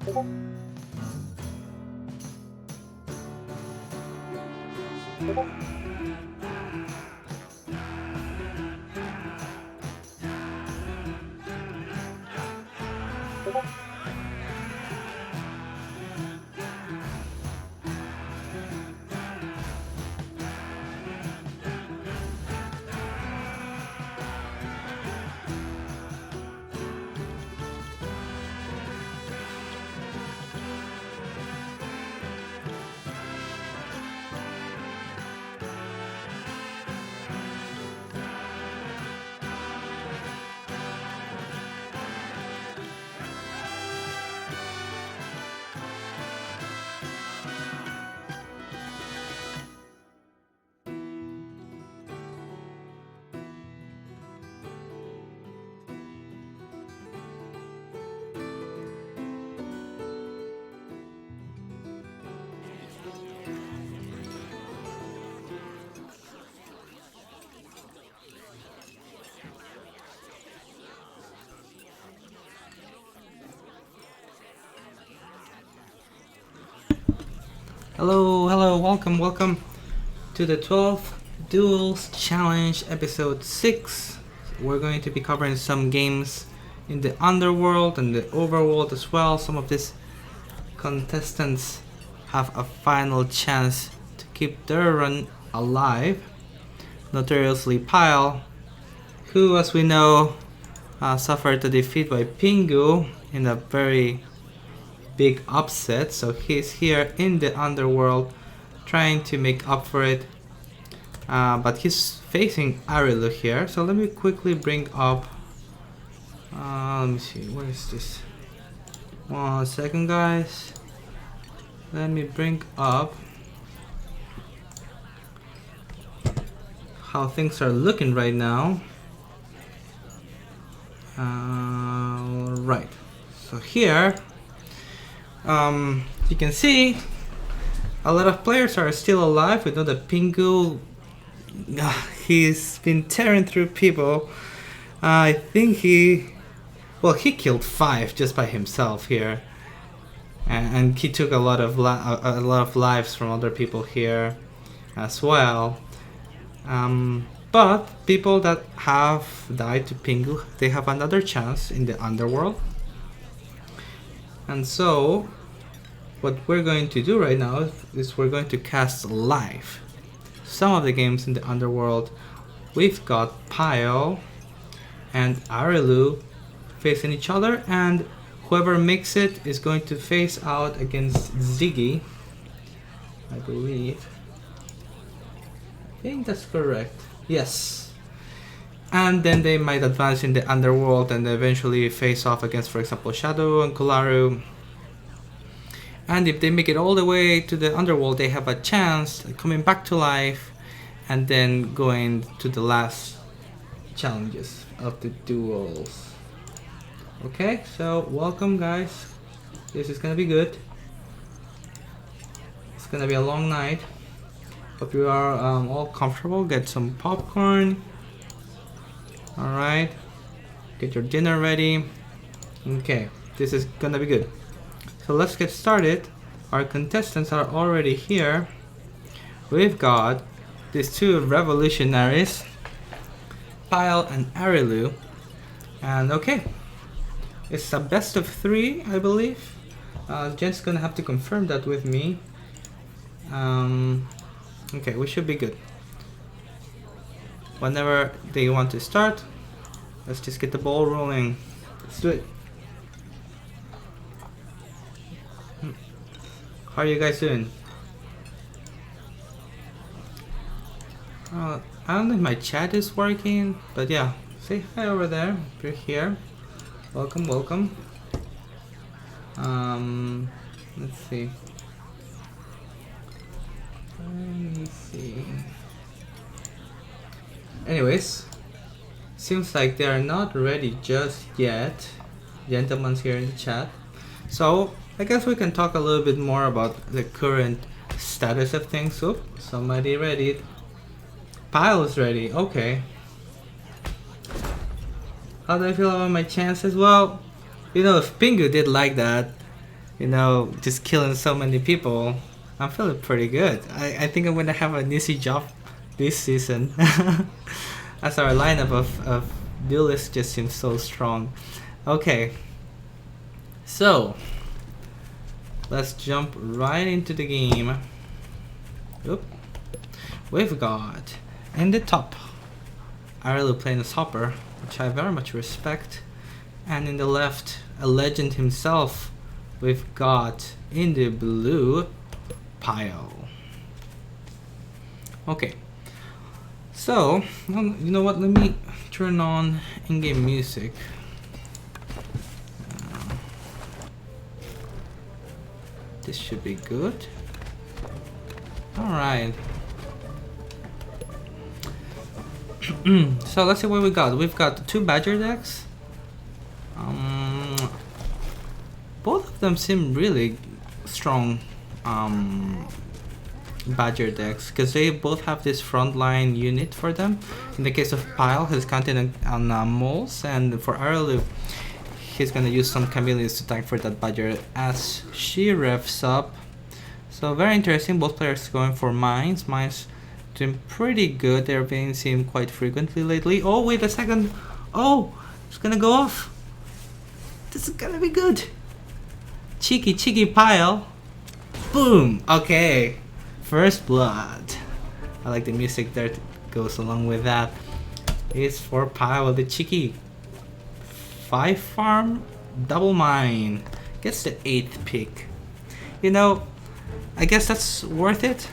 Hello, welcome to the 12th Duels Challenge episode 6. We're going to be covering some games in the underworld and the overworld as well. Some of these contestants have a final chance to keep their run alive. Notoriously Pyle, who as we know suffered a defeat by Pingu in a very big upset, so he's here in the underworld trying to make up for it, but he's facing Arilu here. So let me quickly bring up let me see, where is this? 1 second, guys. Let me bring up how things are looking right now. Right, so here you can see a lot of players are still alive. We know that Pingu, he's been tearing through people. I think he killed 5 just by himself here, and he took a lot of lives from other people here as well. But people that have died to Pingu, they have another chance in the underworld. And so what we're going to do right now is we're going to cast live some of the games in the underworld. We've got Pyle and Arilu facing each other, and whoever makes it is going to face out against Ziggy, I believe. I think that's correct. Yes. And then they might advance in the underworld and eventually face off against, for example, Shadow and Kularu. And if they make it all the way to the underworld, they have a chance coming back to life and then going to the last challenges of the duels. Okay, so welcome, guys. This is gonna be good. It's gonna be a long night. Hope you are all comfortable. Get some popcorn. Alright, get your dinner ready. Okay, this is gonna be good. So let's get started. Our contestants are already here. We've got these 2 revolutionaries, Pyle and Arilu. And okay, it's a best of 3, I believe. Jen's gonna have to confirm that with me. Okay, we should be good. Whenever they want to start, let's just get the ball rolling. Let's do it. How are you guys doing? I don't know if my chat is working, but yeah, say hi over there if you're here. Welcome. Let's see. Let me see. Anyways, seems like they are not ready just yet. Gentlemen's here in the chat. So I guess we can talk a little bit more about the current status of things. So somebody ready. Pyle is ready. Okay. How do I feel about my chances? Well, you know, if Pingu did like that, You know, just killing so many people. I'm feeling pretty good. I think I'm gonna have an easy job this season. As our lineup of duelists just seems so strong. Okay, so let's jump right into the game. Oop. We've got in the top Arlo playing as Hopper, which I very much respect, and in the left a legend himself. We've got in the blue Pile. Okay, so you know what? Let me turn on in-game music. This should be good. Alright. So let's see what we got. We've got 2 Badger decks. Both of them seem really strong Badger decks because they both have this frontline unit for them. In the case of Pile, he's counting on moles, and for Arlu, he's gonna use some chameleons to tank for that Badger as she revs up. So very interesting. Both players going for mines. Mines doing pretty good. They're being seen quite frequently lately. Oh, wait a second. Oh, it's gonna go off. This is gonna be good. Cheeky Pile. Boom. Okay. First blood. I like the music there that goes along with that. It's for Pile with the cheeky 5 farm double mine. Gets the 8th pick. You know, I guess that's worth it.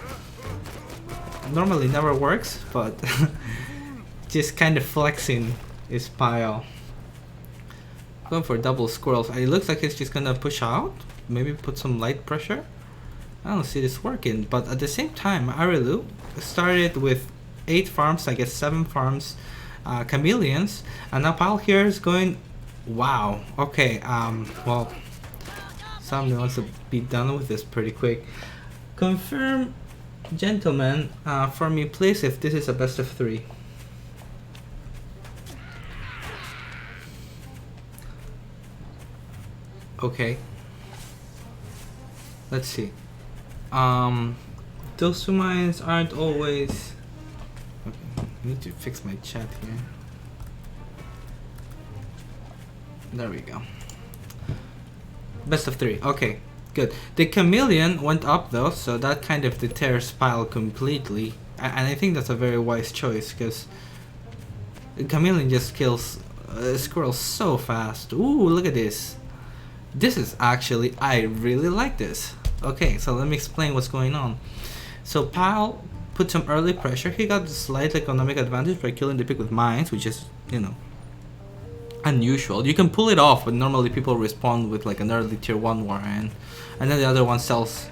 Normally never works, but just kind of flexing his Pile. Going for double squirrels. It looks like he's just gonna push out. Maybe put some light pressure. I don't see this working, but at the same time, Arilu started with 8 farms, I guess 7 farms, chameleons, and now Pile here is going. Wow. Okay. Well, somebody wants to be done with this pretty quick. Confirm, gentlemen, for me, please, if this is a best of 3. Okay. Let's see. Those 2 mines aren't always. Okay, I need to fix my chat here. There we go. Best of 3. Okay, good. The chameleon went up though, so that kind of deters Pile completely. And I think that's a very wise choice because the chameleon just kills squirrels so fast. Ooh, look at this. This is actually, I really like this. Okay, so let me explain what's going on. So Pile put some early pressure. He got a slight economic advantage by killing the pick with mines, which is, you know, unusual. You can pull it off, but normally people respond with like an early tier 1 warren, and then the other one sells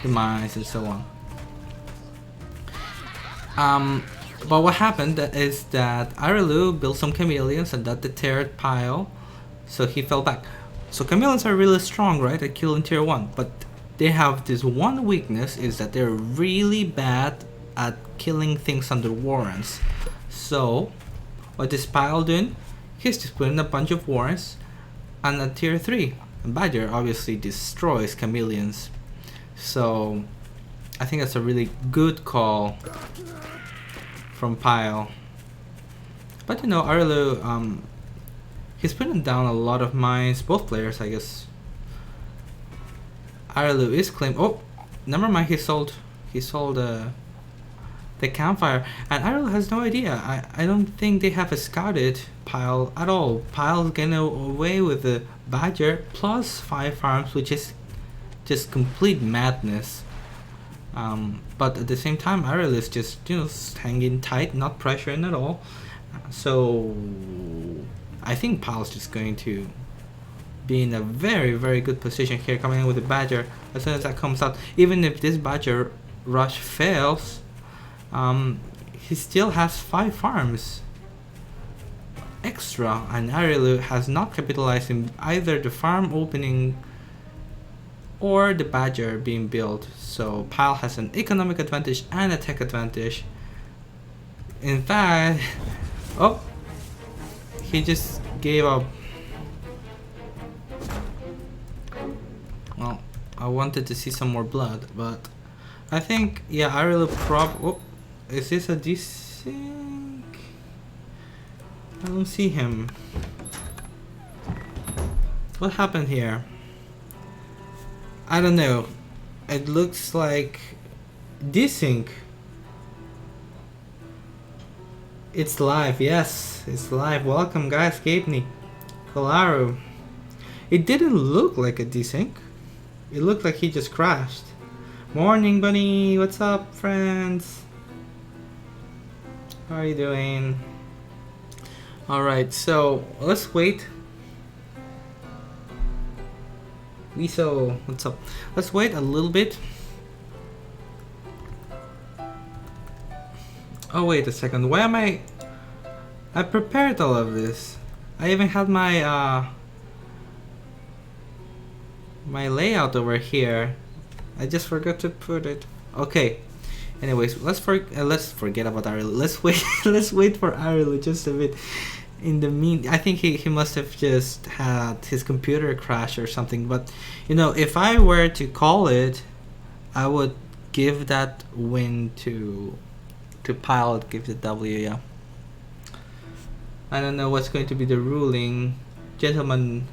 the mines and so on. But what happened is that Arilu built some chameleons and that deterred Pile, so he fell back. So chameleons are really strong, right, at killing tier 1, but they have this one weakness, is that they're really bad at killing things under warrens. So what is Pile doing? He's just putting a bunch of warrens and a tier 3. And Badger obviously destroys chameleons. So I think that's a really good call from Pile. But you know, Arlu, he's putting down a lot of mines. Both players, I guess. Arlu is claimed. Oh, never mind. He sold the campfire, and Arlu has no idea. I don't think they have scouted Pile at all. Pile's getting away with the Badger plus 5 farms, which is just complete madness. But at the same time, Arlu is just, you know, hanging tight, not pressuring at all. So I think Pile's just going to be in a very, very good position here, coming in with the Badger as soon as that comes out. Even if this Badger rush fails, he still has 5 farms extra, and Arilu has not capitalized in either the farm opening or the Badger being built. So Pile has an economic advantage and a tech advantage. In fact, oh, he just gave up. Well, I wanted to see some more blood, but I think, yeah, I really oh, is this a desync? I don't see him. What happened here? I don't know. It looks like desync. It's live, yes, it's live. Welcome guys, Gabeney, Kolaru. It didn't look like a desync. It looked like he just crashed. Morning bunny, what's up friends? How are you doing? Alright, so let's wait. Weso, what's up? Let's wait a little bit. Oh wait a second, why am I prepared all of this. I even had my my layout over here. I just forgot to put it. Okay. Anyways, let's forget about Ariel. Let's wait. Let's wait for Ariel just a bit. In the I think he must have just had his computer crash or something. But you know, if I were to call it, I would give that win to Pilot. Give the W. Yeah. I don't know what's going to be the ruling, gentlemen.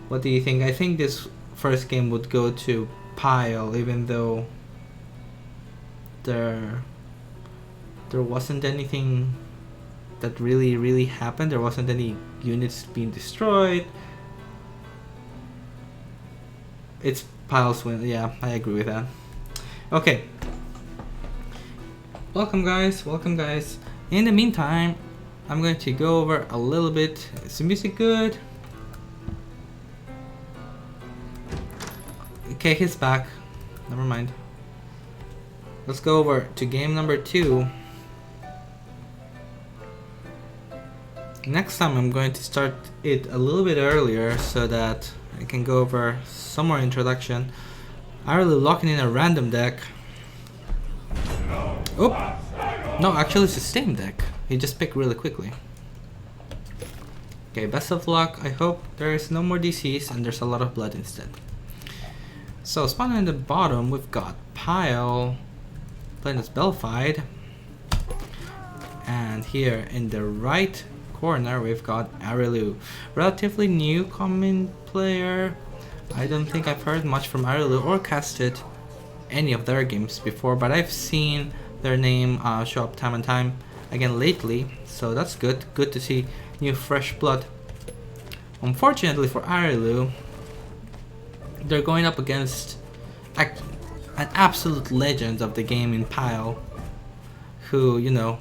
What do you think? I think this first game would go to Pile, even though there wasn't anything that really happened. There wasn't any units being destroyed. It's Pile's win. Yeah, I agree with that. Okay. Welcome guys. Welcome guys. In the meantime, I'm going to go over a little bit. Is the music good? Okay, he's back. Never mind. Let's go over to game number 2. Next time I'm going to start it a little bit earlier so that I can go over some more introduction. I really locking in a random deck. Oh! No, actually it's the same deck. He just picked really quickly. Okay, best of luck. I hope there is no more DCs and there's a lot of blood instead. So spawning in the bottom, we've got Pile playing as Belfied, and here in the right corner we've got Arilu, relatively new common player. I don't think I've heard much from Arilu or casted any of their games before, but I've seen their name show up time and time again lately, so that's good. Good to see new fresh blood. Unfortunately for Arilu, they're going up against an absolute legend of the game in Pile, who, you know,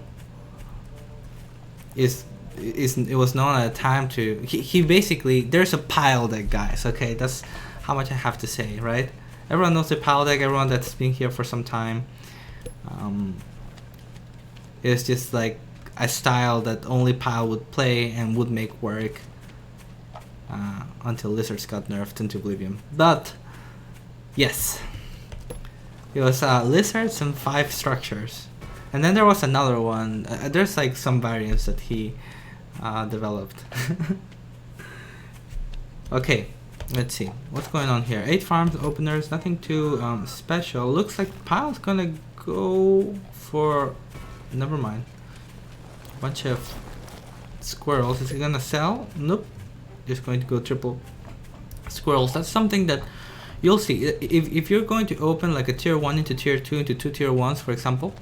it was known at a time to he basically, there's a Pile deck, guys. Okay, that's how much I have to say, right? Everyone knows the Pile deck. Everyone that's been here for some time. It's just like a style that only Pile would play and would make work. Until Lizards got nerfed into oblivion. But yes, it was Lizards and 5 structures, and then there was another one. There's like some variants that he developed. Okay, let's see what's going on here. 8 farms openers, nothing too special. Looks like Pile's gonna go for, never mind, a bunch of squirrels. Is he gonna sell? Nope. Just going to go triple squirrels. That's something that you'll see if you're going to open like a tier 1 into tier 2 into 2 tier 1s, for example.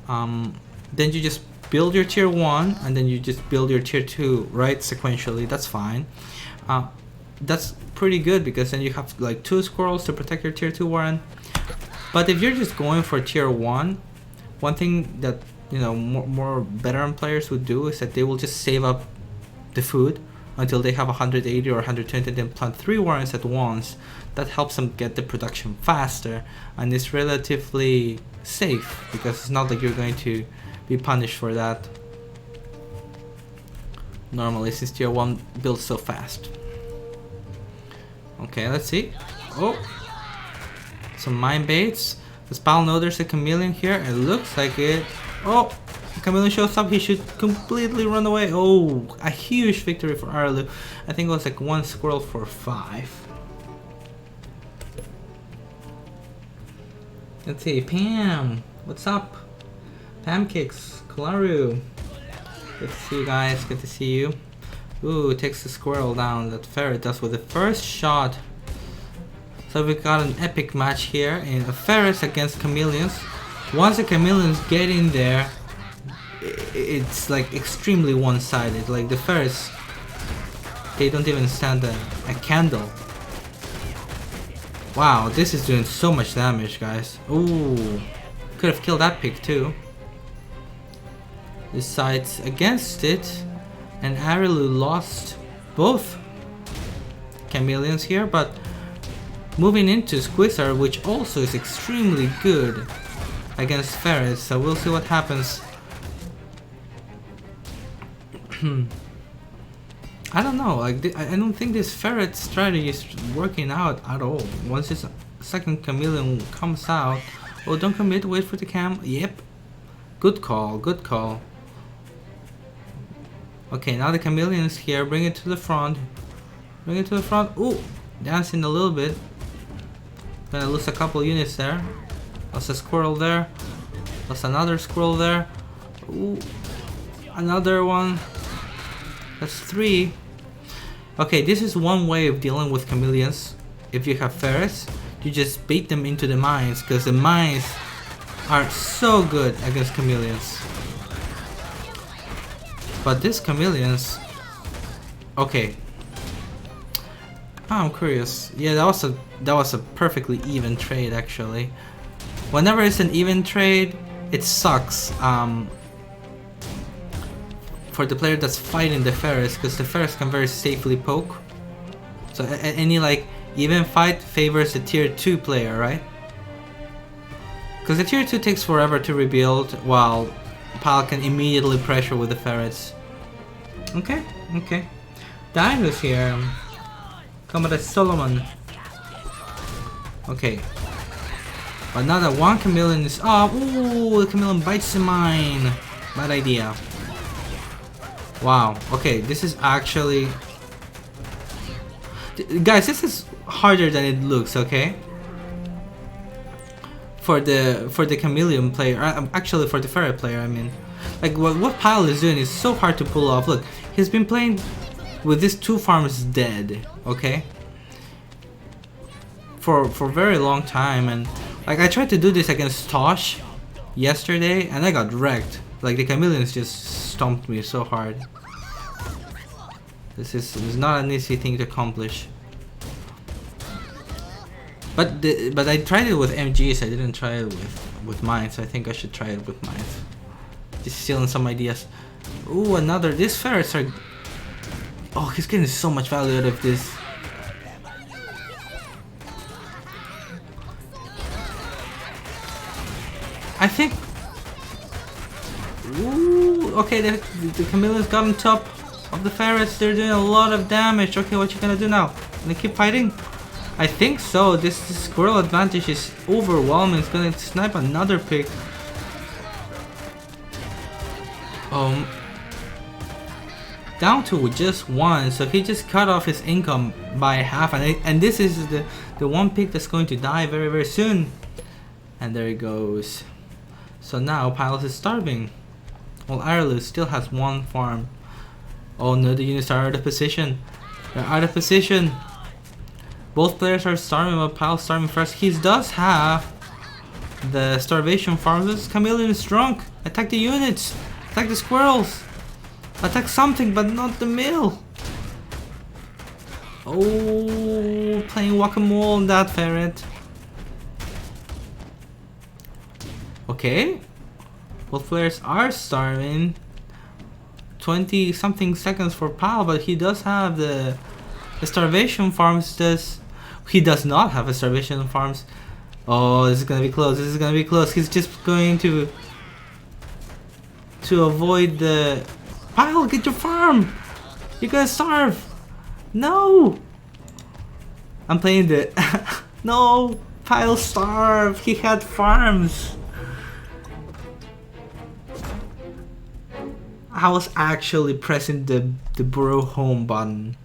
Then you just build your tier 1 and then you just build your tier 2, right, sequentially. That's fine. That's pretty good because then you have like 2 squirrels to protect your tier 2 warren. But if you're just going for tier 1, one thing that, you know, more veteran players would do is that they will just save up the food until they have 180 or 120, then plant 3 warrens at once. That helps them get the production faster, and it's relatively safe because it's not like you're going to be punished for that normally, since tier 1 builds so fast. Okay, let's see. Oh, some mine baits. Does Pal know there's a chameleon here? It looks like it. Oh, Chameleon shows up, he should completely run away. Oh, a huge victory for Arlu. I think it was like 1 squirrel for 5. Let's see, Pam, what's up? Pancakes, Kalaru. Good to see you guys, good to see you. Ooh, takes the squirrel down, that ferret does with the first shot. So we got an epic match here in a ferret against chameleons. Once the chameleons get in there, it's like extremely one-sided. Like the ferrets, they don't even stand a candle. Wow, this is doing so much damage, guys. Ooh, could have killed that pig too. Decides against it, and Arilu lost both chameleons here, but moving into Squizzer, which also is extremely good against ferrets, so we'll see what happens. I don't know, like I don't think this ferret strategy is working out at all. Once this second chameleon comes out, oh, don't commit, wait for the cam. Yep, good call, good call. Okay, now the chameleon is here. Bring it to the front. Bring it to the front. Ooh, dancing a little bit. Gonna lose a couple units there. Lost a squirrel there. Lost another squirrel there. Ooh, another one. That's 3. Okay, this is one way of dealing with chameleons. If you have ferrets, you just bait them into the mines, because the mines are so good against chameleons. But these chameleons... Okay. I'm curious. Yeah, that was a perfectly even trade, actually. Whenever it's an even trade, it sucks. For the player that's fighting the ferrets, because the ferrets can very safely poke. So any like even fight favors the tier 2 player, right? Because the tier 2 takes forever to rebuild, while Pal can immediately pressure with the ferrets. Okay, okay. Dino's here. Comrade Solomon. Okay. But now that one chameleon is up, ooh, the chameleon bites the mine. Bad idea. Wow, okay, this is actually... Guys, this is harder than it looks, okay? For the chameleon player, actually for the ferret player, I mean. Like, what Pyle is doing is so hard to pull off. Look, he's been playing with these 2 farms dead, okay? For a very long time, and... Like, I tried to do this against Tosh yesterday, and I got wrecked. Like, the chameleons just stomped me so hard. This is not an easy thing to accomplish. But I tried it with MGs, I didn't try it with mine, so I think I should try it with mine. Just stealing some ideas. Ooh, another. These ferrets are... Oh, he's getting so much value out of this. I think... Ooh, okay, the chameleons got on top of the ferrets. They're doing a lot of damage. Okay, what you gonna do now? Gonna keep fighting? I think so. This squirrel advantage is overwhelming. It's gonna snipe another pig. Down to just 1, so he just cut off his income by half, and this is the one pig that's going to die very, very soon. And there he goes. So now Pylos is starving. Well, Ireland still has 1 farm. Oh no, the units are out of position. They're out of position. Both players are starving, but Pylos starving first. He does have the starvation farm. This chameleon is drunk. Attack the units. Attack the squirrels. Attack something, but not the mill. Oh, playing whack-a-mole on that ferret. Okay. Both players are starving. 20 something seconds for Pal, but he does have the starvation farms. He does not have a starvation farms. Oh, this is gonna be close. This is gonna be close. He's just going to avoid the... Pyle, get your farm! You're gonna starve! No! I'm playing the... No! Pyle starved! He had farms! I was actually pressing the burrow home button.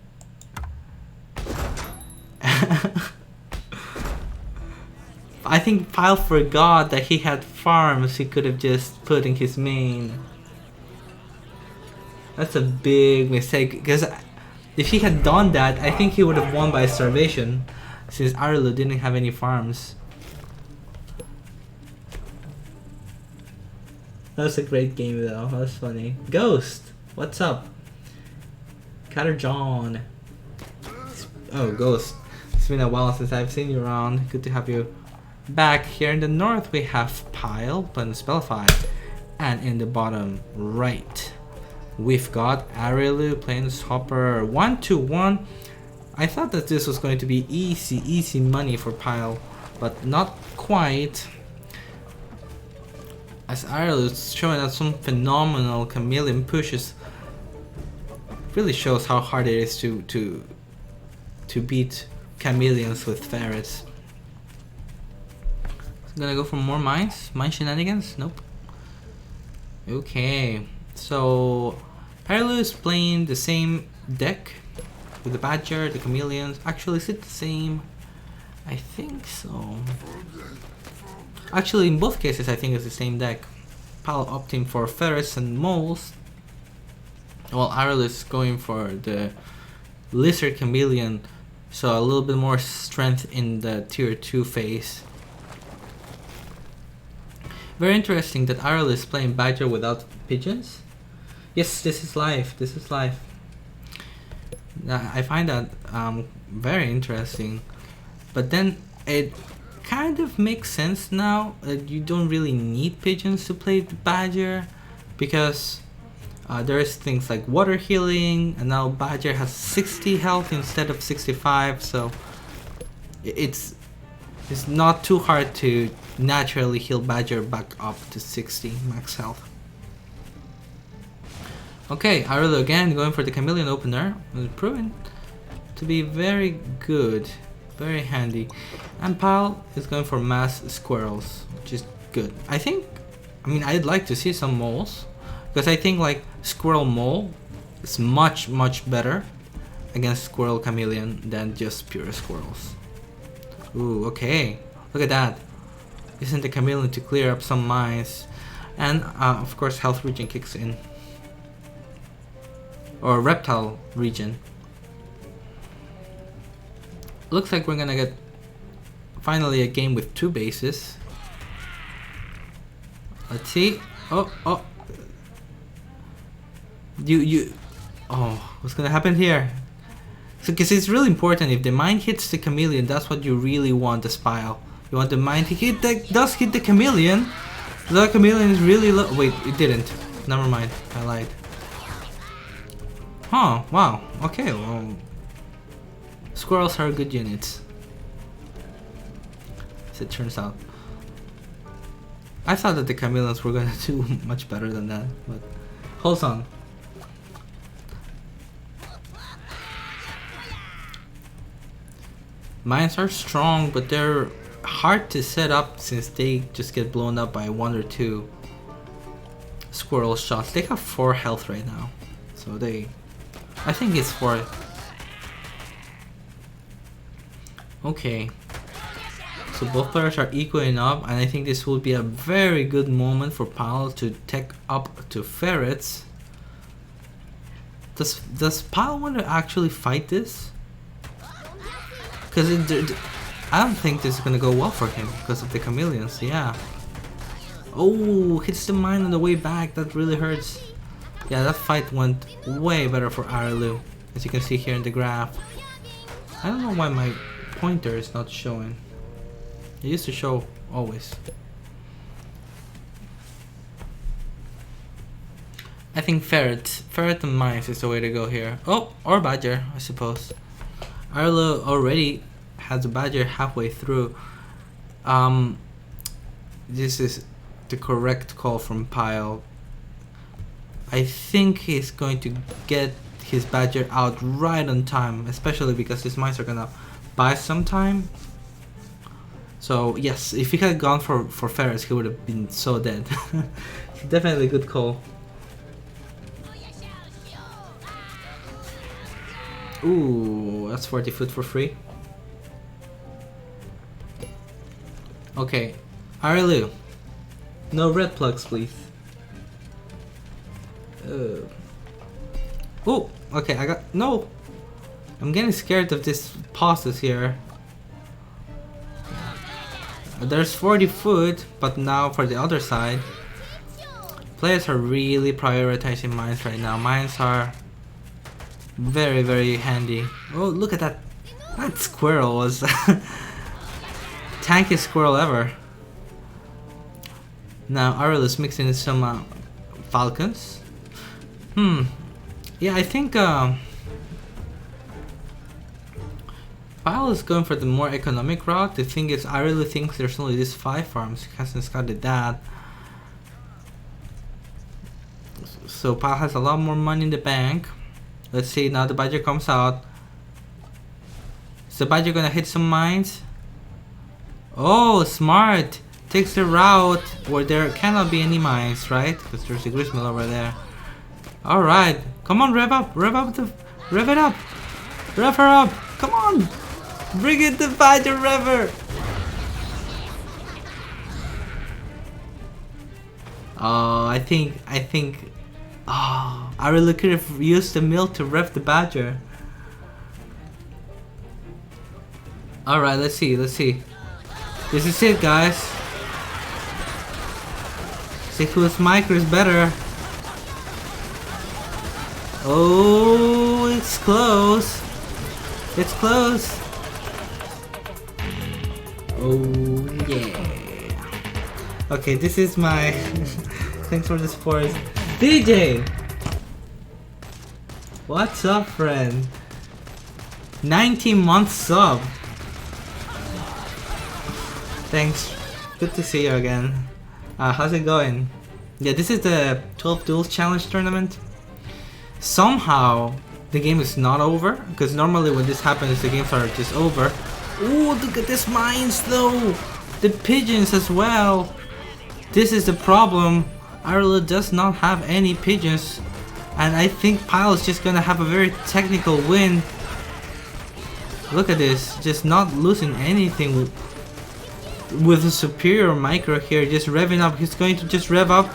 I I think Pyle forgot that he had farms he could have just put in his main. That's a big mistake, because if he had done that, I think he would have won by starvation, since Arlo didn't have any farms. That was a great game though, that was funny. Ghost, what's up? Cutter John. Oh, Ghost. It's been a while since I've seen you around. Good to have you back. Here in the north we have Pyle playing Spellify. And in the bottom right, we've got Arielu playing Hopper. 1-1. I thought that this was going to be easy money for Pyle, but not quite. As Arielu is showing us some phenomenal chameleon pushes. Really shows how hard it is to beat chameleons with ferrets. Gonna go for more mines? Mine shenanigans? Nope. Okay, so Arielu is playing the same deck with the Badger, the chameleons. Actually, is it the same? I think so. Actually, in both cases, I think it's the same deck. Pyle opting for ferrets and moles, while Arielu is going for the lizard chameleon, so a little bit more strength in the tier 2 phase. Very interesting that Arielu is playing Badger without pigeons. Yes, this is live. This is live. I find that very interesting. But then it kind of makes sense now that you don't really need pigeons to play the Badger, because there's things like water healing, and now Badger has 60 health instead of 65, so it's not too hard to naturally heal Badger back up to 60 max health. Okay, Arielu again going for the chameleon opener. It was proven to be very good, very handy. And Pyle is going for mass squirrels, which is good. I mean, I'd like to see some moles, because I think like squirrel mole is much better against squirrel chameleon than just pure squirrels. Ooh, okay, look at that. Isn't the chameleon to clear up some mines, and of course health regen kicks in, or reptile regen. Looks like we're gonna get finally a game with 2 bases. Let's see. Oh, what's gonna happen here? So, because it's really important, if the mine hits the chameleon, that's what you really want the Spile. You want the mine to hit does hit the chameleon. The chameleon is really low. Wait, it didn't. Never mind, I lied. Huh, wow, okay, well, squirrels are good units, as it turns out. I thought that the chameleons were gonna do much better than that, but hold on. Mines are strong, but they're hard to set up since they just get blown up by 1 or 2 squirrel shots. They have 4 health right now, so I think it's 4. Okay, so both players are equaling up, and I think this will be a very good moment for Pyle to tech up to ferrets. Does Pyle want to actually fight this? Because I don't think this is gonna go well for him because of the chameleons. Yeah. Oh, hits the mine on the way back. That really hurts. Yeah, that fight went way better for Arielu, as you can see here in the graph. I don't know why my pointer is not showing. It used to show always. I think ferret and mines is the way to go here. Oh, or badger, I suppose. Arielu already has a badger halfway through. This is the correct call from Pyle. I think he's going to get his badger out right on time, especially because his mines are gonna buy some time. So yes, if he had gone for ferrets, he would have been so dead. Definitely a good call. Ooh, that's 40 foot for free. Okay, Arilu, no red plugs, please. Oh, okay, I got no. I'm getting scared of this pauses here. There's 40 food, but now for the other side, players are really prioritizing mines right now. Mines are very, very handy. Oh, look at that! That squirrel was tankiest squirrel ever. Now Ariel is mixing in some falcons. Yeah, I think Pyle is going for the more economic route. The thing is, I really think there's only these 5 farms. He hasn't scouted that. So Pyle has a lot more money in the bank. Let's see, now the Badger comes out. Is the Badger gonna hit some mines? Oh, smart! Takes the route where there cannot be any mines, right? Because there's a gristmill over there. Alright, come on, rev up, rev it up! Rev her up! Come on! Bring it, the Badger Rever! Oh, I think, oh, I really could have used the mill to rev the Badger. Alright, let's see. This is it, guys. See whose micro is better. Oh, it's close. It's close. Oh, yeah. Okay, this is my... Thanks for the support. DJ! What's up, friend? 19-month sub. Thanks. Good to see you again. How's it going? Yeah, this is the 12 Duels Challenge tournament. Somehow, the game is not over, because normally when this happens, the games are just over. Ooh, look at this mines though! The pigeons as well! This is the problem. Ireland does not have any pigeons, and I think Pyle is just gonna have a very technical win. Look at this, just not losing anything with a superior micro here, just revving up. He's going to just rev up,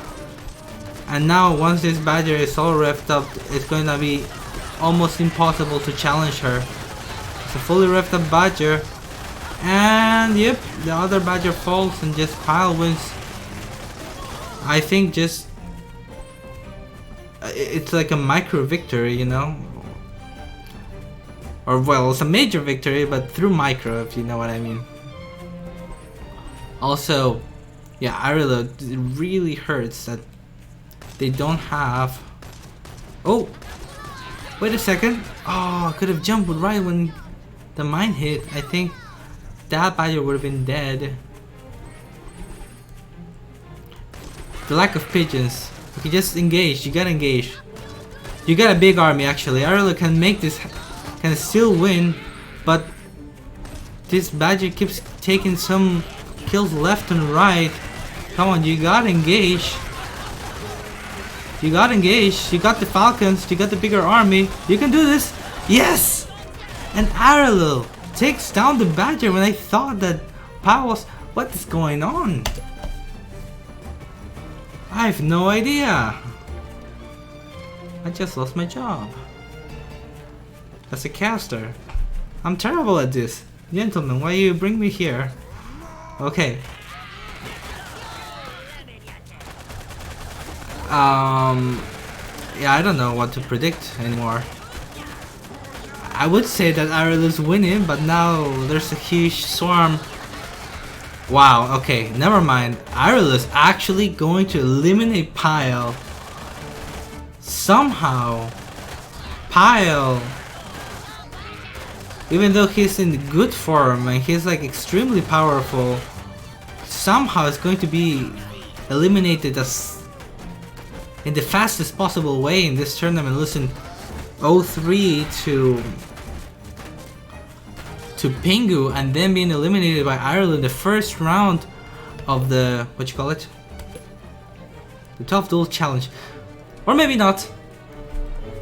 and now once this Badger is all revved up, it's going to be almost impossible to challenge her. It's a fully revved up Badger, and yep, the other Badger falls and just Pyle wins. I think just it's like a micro victory, you know, or well, it's a major victory, but through micro, if you know what I mean. Also, yeah, Ireland, it really hurts that they don't have... Oh! Wait a second! Oh, I could have jumped right when the mine hit. I think that Badger would have been dead. The lack of pigeons. Okay, just engage. You gotta engage. You got a big army, actually. Ireland can make this... can still win, but this Badger keeps taking some kills left and right. Come on, you gotta engage. You gotta engage. You got the Falcons. You got the bigger army. You can do this. Yes! And Arlo takes down the Badger when I thought that Pyle was... What is going on? I have no idea. I just lost my job as a caster. I'm terrible at this. Gentlemen, why you bring me here? Okay. Yeah, I don't know what to predict anymore. I would say that Ariel is winning, but now there's a huge swarm. Wow, okay, never mind. Ariel is actually going to eliminate Pyle. Somehow, Pyle, even though he's in good form and he's like extremely powerful, somehow is going to be eliminated as in the fastest possible way in this tournament, losing 0-3 to Pingu, and then being eliminated by Ireland in the first round of the, what you call it? The 12 Duel Challenge. Or maybe not.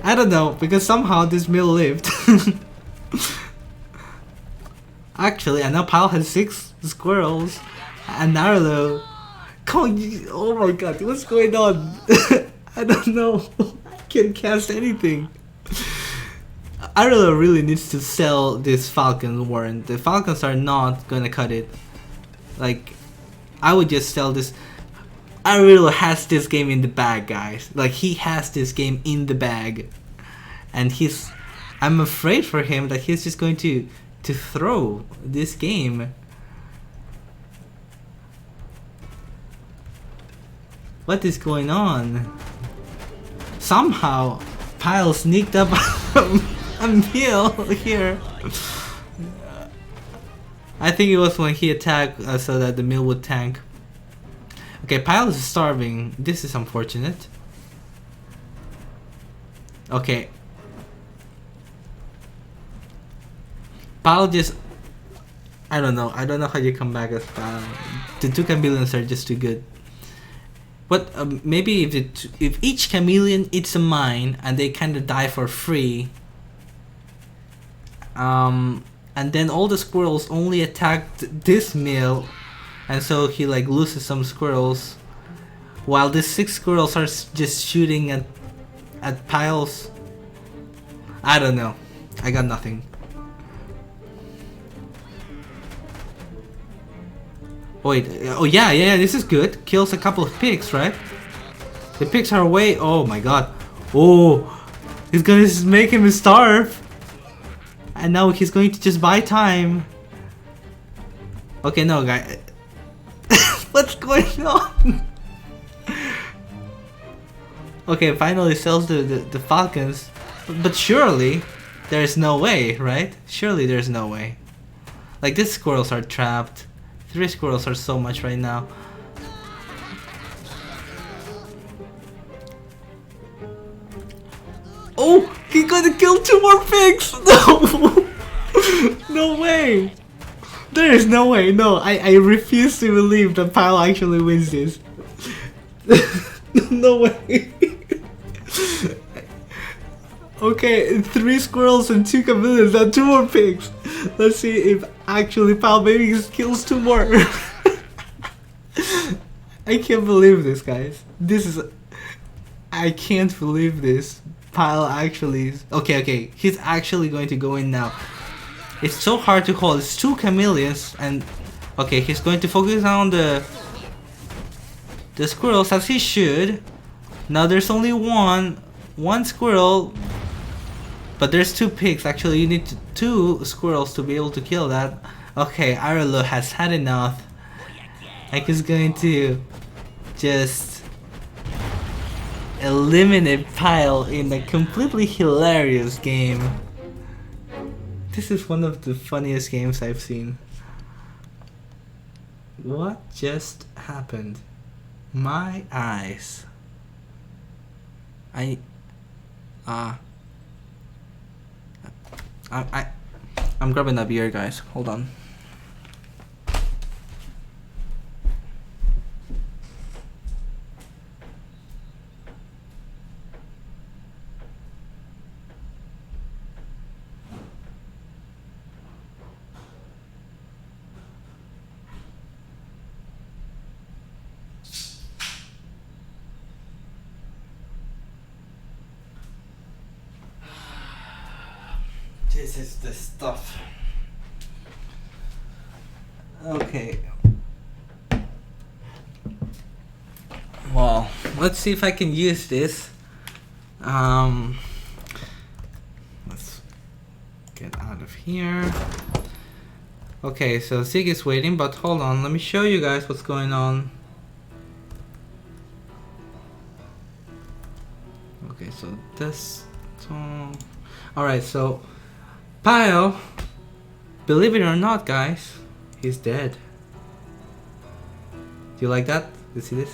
I don't know, because somehow this mill lived. Actually, I know Pyle has 6 squirrels, And Naruto. Come on, oh my god, what's going on? I don't know. I can't cast anything. Naruto really needs to sell this Falcon warrant. The Falcons are not gonna cut it. Like, I would just sell this. Naruto has this game in the bag, guys. Like, he has this game in the bag. And I'm afraid for him that he's just going to throw this game. What is going on? Somehow, Pyle sneaked up a meal here. I think it was when he attacked so that the meal would tank. Okay, Pyle is starving. This is unfortunate. Okay. Pyle just... I don't know how you come back as Pyle. The two chameleons are just too good. But maybe if each chameleon eats a mine and they kind of die for free, and then all the squirrels only attacked this meal, and so he like loses some squirrels, while the 6 squirrels are just shooting at piles. I don't know. I got nothing. Wait, oh yeah, this is good. Kills a couple of pigs, right? The pigs are away. Oh my god. Oh, he's gonna make him starve. And now he's going to just buy time. Okay, no, guy. What's going on? Okay, finally sells the falcons. But surely, there's no way, right? Surely there's no way. Like, these squirrels are trapped. 3 squirrels are so much right now. Oh! He's gonna kill 2 more pigs! No! No way! There is no way, no. I refuse to believe that Pyle actually wins this. No way. Okay, 3 squirrels and 2 chameleons and 2 more pigs. Let's see if actually Pyle maybe kills 2 more. I can't believe this, guys. This is... I can't believe this. Pyle actually... Okay, he's actually going to go in now. It's so hard to hold. It's 2 chameleons and... Okay, he's going to focus on the squirrels as he should. Now there's only one squirrel. But there's 2 pigs. Actually, you need 2 squirrels to be able to kill that. Okay, Arlo has had enough. Like, he's going to just eliminate Pyle in a completely hilarious game. This is one of the funniest games I've seen. What just happened? My eyes. I'm grabbing a beer, guys. Hold on. This is the stuff. Okay. Well, let's see if I can use this. Let's get out of here. Okay, so Zig is waiting, but hold on, let me show you guys what's going on. Okay, so this... Alright, so Pyle, believe it or not, guys, he's dead. Do you like that? You see this?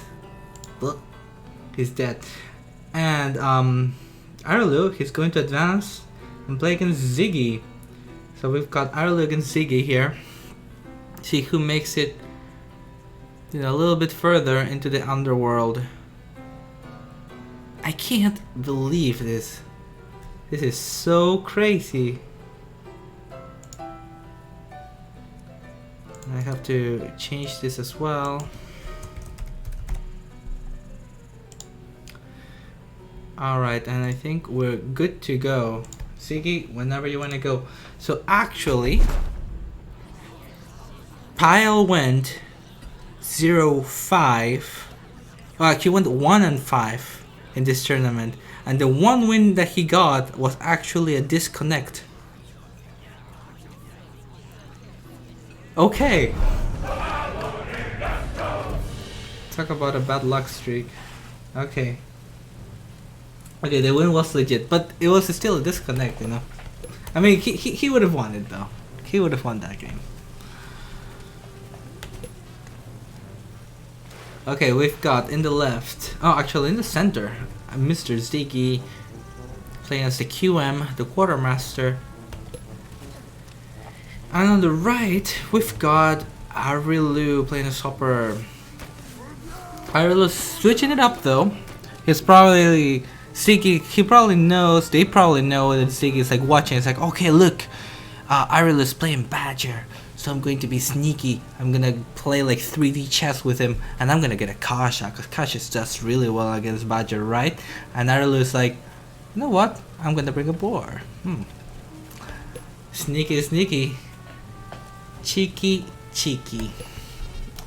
Look, he's dead. And Arlo, he's going to advance and play against Ziggy. So we've got Arlo against Ziggy here. See who makes it, you know, a little bit further into the underworld. I can't believe this. This is so crazy. I have to change this as well. Alright, and I think we're good to go. Ziggy, whenever you want to go. So actually, Pyle went 0-5. Well, he went 1-5 in this tournament. And the one win that he got was actually a disconnect. Okay. Talk about a bad luck streak. Okay. Okay, the win was legit, but it was still a disconnect, you know. I mean, he would have won it though. He would have won that game. Okay, we've got in the left. Oh, actually in the center, Mr. Ziggy playing as the QM, the quartermaster. And on the right, we've got Arilu playing as Hopper. Arilu's switching it up though. He's probably Ziggy. He probably knows. They probably know that Ziggy is like watching. It's like, okay, look, Arilu's playing Badger, so I'm going to be sneaky. I'm gonna play like 3D chess with him, and I'm gonna get a Kasha, because Kasha does really well against Badger, right? And Arilu's like, you know what? I'm gonna bring a boar. Sneaky, sneaky. Cheeky, cheeky.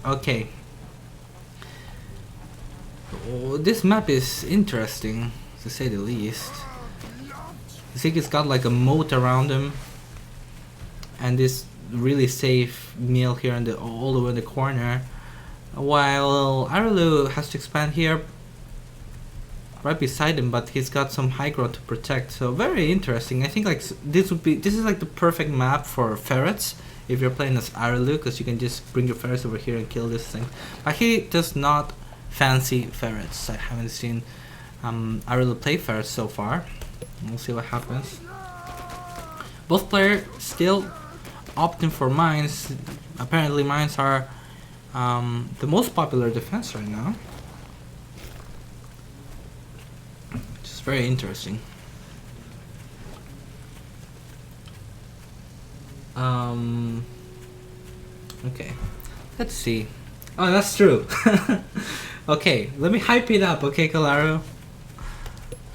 Okay. Oh, this map is interesting, to say the least. Ziggy's got like a moat around him, and this really safe meal here in the all the way in the corner, while Arilu has to expand here right beside him, but he's got some high ground to protect. So very interesting. I think like this is like the perfect map for ferrets if you're playing as Arilu, because you can just bring your ferrets over here and kill this thing. But he does not fancy ferrets. I haven't seen Arilu play ferrets so far. We'll see what happens. Both players still opting for mines. Apparently mines are the most popular defense right now. Which is very interesting. Okay, let's see. Oh, that's true. Okay, let me hype it up, okay, Kalaru?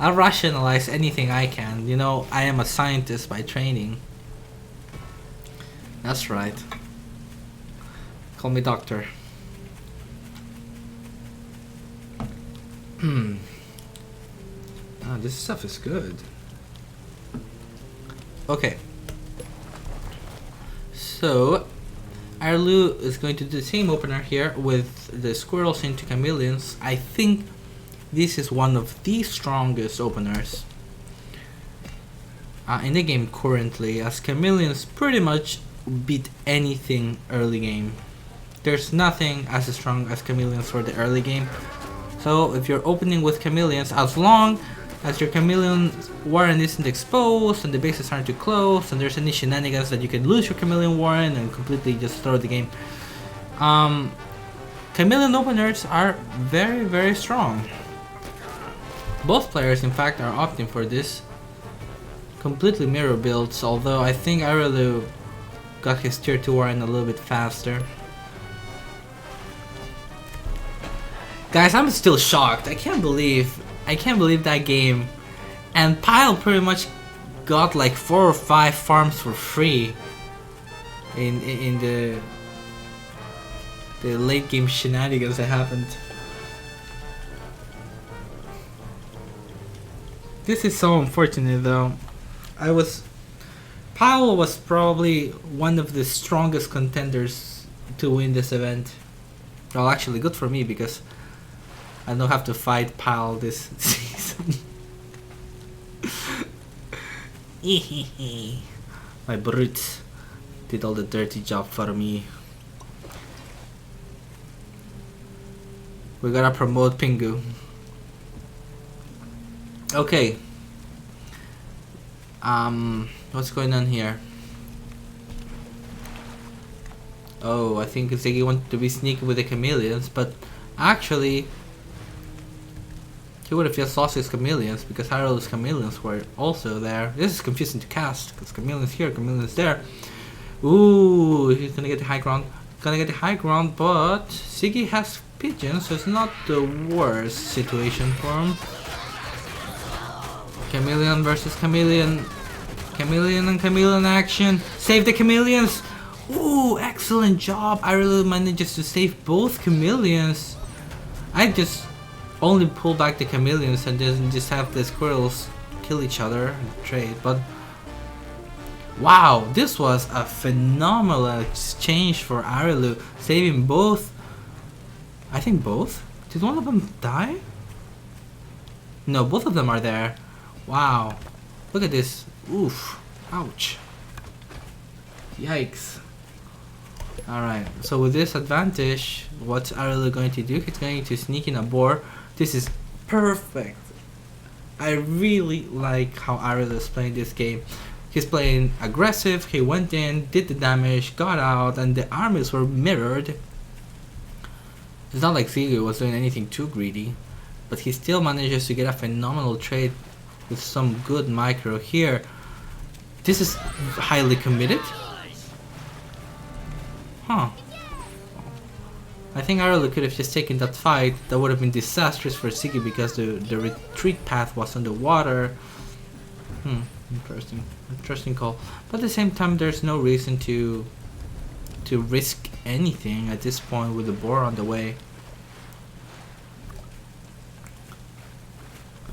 I'll rationalize anything I can. You know, I am a scientist by training. That's right. Call me doctor. This stuff is good. Okay. So, Arilu is going to do the same opener here with the squirrels into chameleons. I think this is one of the strongest openers in the game currently, as chameleons pretty much beat anything early game. There's nothing as strong as chameleons for the early game. So if you're opening with chameleons, as long as your chameleon warren isn't exposed and the bases aren't too close and there's any shenanigans that you can lose your chameleon warren and completely just throw the game. Chameleon openers are very, very strong. Both players in fact are opting for this. Completely mirror builds, although I think Arilu got his tier 2 warren a little bit faster. Guys, I'm still shocked. I can't believe that game. And Pyle pretty much got like 4 or 5 farms for free in the late game shenanigans that happened. This is so unfortunate though. Pyle was probably one of the strongest contenders to win this event. Well, actually good for me because I don't have to fight Pyle this season. My brutes did all the dirty job for me. We gotta promote Pingu. Okay. What's going on here? Oh, I think Ziggy wanted to be sneaky with the chameleons, but actually he would have just lost his chameleons because Harold's chameleons were also there. This is confusing to cast because chameleons here, chameleons there. Ooh, he's gonna get the high ground. gonna get the high ground, but Siggy has pigeons, so it's not the worst situation for him. Chameleon versus chameleon. Chameleon and chameleon action. Save the chameleons! Ooh, excellent job! I really managed to save both chameleons. I just only pull back the chameleons and then just have the squirrels kill each other and trade. But wow, this was a phenomenal exchange for Arilu, saving both. I think both? Did one of them die? No, both of them are there. Wow. Look at this. Oof. Ouch. Yikes. Alright, so with this advantage, what's Arilu going to do? He's going to sneak in a boar. This is perfect. I really like how Arilu is playing this game. He's playing aggressive, he went in, did the damage, got out, and the armies were mirrored. It's not like Ziggy was doing anything too greedy, but he still manages to get a phenomenal trade with some good micro here. This is highly committed. Huh. I think Arilu could have just taken that fight. That would have been disastrous for Ziggy because the retreat path was underwater. Interesting call. But at the same time, there's no reason to risk anything at this point with the boar on the way.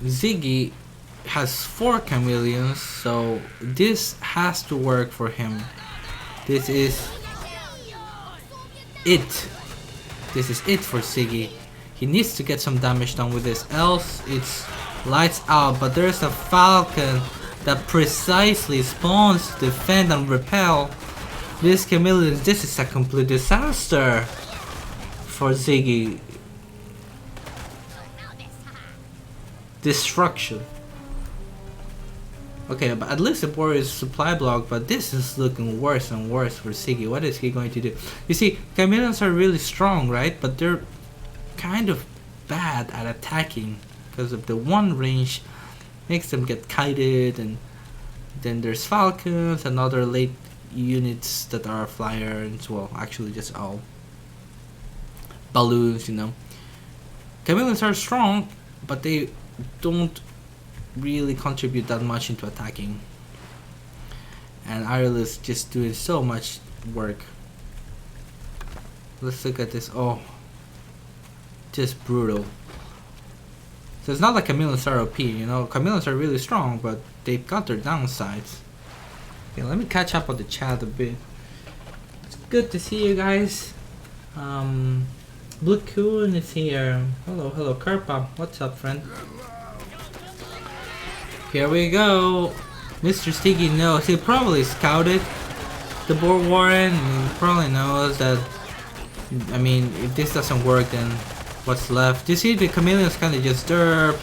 Ziggy has 4 chameleons, so this has to work for him. This is it. This is it for Ziggy. He needs to get some damage done with this, else it's lights out. But there's a falcon that precisely spawns to defend and repel these chameleons. This is a complete disaster for Ziggy. Destruction. Okay, but at least the boar is supply block, but this is looking worse and worse for Ziggy. What is he going to do? You see, chameleons are really strong, right? But they're kind of bad at attacking because of the one range makes them get kited, and then there's falcons and other late units that are flyers. Well, actually just all balloons, you know. Chameleons are strong, but they don't really contribute that much into attacking, and Ariel is just doing so much work. Let's look at this. Oh, just brutal. So it's not like chameleons are OP, you know. Chameleons are really strong, but they've got their downsides. Okay, let me catch up on the chat a bit. It's good to see you guys. Blue Coon is here. Hello Karpa. What's up, friend? Here we go. Mr. Sticky knows. He probably scouted the boar warren, and he probably knows that, I mean, if this doesn't work, then what's left? You see the chameleons kind of just derp.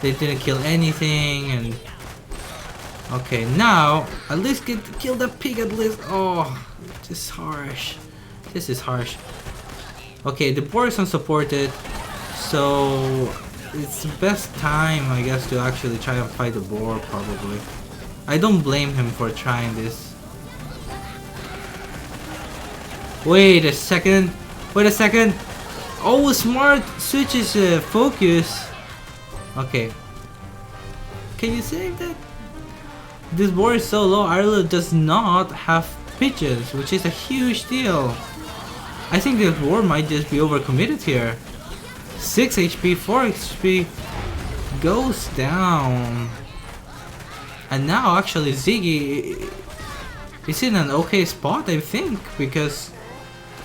They didn't kill anything, and okay, now at least kill that pig at least. Oh, this is harsh. This is harsh. Okay, the boar is unsupported, so it's the best time, I guess, to actually try and fight the boar, probably. I don't blame him for trying this. Wait a second. Oh, smart switches focus. Okay. Can you save that? This boar is so low, Ireland does not have pigeons, which is a huge deal. I think this boar might just be overcommitted here. 6 HP, 4 HP goes down. And now actually Ziggy is in an okay spot, I think, because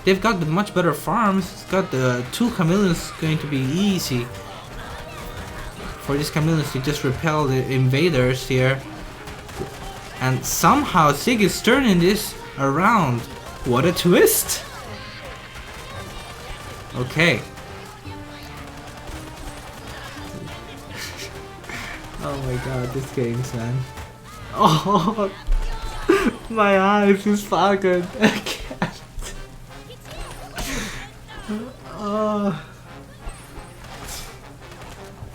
they've got the much better farms. It's got the 2 chameleons going to be easy for these chameleons to just repel the invaders here. And somehow Ziggy is turning this around. What a twist! Okay. Oh my god, this game's, man. Oh, my eyes is fucking. I can't.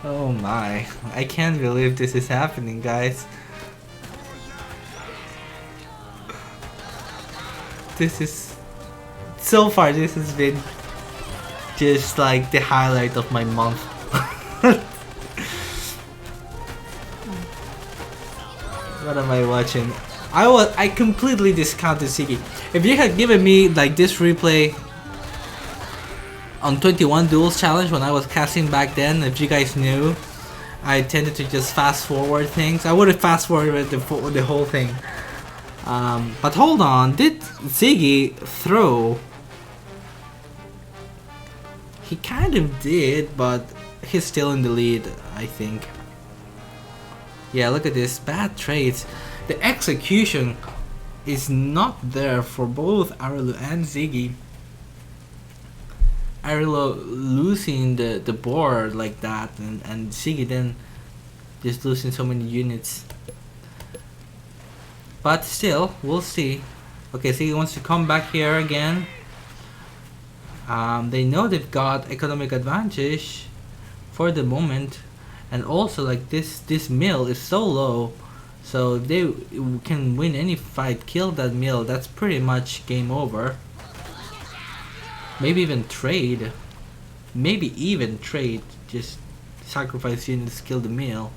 Oh my. I can't believe this is happening, guys. This is So far, this has been just like the highlight of my month. What am I watching? I completely discounted Ziggy. If you had given me like this replay on 21 Duels Challenge when I was casting back then, if you guys knew, I tended to just fast forward things. I would have fast forwarded the whole thing. But hold on, did Ziggy throw? He kind of did, but he's still in the lead, I think. Yeah, look at this, bad trades. The execution is not there for both Arlo and Ziggy. Arlo losing the board like that, and Ziggy then just losing so many units. But still, we'll see. Okay, Ziggy wants to come back here again. They know they've got economic advantage for the moment, and also like this mill is so low, so they can win any fight, kill that mill. That's pretty much game over. Maybe even trade. Just sacrifice units, kill the mill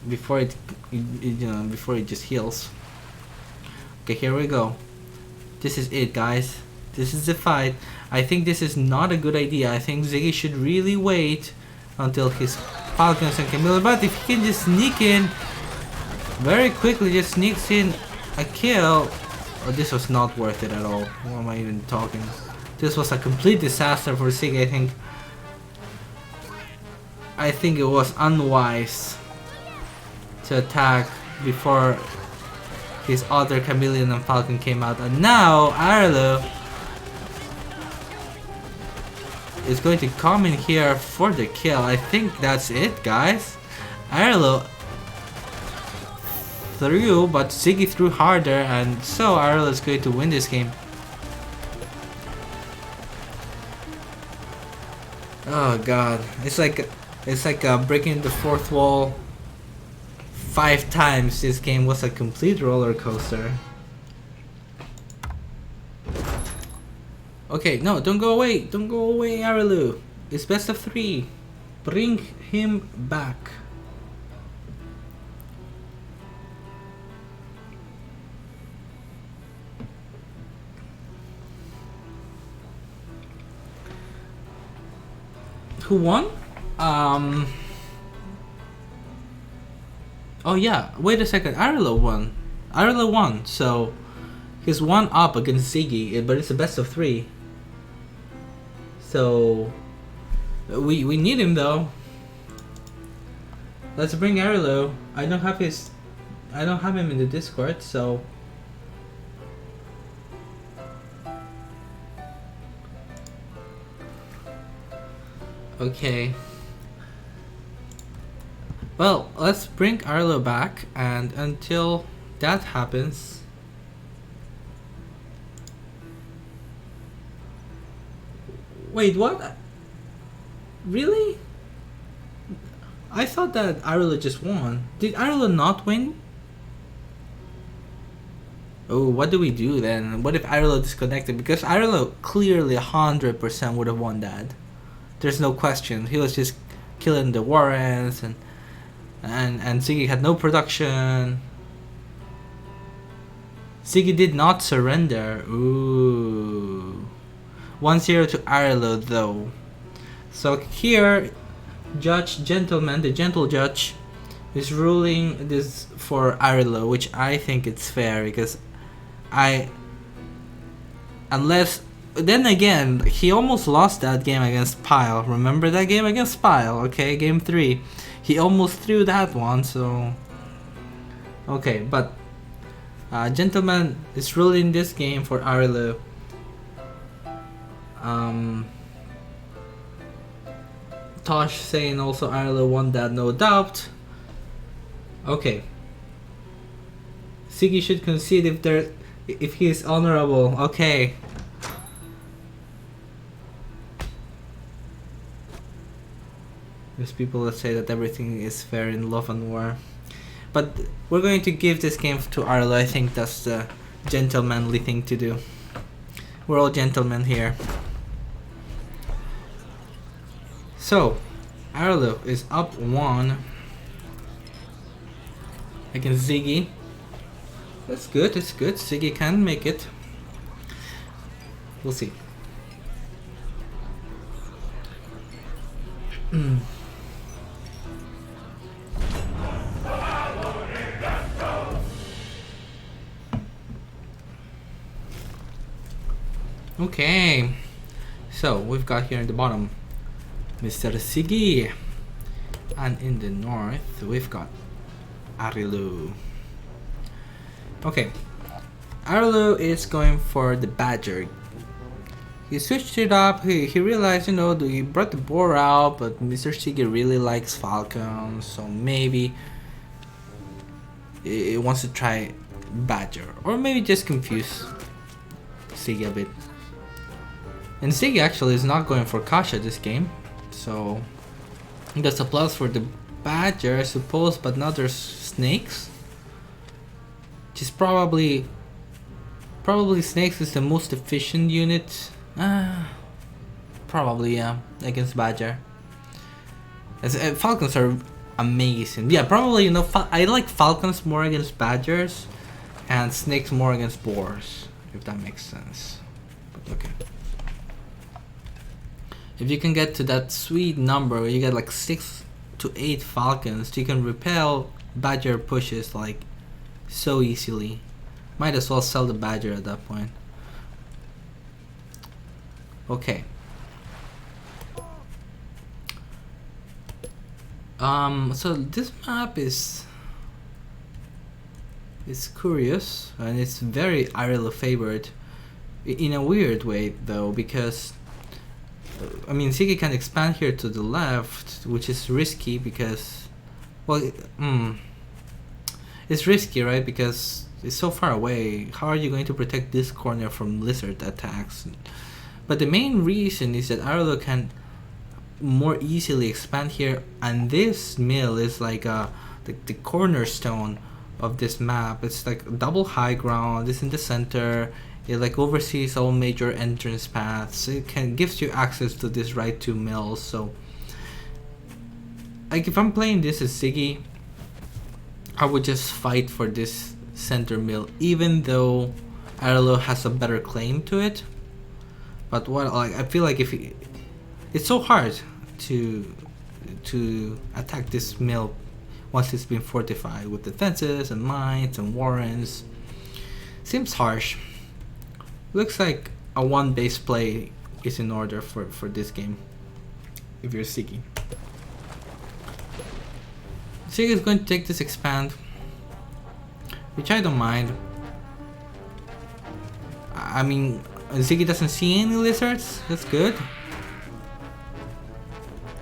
before it before it just heals. Okay, here we go. This is it, guys. This is the fight. I think this is not a good idea. I think Ziggy should really wait until his Falcons and Camilla. But if he can just sneak in very quickly, just sneaks in a kill. Oh, this was not worth it at all. What am I even talking? This was a complete disaster for Ziggy, I think. I think it was unwise to attack before his other Chameleon and Falcon came out. And now Arlo is going to come in here for the kill. I think that's it, guys. Arlo threw, but Ziggy threw harder, and so Arlo is going to win this game. Oh god, it's like breaking the fourth wall 5 times. This game was a complete roller coaster. Okay, no, don't go away. Don't go away, Arlo. It's best of 3. Bring him back. Who won? Oh yeah, wait a second. Arlo won. Arlo won, so he's 1 up against Ziggy, but it's a best of 3. So we need him though. Let's bring Arlo. I don't have him in the Discord, so okay. Well, let's bring Arlo back, and until that happens, wait, what? Really? I thought that Arlo just won. Did Arlo not win? Oh, what do we do then? What if Arlo disconnected? Because Arlo clearly 100% would have won that. There's no question. He was just killing the Warrens, and Ziggy had no production. Ziggy did not surrender. Ooh. 1-0 to Arlo though. So here, Gentleman, the gentle judge, is ruling this for Arlo, which I think it's fair, because unless, then again, he almost lost that game against Pyle. Remember that game against Pyle? Okay, game 3. He almost threw that one, so okay, but Gentleman is ruling this game for Arlo. Tosh saying also Arlo won that, no doubt. Okay. Ziggy should concede if he is honorable. Okay. There's people that say that everything is fair in love and war, but we're going to give this game to Arlo. I think that's the gentlemanly thing to do. We're all gentlemen here. So, Arlo is up 1 against Ziggy. That's good, that's good. Ziggy can make it. We'll see. Okay, so we've got here in the bottom Mr. Ziggy, and in the north we've got Arilu. Okay, Arilu is going for the Badger. He switched it up. He realized, you know, he brought the boar out, but Mr. Ziggy really likes falcons, so maybe he wants to try Badger, or maybe just confuse Ziggy a bit. And Ziggy actually is not going for Kasha this game, so that's a plus for the Badger, I suppose, but now there's snakes. Which is probably snakes is the most efficient unit. Probably, yeah, against Badger. Falcons are amazing. Yeah, probably, you know, I like Falcons more against Badgers and snakes more against boars, if that makes sense. But okay. If you can get to that sweet number where you get like 6 to 8 falcons, you can repel Badger pushes like so easily. Might as well sell the Badger at that point. Okay. So this map is curious, and it's very Irela favored in a weird way though, because I mean, Ziggy can expand here to the left, which is risky because, well, it's risky, right? Because it's so far away. How are you going to protect this corner from lizard attacks? But the main reason is that Arlo can more easily expand here, and this mill is like the cornerstone of this map. It's like double high ground. It's in the center. It like oversees all major entrance paths. It gives you access to this right 2 mills. So like if I'm playing this as Ziggy, I would just fight for this center mill, even though Arlo has a better claim to it. But what, like, I feel like it's so hard to attack this mill once it's been fortified with defenses and mines and warrens. Seems harsh. Looks like a 1 base play is in order for this game if you're Ziggy. Ziggy is going to take this expand, which I don't mind. I mean, Ziggy doesn't see any lizards, that's good.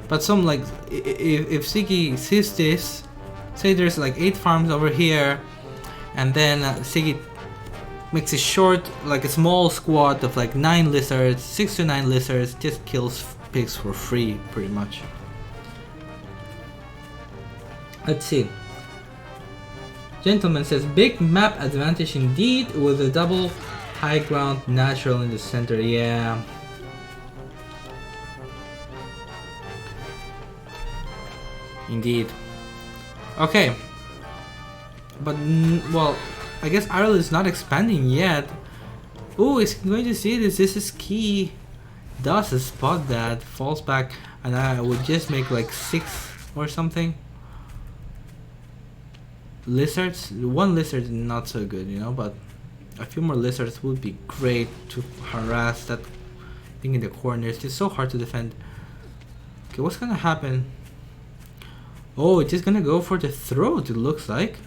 But some, like, if Ziggy sees this, say there's like 8 farms over here, and then Ziggy makes a short, like a small squad of like 9 lizards, 6 to 9 lizards, just kills pigs for free, pretty much. Let's see. Gentleman says, big map advantage indeed, with a double high ground natural in the center. Yeah. Indeed. Okay. But, well, I guess Arl is not expanding yet. Oh, he's going to see this. This is key. Does spot that, falls back, and I would just make like 6 or something. Lizards, 1 lizard not so good, you know, but a few more lizards would be great to harass that thing in the corners. It's so hard to defend. Okay, what's gonna happen? Oh, it's just gonna go for the throat, it looks like.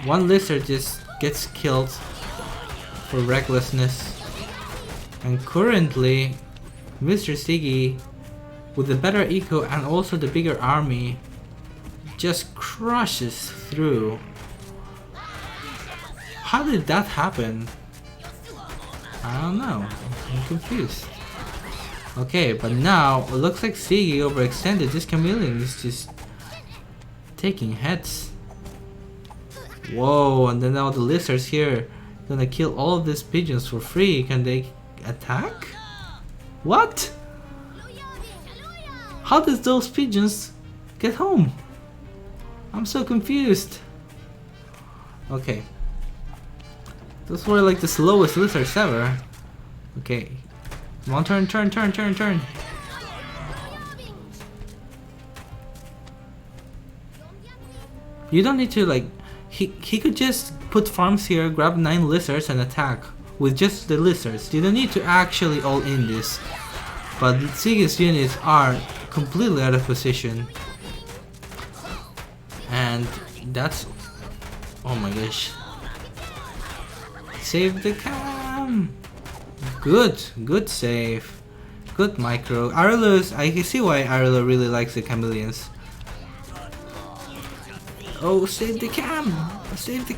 1 lizard just gets killed for recklessness. And currently, Mr. Ziggy, with the better eco and also the bigger army, just crushes through. How did that happen? I don't know. I'm confused. Okay, but now it looks like Ziggy overextended. This chameleon is just taking heads. Whoa, and then now the lizards here gonna kill all of these pigeons for free. Can they attack? What? How does those pigeons get home? I'm so confused. Okay. Those were like the slowest lizards ever. Okay. Come on, turn. You don't need to like... He could just put farms here, grab 9 lizards and attack with just the lizards. You don't need to actually all in this. But Ziggy's units are completely out of position. And that's... Oh my gosh. Save the cam! Good save. Good micro. Arlo I can see why Arlo really likes the chameleons. Oh, save the cam! Save the...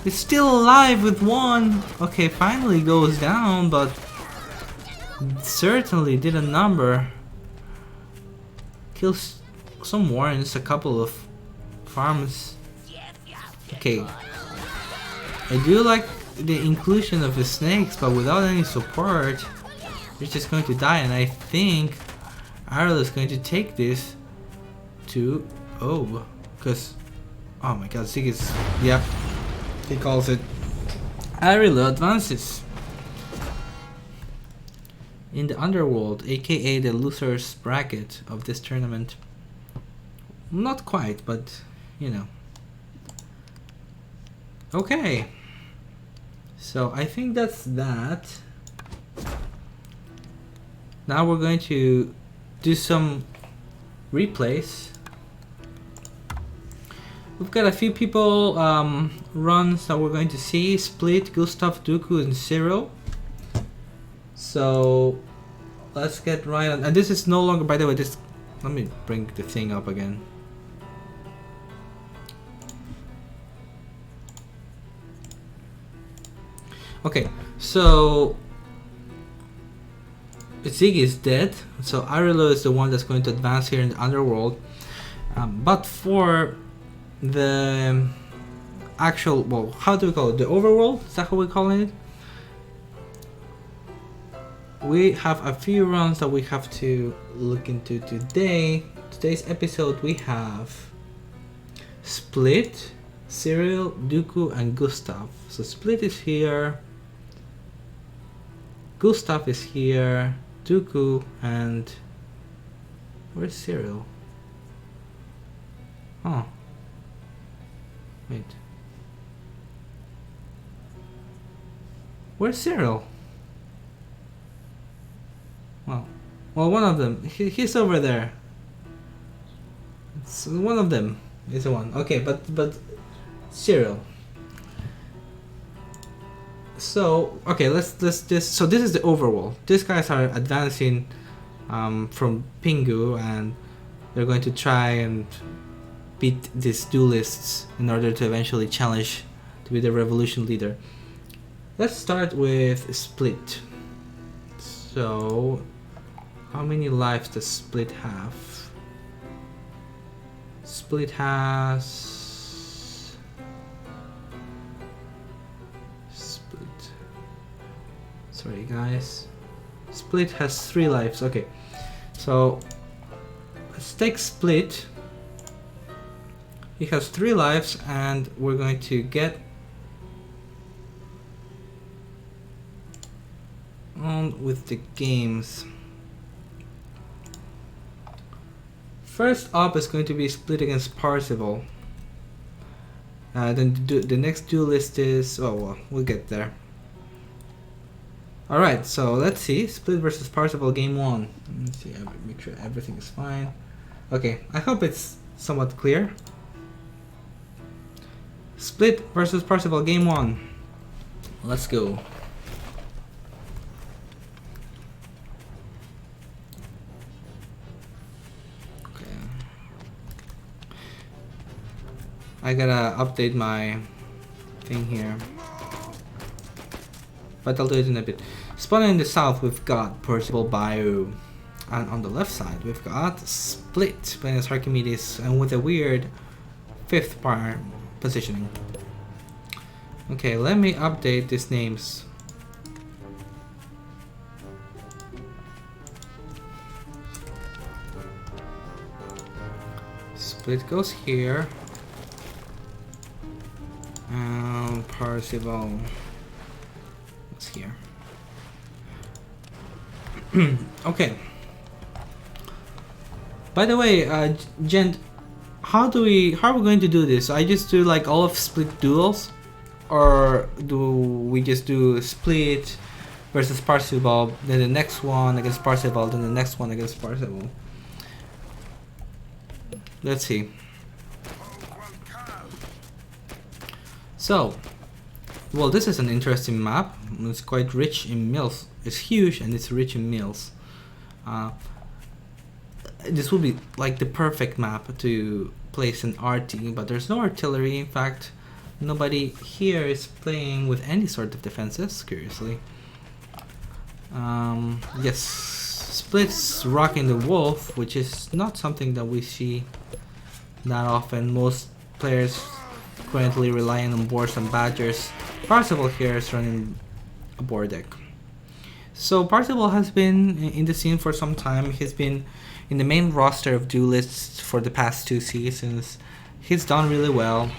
It's still alive with 1! Okay, finally goes down, but... certainly did a number. Kills some warrens, a couple of farms. Okay. I do like the inclusion of the snakes, but without any support, they're just going to die, and I think Arlo is going to take this to... Oh, because... Oh my god, Zig is... Yep. He calls it. Arlo advances. In the underworld, aka the loser's bracket of this tournament. Not quite, but you know. Okay. So I think that's that. Now we're going to do some replays. We've got a few people runs that we're going to see. Split, Gustav, Dooku, and Cyril. So let's get right on. And this is no longer, by the way, this... Let me bring the thing up again. Okay, so Ziggy is dead, so Arlo is the one that's going to advance here in the underworld. But for the actual, well, how do we call it? The overworld? Is that how we're calling it? We have a few rounds that we have to look into today. Today's episode we have Split, Cyril, Dooku, and Gustav. So Split is here, Gustav is here, Dooku, and where's Cyril? Oh, wait. Where's Cyril? Well, one of them. He's over there. It's one of them is the one. Okay, but Cyril. So okay, let's just. So this is the overworld. These guys are advancing from Pingu, and they're going to try and beat these duelists in order to eventually challenge to be the revolution leader. Let's start with Split. So, how many lives does Split have? Split has... Split... Sorry guys. Split has 3 lives, okay. So, let's take Split. He has 3 lives and we're going to get on with the games. First up is going to be Split against Parzival. Then the next duelist is... oh well, we'll get there. Alright, so let's see. Split versus Parzival game 1. Let's see, make sure everything is fine. Okay, I hope it's somewhat clear. Split versus Parzival game 1. Let's go. I gotta update my thing here, but I'll do it in a bit. Spawning in the south, we've got Percival Bayou, and on the left side, we've got Split playing as Archimedes, and with a weird 5th positioning. Okay, let me update these names. Split goes here. And Parzival is here. Okay. By the way, Gent, how are we going to do this? I just do like all of Split duels, or do we just do Split versus Parzival, then the next one against Parzival, then the next one against Parzival? Let's see. So, well, this is an interesting map. It's quite rich in mills. It's huge and it's rich in mills. This will be like the perfect map to place an RT, but there's no artillery. In fact, nobody here is playing with any sort of defenses, curiously. Yes, Split's rocking the wolf, which is not something that we see that often. Most players currently relying on boars and badgers. Parzival here is running a boar deck. So Parzival has been in the scene for some time. He's been in the main roster of duelists for the past 2 seasons. He's done really well.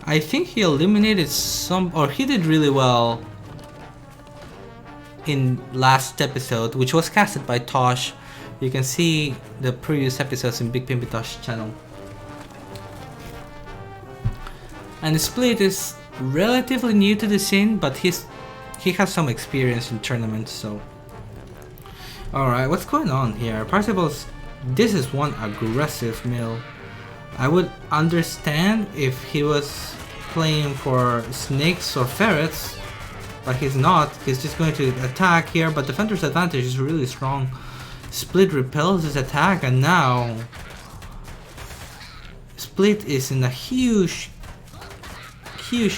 I think he eliminated he did really well in last episode, which was casted by Tosh. You can see the previous episodes in Big Pimpy Tosh channel. And Split is relatively new to the scene, but he has some experience in tournaments, so. Alright, what's going on here? Parzival's, this is one aggressive mill. I would understand if he was playing for snakes or ferrets, but he's not. He's just going to attack here, but Defender's advantage is really strong. Split repels his attack, and now Split is in a huge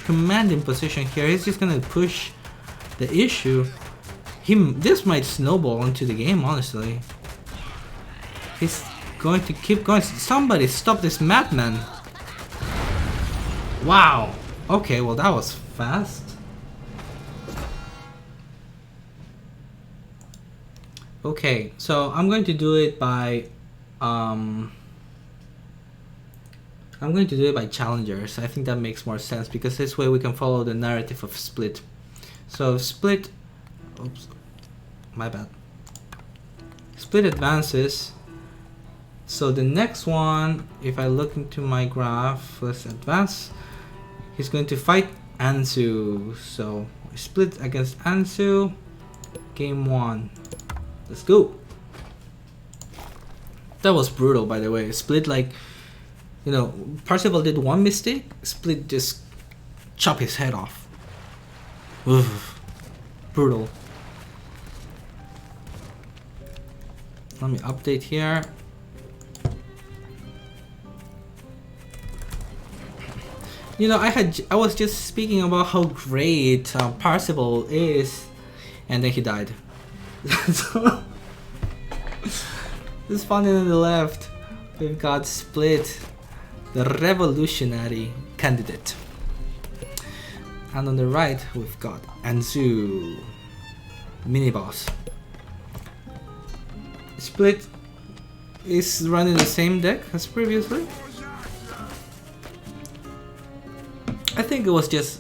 commanding position here. He's just gonna push the issue. This might snowball into the game, honestly. He's going to keep going. Somebody stop this madman. Wow. Okay, well that was fast. Okay, so I'm going to do it by challengers. I think that makes more sense because this way we can follow the narrative of Split. So Split, oops, my bad. Split advances. So the next one, if I look into my graph, let's advance. He's going to fight Ansu. So Split against Ansu, game 1. Let's go. That was brutal, by the way. Split, like, you know, Parzival did one mistake, Split just chop his head off. Oof. Brutal. Let me update here. You know, I was just speaking about how great Parzival is, and then he died. So, responding on the left, we've got Split, the revolutionary candidate. And on the right, we've got Ansu, mini boss. Split is running the same deck as previously. I think it was just,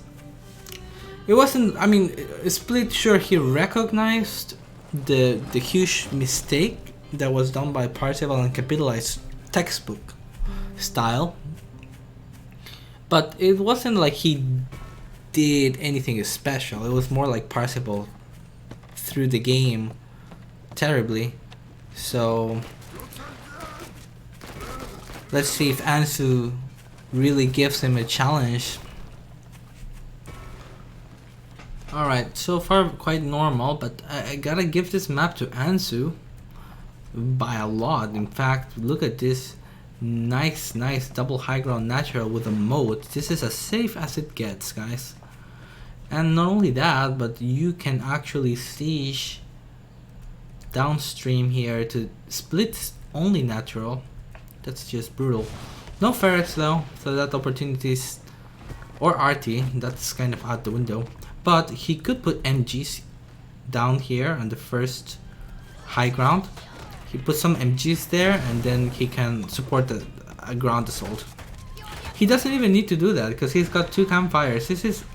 it wasn't, I mean, Split, sure, he recognized the huge mistake that was done by Parzival and capitalized textbook style, but it wasn't like he did anything special. It was more like Parzival threw the game terribly. So let's see if Ansu really gives him a challenge. Alright, so far quite normal, but I gotta give this map to Ansu by a lot. In fact, look at this nice double high ground natural with a moat. This is as safe as it gets, guys. And not only that, but you can actually siege downstream here to Split only natural. That's just brutal. No ferrets though, so that opportunities, or RT, that's kind of out the window. But he could put MGs down here on the first high ground. He puts some MGs there, and then he can support a ground assault. He doesn't even need to do that because he's got 2 campfires. This is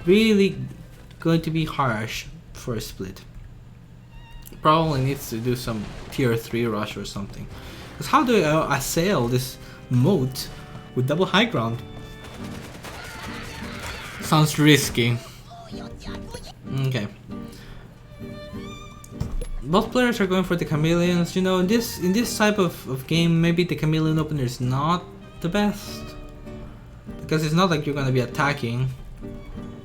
really going to be harsh for a split. Probably needs to do some tier 3 rush or something. Because how do I assail this moat with double high ground? Sounds risky. Okay. Both players are going for the chameleons. You know, in this type of game, maybe the chameleon opener is not the best. Because it's not like you're gonna be attacking.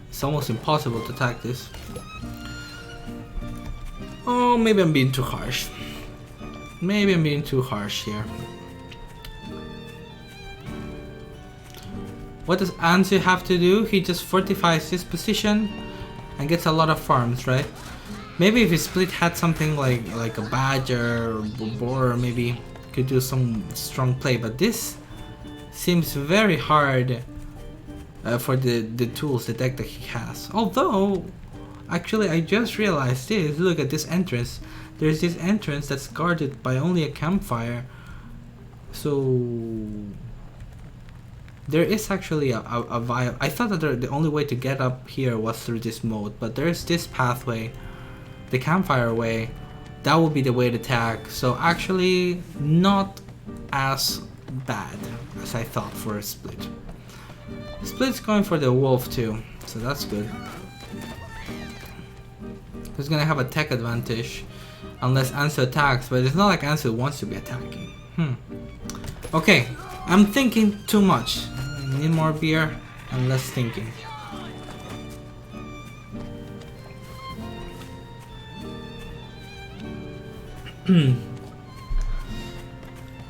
It's almost impossible to attack this. Oh, maybe I'm being too harsh. Maybe I'm being too harsh here. What does Anzu have to do? He just fortifies his position and gets a lot of farms, right? Maybe if his split had something like a badger or boar, maybe could do some strong play. But this seems very hard for the tools, the deck that he has. Although, actually, I just realized this. Look at this entrance. There's this entrance that's guarded by only a campfire. So there is actually a viable. I thought that the only way to get up here was through this mode, but there's this pathway, the campfire way. That would be the way to attack. So actually, not as bad as I thought for a split. Split's going for the wolf too, so that's good. He's gonna have a tech advantage unless Ansu attacks, but it's not like Ansu wants to be attacking. Okay, I'm thinking too much. I need more beer and less thinking.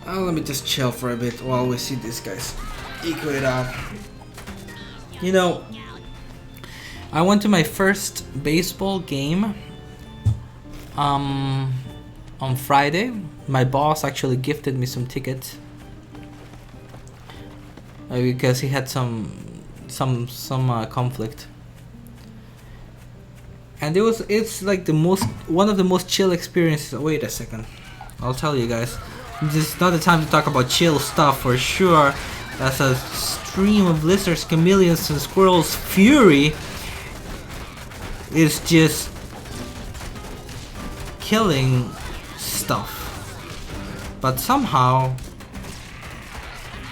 Let me just chill for a bit while we see these guys equal it out. You know, I went to my first baseball game on Friday. My boss actually gifted me some tickets because he had some conflict, and it's like one of the most chill experiences. Wait a second, I'll tell you guys. This is not the time to talk about chill stuff for sure. That's a stream of lizards, chameleons, and squirrels. Fury is just killing stuff, but somehow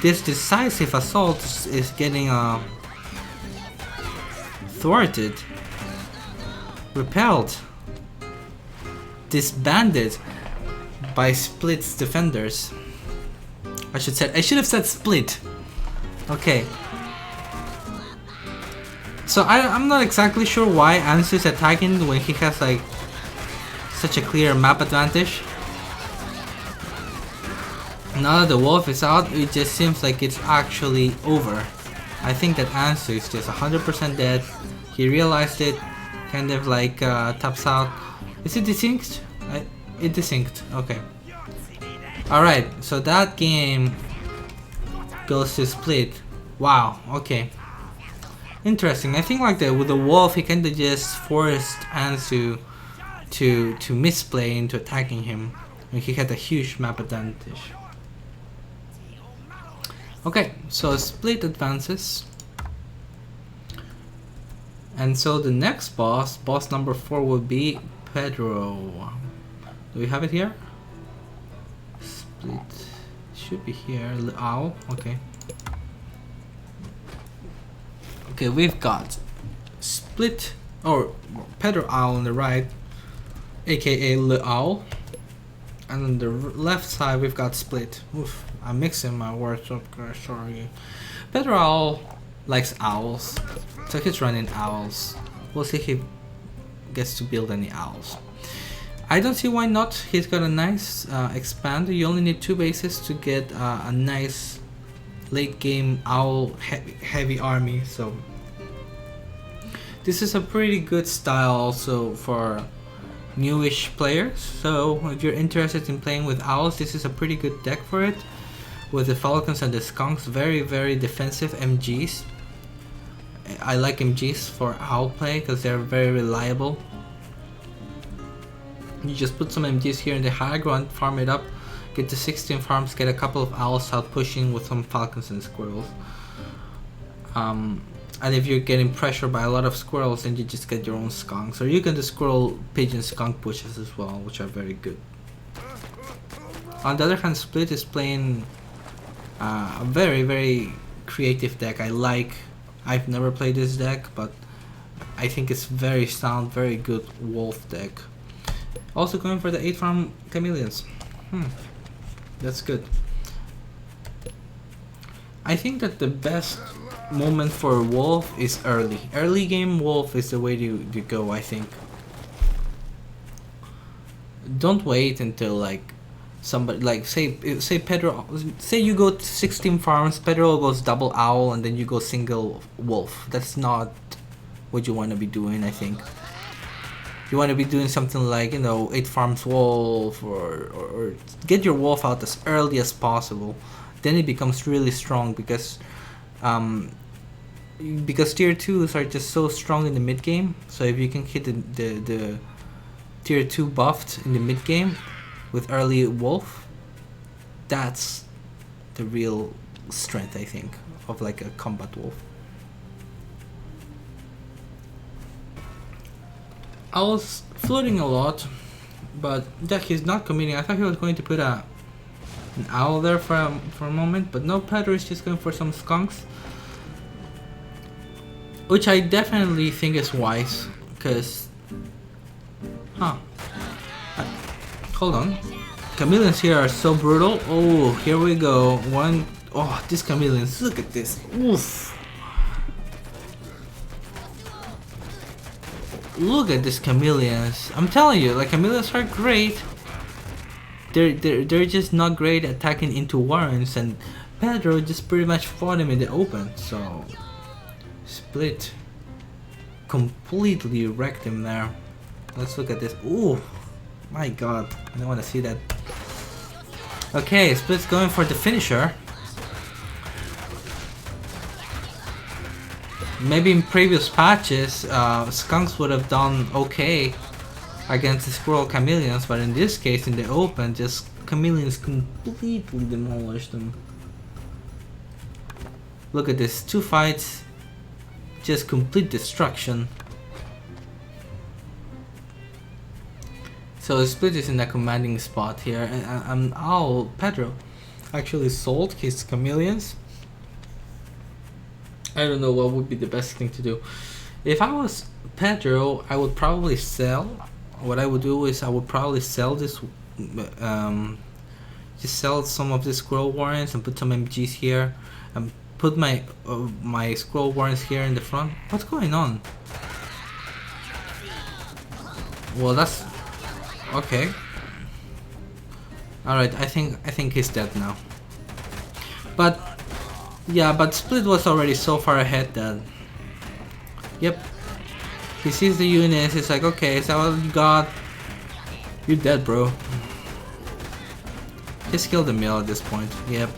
this decisive assault is getting thwarted, repelled, disbanded by Split's defenders. I should have said Split. Okay. So I'm not exactly sure why Ansu is attacking when he has like such a clear map advantage. Now that the wolf is out, it just seems like it's actually over. I think that Ansu is just 100% dead. He realized it, kind of like taps out. Is it desynced? It desynced. Okay. Alright, so that game goes to Split. Wow, okay. Interesting. I think like with the wolf, he kinda just forced Ansu to misplay into attacking him when he had a huge map advantage. Okay, so Split advances. And so the next boss number 4 will be Pedro. Do we have it here? Split should be here. Owl, okay. Okay, we've got Split or Pedro Owl on the right, aka Le Owl, and on the left side we've got Split. Oof, I'm mixing my words up, guys. Sorry. Pedro Owl likes owls, so he's running owls. We'll see if he gets to build any owls. I don't see why not. He's got a nice expand. You only need 2 bases to get a nice late game owl heavy army. So this is a pretty good style also for newish players. So if you're interested in playing with owls, this is a pretty good deck for it. with the Falcons and the Skunks. Very, very defensive MGs. I like MGs for outplay because they're very reliable. You just put some MGs here in the high ground, farm it up, get to 16 farms, get a couple of owls out pushing with some falcons and squirrels. And if you're getting pressured by a lot of squirrels, then you just get your own skunks. Or you can do squirrel pigeon skunk pushes as well, which are very good. On the other hand, Split is playing a very, very creative deck. I've never played this deck, but I think it's very sound, very good wolf deck. Also going for the 8 farm chameleons. That's good. I think that the best moment for wolf is early. Early game wolf is the way to go, I think. Don't wait until like somebody, like say Pedro, say you go to 16 farms, Pedro goes double owl, and then you go single wolf. That's not what you want to be doing, I think. You want to be doing something like, 8 farms wolf, or get your wolf out as early as possible. Then it becomes really strong because tier 2s are just so strong in the mid game. So if you can hit the tier 2 buffed in the mid game with early wolf, that's the real strength, I think, of like a combat wolf. I was floating a lot, but Jack is not committing. I thought he was going to put an owl there for a moment, but no, Pedro is just going for some skunks, which I definitely think is wise, because hold on, chameleons here are so brutal. Oh, here we go. These chameleons, look at this. Oof. Look at these chameleons. I'm telling you, like, chameleons are great. They're just not great attacking into warrens, and Pedro just pretty much fought him in the open. So Split completely wrecked him there. Let's look at this. Ooh, my god, I don't want to see that. Okay, Split's going for the finisher. Maybe in previous patches, skunks would have done okay against the squirrel chameleons, but in this case, in the open, just chameleons completely demolished them. Look at this, 2 fights, just complete destruction. So Split is in a commanding spot here, and Pedro actually sold his chameleons. I don't know what would be the best thing to do. If I was Pedro, I would probably sell. What I would do is I would probably sell this, just sell some of the squirrel warrens and put some MGs here, and put my squirrel warrens here in the front. What's going on? Well, that's okay. All right, I think he's dead now. But yeah, but Split was already so far ahead that, yep, he sees the units, it's like, okay, is that all you got? You're dead, bro. Just kill the mill at this point, yep.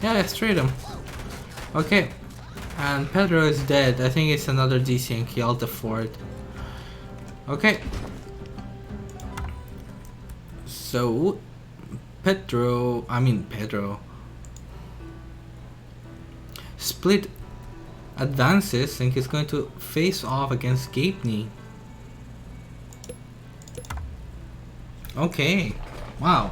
Yeah, let's trade him. Okay, and Pedro is dead. I think it's another DC and he ulted for it. Okay. So, Pedro. Split advances and he's going to face off against Gapney. Okay, wow.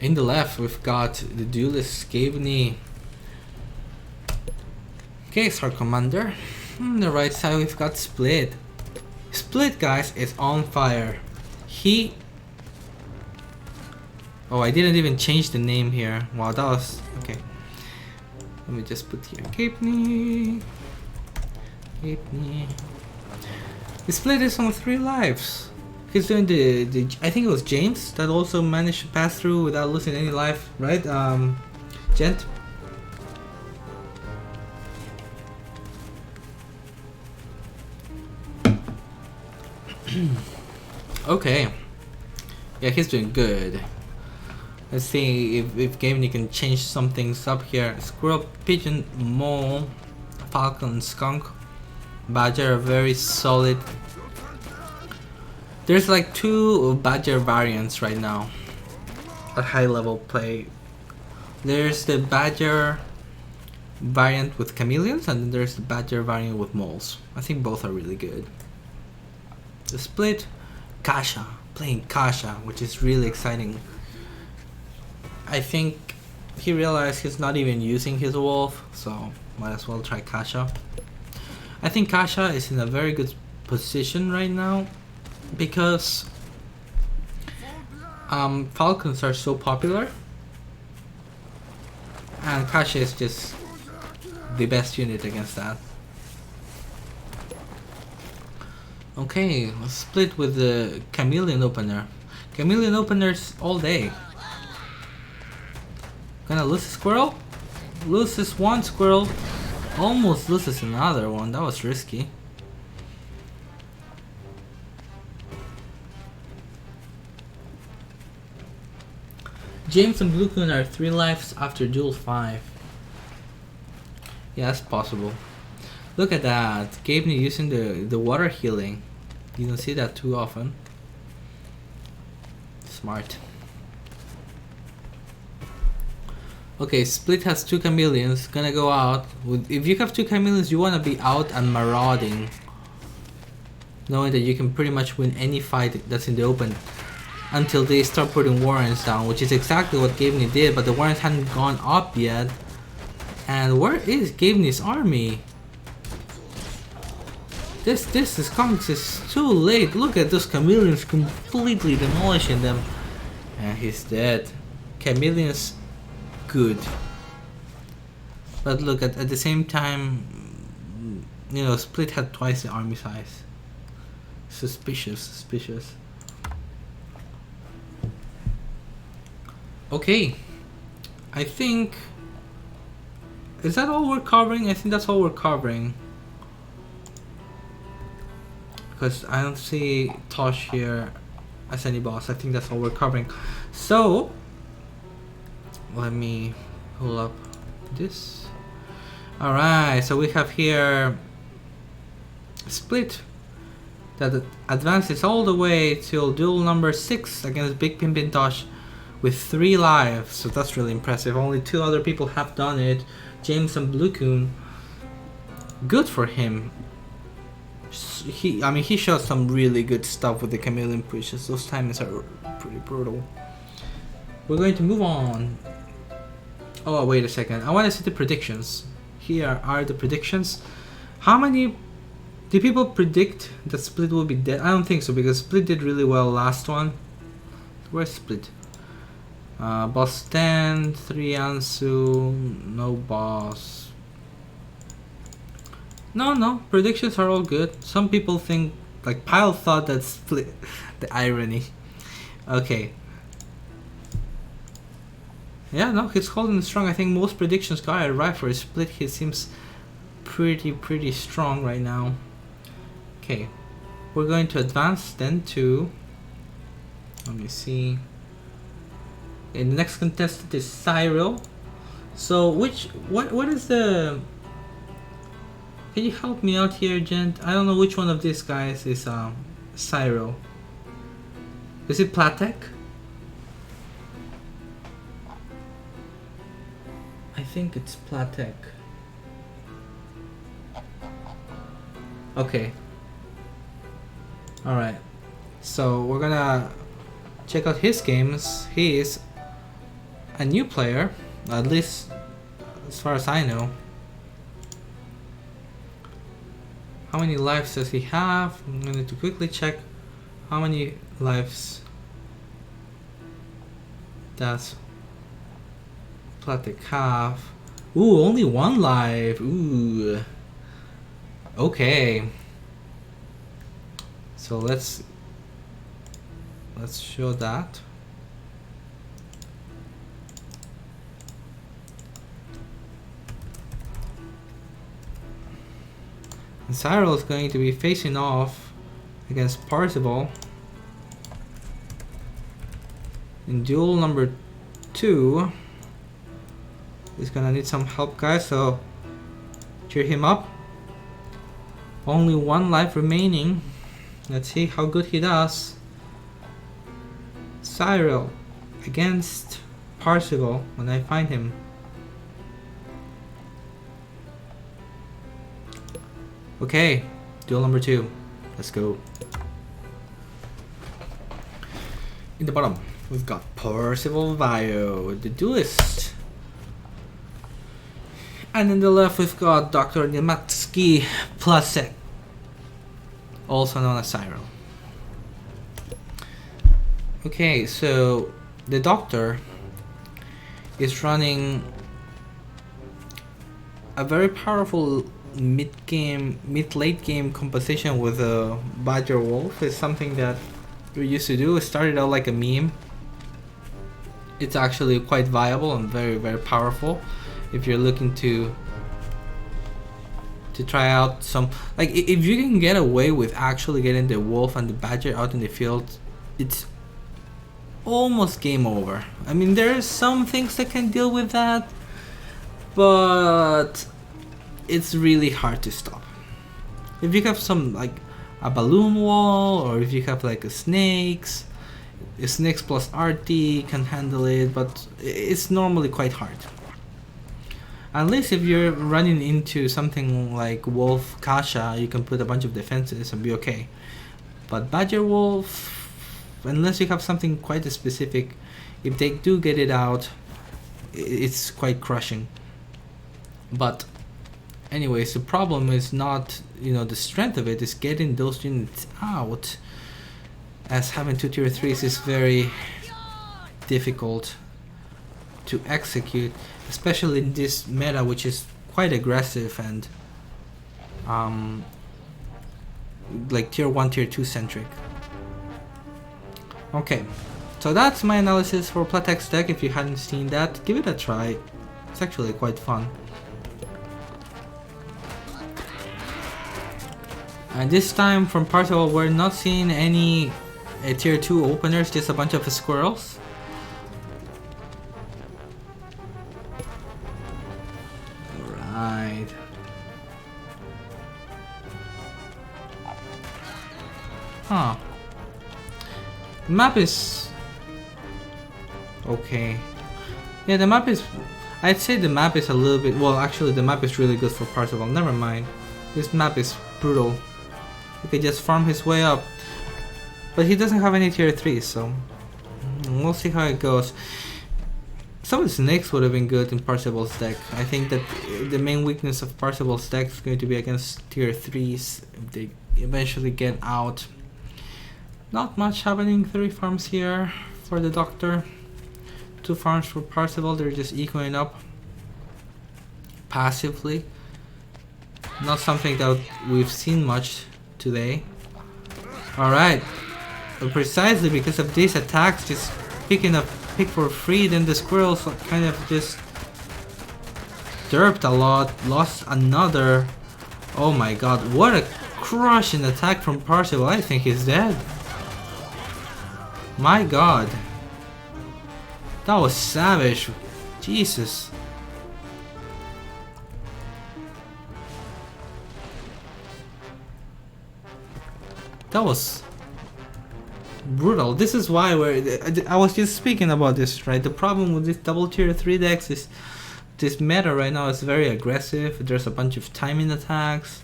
In the left, we've got the duelist Gapney. Okay, Star Commander. On the right side, we've got Split. Split, guys, is on fire. Oh, I didn't even change the name here. Wow, that was... okay. Let me just put here Gapney. The Split is on 3 lives. He's doing the I think it was James that also managed to pass through without losing any life, right? Gent? Okay. Yeah, he's doing good. Let's see if Gaming can change some things up here. Squirrel, pigeon, mole, falcon, skunk, badger are very solid. There's like 2 badger variants right now at high level play. There's the badger variant with chameleons, and then there's the badger variant with moles. I think both are really good. The split, Kasha, playing Kasha, which is really exciting. I think he realized he's not even using his wolf, so might as well try Kasha. I think Kasha is in a very good position right now because falcons are so popular, and Kasha is just the best unit against that. Okay, let's split with the chameleon opener. Chameleon openers all day. Gonna lose a squirrel? Loses one squirrel. Almost loses another one. That was risky. James and Blue Coon are 3 lives after Duel 5. Yeah, that's possible. Look at that. Gabeney using the water healing. You don't see that too often. Smart. Okay, Split has 2 chameleons. Gonna go out. If you have 2 chameleons, you wanna be out and marauding, knowing that you can pretty much win any fight that's in the open until they start putting warrants down, which is exactly what Gabeney did, but the warrants hadn't gone up yet. And where is Gabeney's army? This is too late. Look at those chameleons completely demolishing them. And he's dead. Chameleons, good. But look, at the same time, you know, Split had twice the army size. Suspicious. Okay. I think... Is that all we're covering? I think that's all we're covering. Because I don't see Tosh here as any boss. I think that's all we're covering. So, let me pull up this. Alright, so we have here Split that advances all the way till duel number 6 against Big Pimpin Tosh with 3 lives. So that's really impressive. Only 2 other people have done it. James and Blue Coon. Good for him. He showed some really good stuff with the chameleon pushes. Those timings are pretty brutal. We're going to move on. Oh, wait a second. I want to see the predictions. Here are the predictions. How many do people predict that Split will be dead? I don't think so, because Split did really well last one. Where's Split? Boss 10, 3 Ansu, no boss. No, predictions are all good. Some people think, like Pyle thought that Split, the irony. Okay. Yeah, no, he's holding strong. I think most predictions got it right for his Split. He seems pretty strong right now. Okay, we're going to advance then to, let me see. And the next contestant is Cyril. So what is the... Can you help me out here, gent? I don't know which one of these guys is Cyril. Is it Platek? I think it's Platek. Okay. Alright. So we're gonna check out his games. He is a new player, at least as far as I know. How many lives does he have? I'm going to quickly check how many lives does Platek have. Ooh, only 1 life. Ooh. Okay. So let's show that. And Cyril is going to be facing off against Parzival. In duel number 2, he's gonna need some help, guys, so cheer him up. Only 1 life remaining. Let's see how good he does. Cyril against Parzival when I find him. Okay, duel number 2. Let's go. In the bottom, we've got Parzival Vio, the duelist. And in the left, we've got Dr. Niematsky Plasek, also known as Cyril. Okay, so the doctor is running a very powerful mid-late game composition with a Badger Wolf. It's something that we used to do. It started out like a meme. It's actually quite viable and very, very powerful if you're looking to try out some, like, if you can get away with actually getting the Wolf and the Badger out in the field, it's almost game over. I mean, there are some things that can deal with that, but it's really hard to stop. If you have some, like a balloon wall, or if you have like a snakes plus RT can handle it, but it's normally quite hard. At least if you're running into something like Wolf Kasha, you can put a bunch of defenses and be okay. But Badger Wolf, unless you have something quite specific, if they do get it out, it's quite crushing. But anyways, the problem is not, the strength of it, is getting those units out, as having 2 tier 3s is very difficult to execute, especially in this meta, which is quite aggressive and like tier 1, tier 2 centric. Okay, so that's my analysis for Platek's deck. If you hadn't seen that, give it a try. It's actually quite fun. And this time from Parzival, we're not seeing any tier 2 openers, just a bunch of squirrels. Alright. Huh. The map is okay. Yeah, the map is, I'd say the map is a little bit, well, actually the map is really good for Parzival. Never mind. This map is brutal. He could just farm his way up. But he doesn't have any tier 3, so we'll see how it goes. Some of the snakes would have been good in Parzival's deck. I think that the main weakness of Parzival's deck is going to be against tier 3s if they eventually get out. Not much happening. 3 farms here for the doctor. 2 farms for Parzival. They're just ecoing up passively. Not something that we've seen much today. Alright. Precisely because of these attacks, just picking up pick for free, then the squirrels kind of just derped a lot. Lost another. Oh my god, what a crushing attack from Parzival. I think he's dead. My god. That was savage. Jesus. That was brutal. This is why I was just speaking about this, right? The problem with this double tier 3 decks is this meta right now is very aggressive. There's a bunch of timing attacks.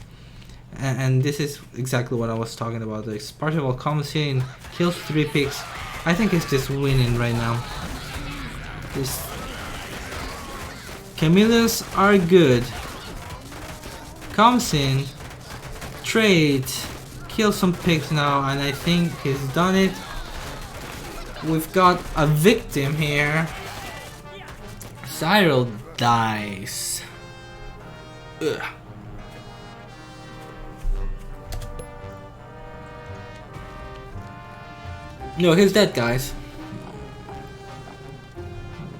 And this is exactly what I was talking about. Like, Parzival comes in, kills 3 picks. I think it's just winning right now. These chameleons are good. Comes in, trade, kill some pigs now, and I think he's done it. We've got a victim here. Cyril dies. Ugh. No, he's dead, guys.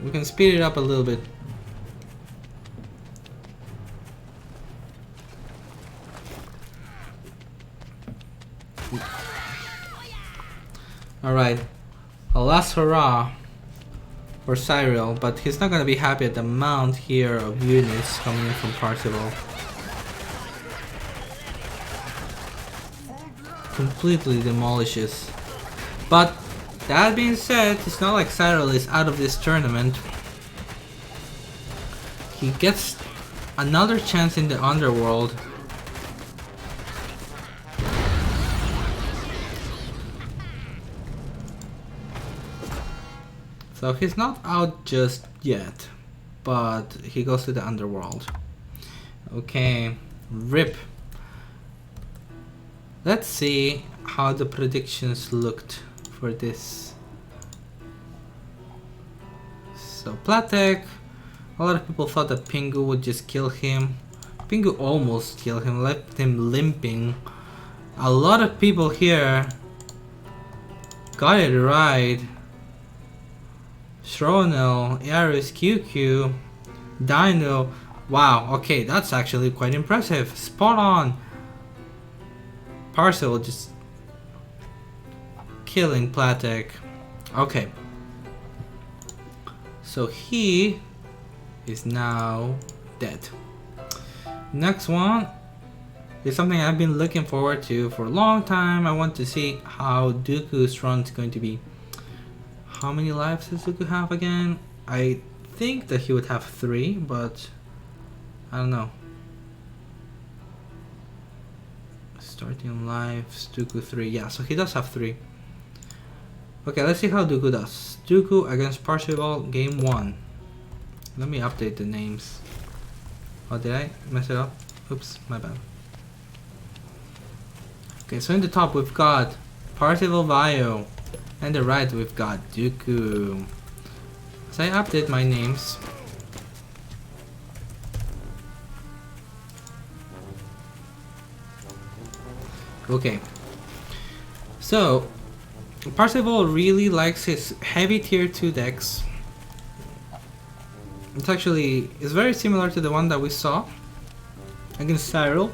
We can speed it up a little bit. Alright, a last hurrah for Cyril, but he's not gonna be happy at the amount here of units coming in from Parzival. Completely demolishes. But that being said, it's not like Cyril is out of this tournament. He gets another chance in the underworld. So he's not out just yet, but he goes to the underworld. Okay, rip. Let's see how the predictions looked for this. So Platek, a lot of people thought that Pingu would just kill him. Pingu almost killed him, left him limping. A lot of people here got it right. Shronel, Yaris, QQ, Dino. Wow, okay, that's actually quite impressive. Spot on. Parcel just killing Platek. Okay. So he is now dead. Next one is something I've been looking forward to for a long time. I want to see how Dooku's run is going to be. How many lives does Dooku have again? I think that he would have 3, but I don't know. Starting lives, Dooku 3. Yeah, so he does have 3. Okay, let's see how Dooku does. Dooku against Parzival, game 1. Let me update the names. Oh, did I mess it up? Oops, my bad. Okay, so in the top we've got Parzival Vio. And the right we've got Dooku. So I update my names. Okay. So Parzival really likes his heavy tier 2 decks. It's very similar to the one that we saw against Cyril.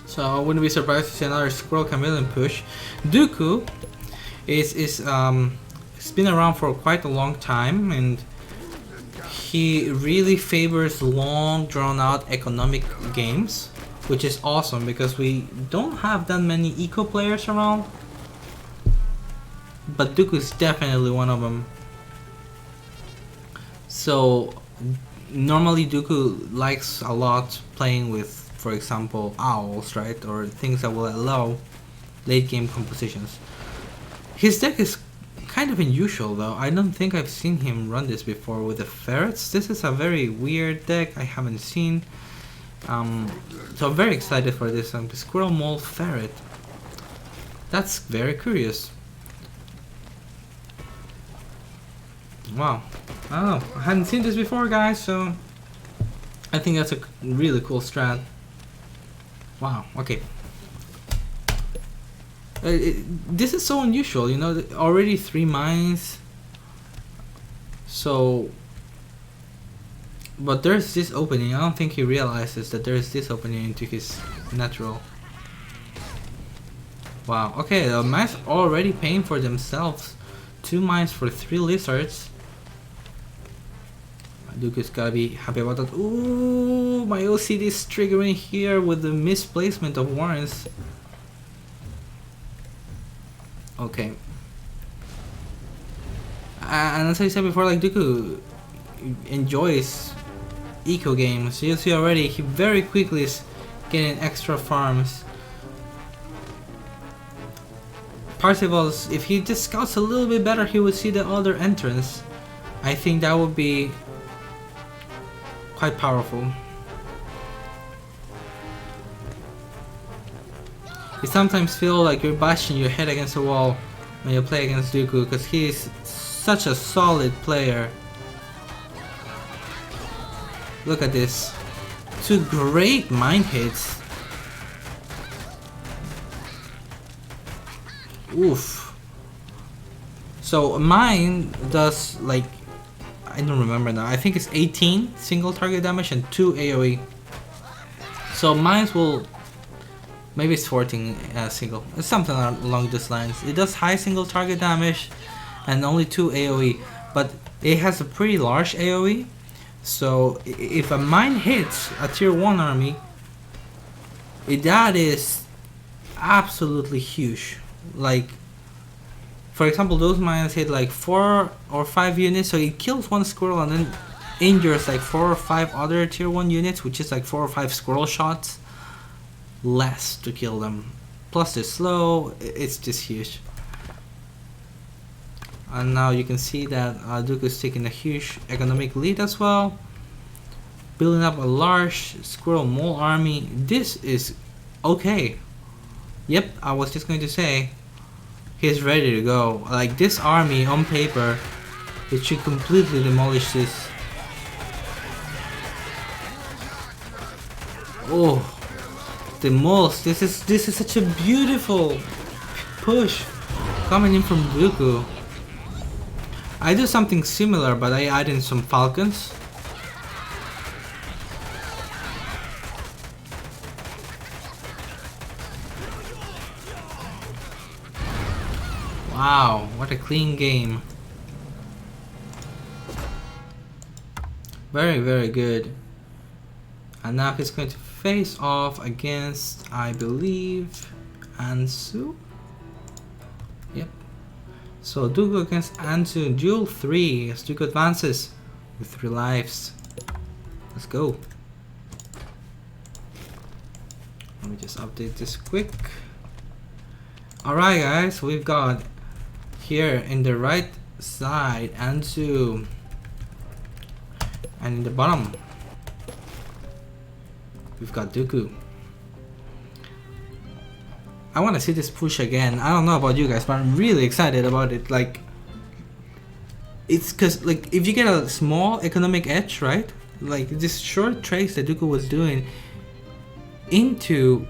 So I wouldn't be surprised to see another Squirrel Chameleon push. Dooku it's been around for quite a long time, and he really favors long drawn out economic games, which is awesome because we don't have that many eco players around, but Dooku is definitely one of them. So normally Dooku likes a lot playing with, for example, owls, right, or things that will allow late game compositions. His deck is kind of unusual though. I don't think I've seen him run this before with the ferrets. This is a very weird deck I haven't seen. So I'm very excited for this. Squirrel Mole Ferret. That's very curious. Wow. I don't know. I hadn't seen this before, guys, so I think that's a really cool strat. Wow, okay. This is so unusual, you know, already 3 mines. So, but there's this opening. I don't think he realizes that there's this opening into his natural. Wow, okay, the mines already paying for themselves. 2 mines for 3 lizards. Dooku's gotta be happy about that. Ooh, my OCD is triggering here with the misplacement of warrants. Okay. And as I said before, like, Dooku enjoys eco games. You see already, he very quickly is getting extra farms. Parzival's, if he just scouts a little bit better, he would see the other entrance. I think that would be quite powerful. You sometimes feel like you're bashing your head against a wall when you play against Dooku because he's such a solid player. Look at this. 2 great mind hits. Oof. So mine does, like, I don't remember now. I think it's 18 single target damage and 2 AoE. So Maybe it's 14 single. It's something along those lines. It does high single target damage and only 2 AoE, but it has a pretty large AoE. So if a mine hits a tier 1 army, that is absolutely huge. Like, for example, those mines hit like 4 or 5 units, so it kills one squirrel and then injures like 4 or 5 other tier 1 units, which is like 4 or 5 squirrel shots less to kill them. Plus they're slow, it's just huge. And now you can see that Dooku is taking a huge economic lead as well, building up a large squirrel mole army. This is okay. Yep, I was just going to say, he's ready to go. Like, this army on paper, it should completely demolish this. Oh, the moles. This is such a beautiful push coming in from Dooku. I do something similar, but I add in some falcons. Wow, what a clean game. Very, very good. And now he's going to face off against, I believe, Ansu? Yep. So Dooku against Ansu in Duel 3 as Dooku advances with 3 lives. Let's go. Let me just update this quick. Alright guys, we've got here in the right side Ansu, and in the bottom we've got Dooku. I want to see this push again. I don't know about you guys, but I'm really excited about it. Like, it's because, like, if you get a small economic edge, right? Like, this short trace that Dooku was doing into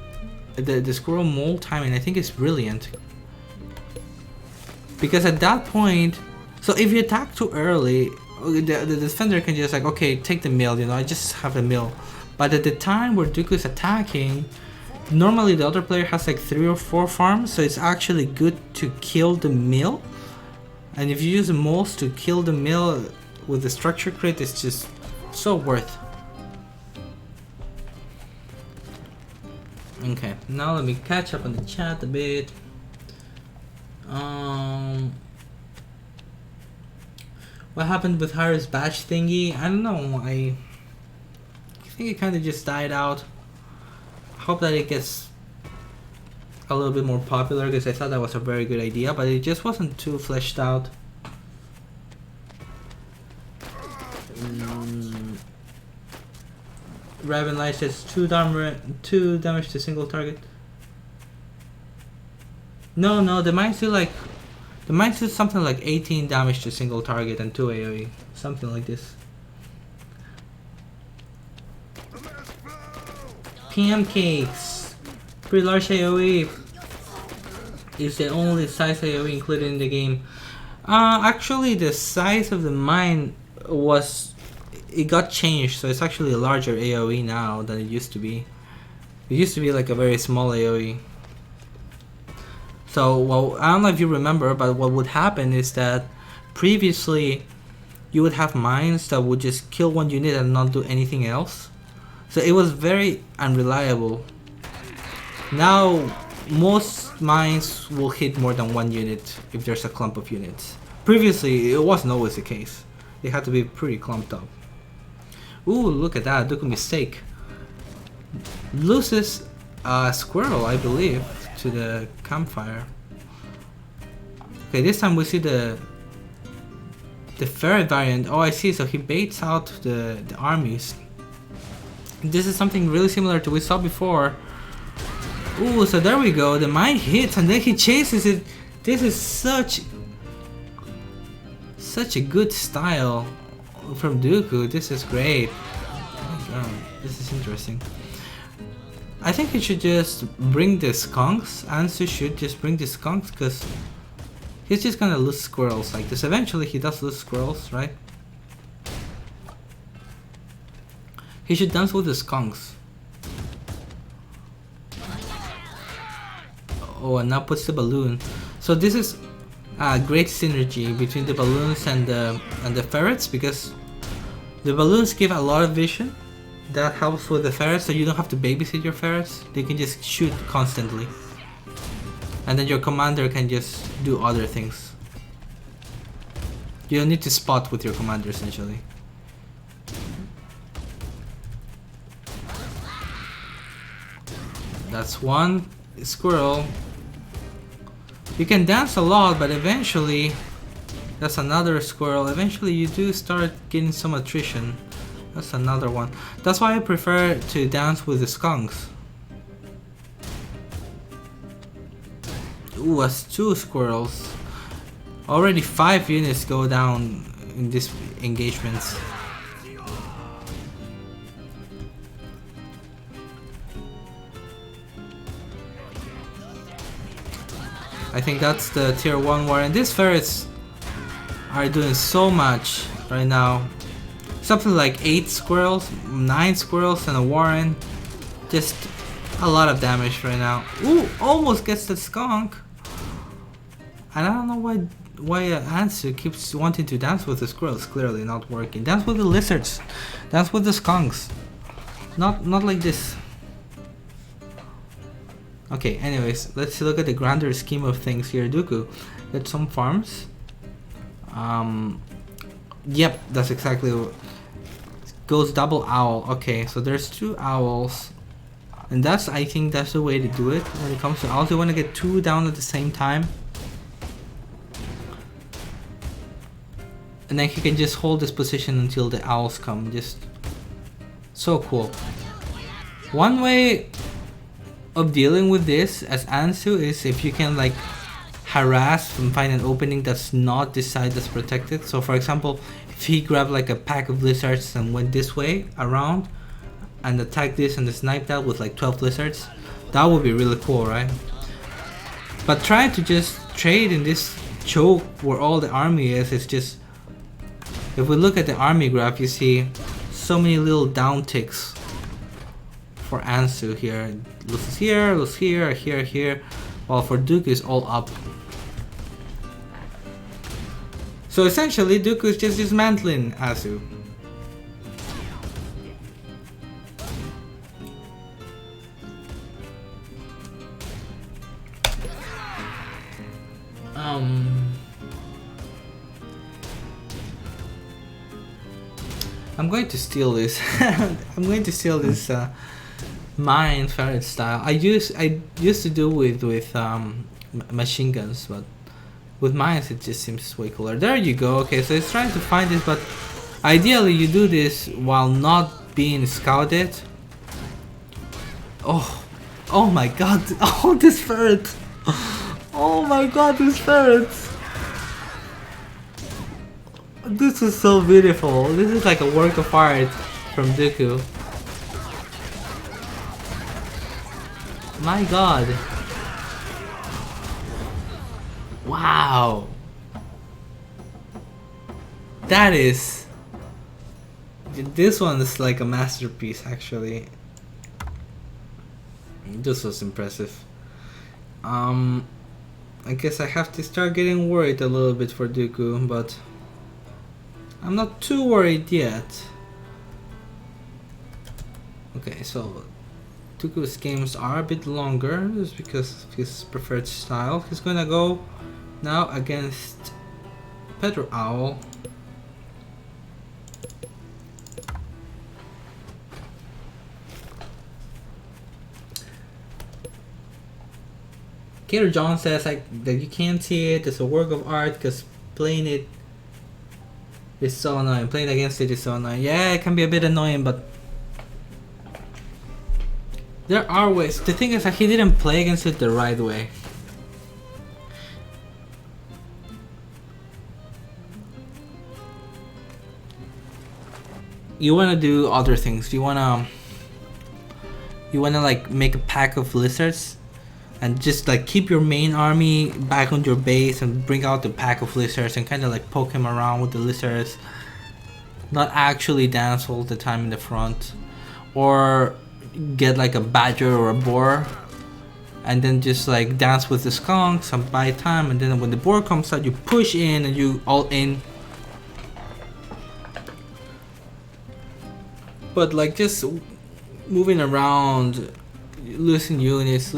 the squirrel mole timing, I think is brilliant. Because at that point, so if you attack too early, the defender can just like, okay, take the mill, you know, I just have the mill. But at the time where Dooku is attacking, normally the other player has like 3 or 4 farms, so it's actually good to kill the mill. And if you use the moles to kill the mill with the structure crit, it's just so worth. Okay, now let me catch up on the chat a bit. What happened with Harry's badge thingy? I don't know. I think it kind of just died out. Hope that it gets a little bit more popular, because I thought that was a very good idea, but it just wasn't too fleshed out. Raven Light says 2 damage to single target. No, the mines do like, the mines do something like 18 damage to single target and 2 AoE, something like this. PM cakes, pretty large AoE is the only size AoE included in the game. Actually, the size of the mine it got changed, so it's actually a larger AoE now than it used to be. It used to be like a very small AoE. So, well, I don't know if you remember, but what would happen is that previously you would have mines that would just kill one unit and not do anything else. So it was very unreliable. Now most mines will hit more than 1 unit if there's a clump of units. Previously it wasn't always the case. They had to be pretty clumped up. Ooh, look at that, Dooku mistake. Loses a squirrel, I believe, to the campfire. Okay, this time we see the ferret variant. Oh, I see, so he baits out the armies. This is something really similar to what we saw before. Ooh, so there we go. The mine hits and then he chases it. This is such a good style from Dooku. This is great. Oh my god, this is interesting. I think he should just bring the skunks. Ansu should just bring the skunks, because he's just gonna lose squirrels like this. Eventually he does lose squirrels, right? He should dance with the skunks. Oh, and now puts the balloon. So this is a great synergy between the balloons and the ferrets, because the balloons give a lot of vision. That helps with the ferrets, so you don't have to babysit your ferrets. They can just shoot constantly. And then your commander can just do other things. You don't need to spot with your commander, essentially. That's one squirrel. You can dance a lot, but eventually... That's another squirrel. Eventually you do start getting some attrition. That's another one. That's why I prefer to dance with the skunks. Ooh, that's 2 squirrels. Already 5 units go down in these engagements. I think that's the tier 1 war, and these ferrets are doing so much right now. Something like 8 squirrels, 9 squirrels and a warren. Just a lot of damage right now. Ooh, almost gets the skunk. And I don't know why Ansu keeps wanting to dance with the squirrels. Clearly not working. Dance with the lizards. Dance with the skunks. Not like this. Okay, anyways, let's look at the grander scheme of things here. Dooku, get some farms. Yep, that's exactly what goes double owl. Okay, so there's 2 owls, and I think that's the way to do it when it comes to owls. You want to get 2 down at the same time, and then he can just hold this position until the owls come. Just so cool. One way of dealing with this as Ansu is if you can like harass and find an opening that's not this side that's protected. So for example, if he grabbed like a pack of lizards and went this way around and attacked this and sniped that with like 12 lizards, that would be really cool, right? But trying to just trade in this choke where all the army is just... If we look at the army graph, you see so many little down ticks for Ansu here. Loses here, loses here, here, while for Dooku is all up. So essentially, Dooku is just dismantling Ansu. I'm going to steal this. I'm going to steal this mine ferret style. I used to do with machine guns, but with mines it just seems way cooler. There you go. Okay, so it's trying to find this, but ideally you do this while not being scouted. Oh my god! Oh, this ferret! Oh my god, this ferret! This is so beautiful. This is like a work of art from Dooku. My god. Wow. That is... This one is like a masterpiece, actually. This was impressive. I guess I have to start getting worried a little bit for Dooku, but I'm not too worried yet. Okay, so Dooku's games are a bit longer just because of his preferred style. He's gonna go now against Pedro Owl. Kater John says that you can't see it, it's a work of art because playing it is so annoying. Playing against it is so annoying. Yeah, it can be a bit annoying, but there are ways. The thing is that he didn't play against it the right way. You wanna do other things. You wanna like make a pack of lizards and just like keep your main army back on your base and bring out the pack of lizards and kind of like poke him around with the lizards. Not actually dance all the time in the front. Or get like a badger or a boar and then just like dance with the skunks and buy time, and then when the board comes out you push in and you all in. But like just moving around, losing units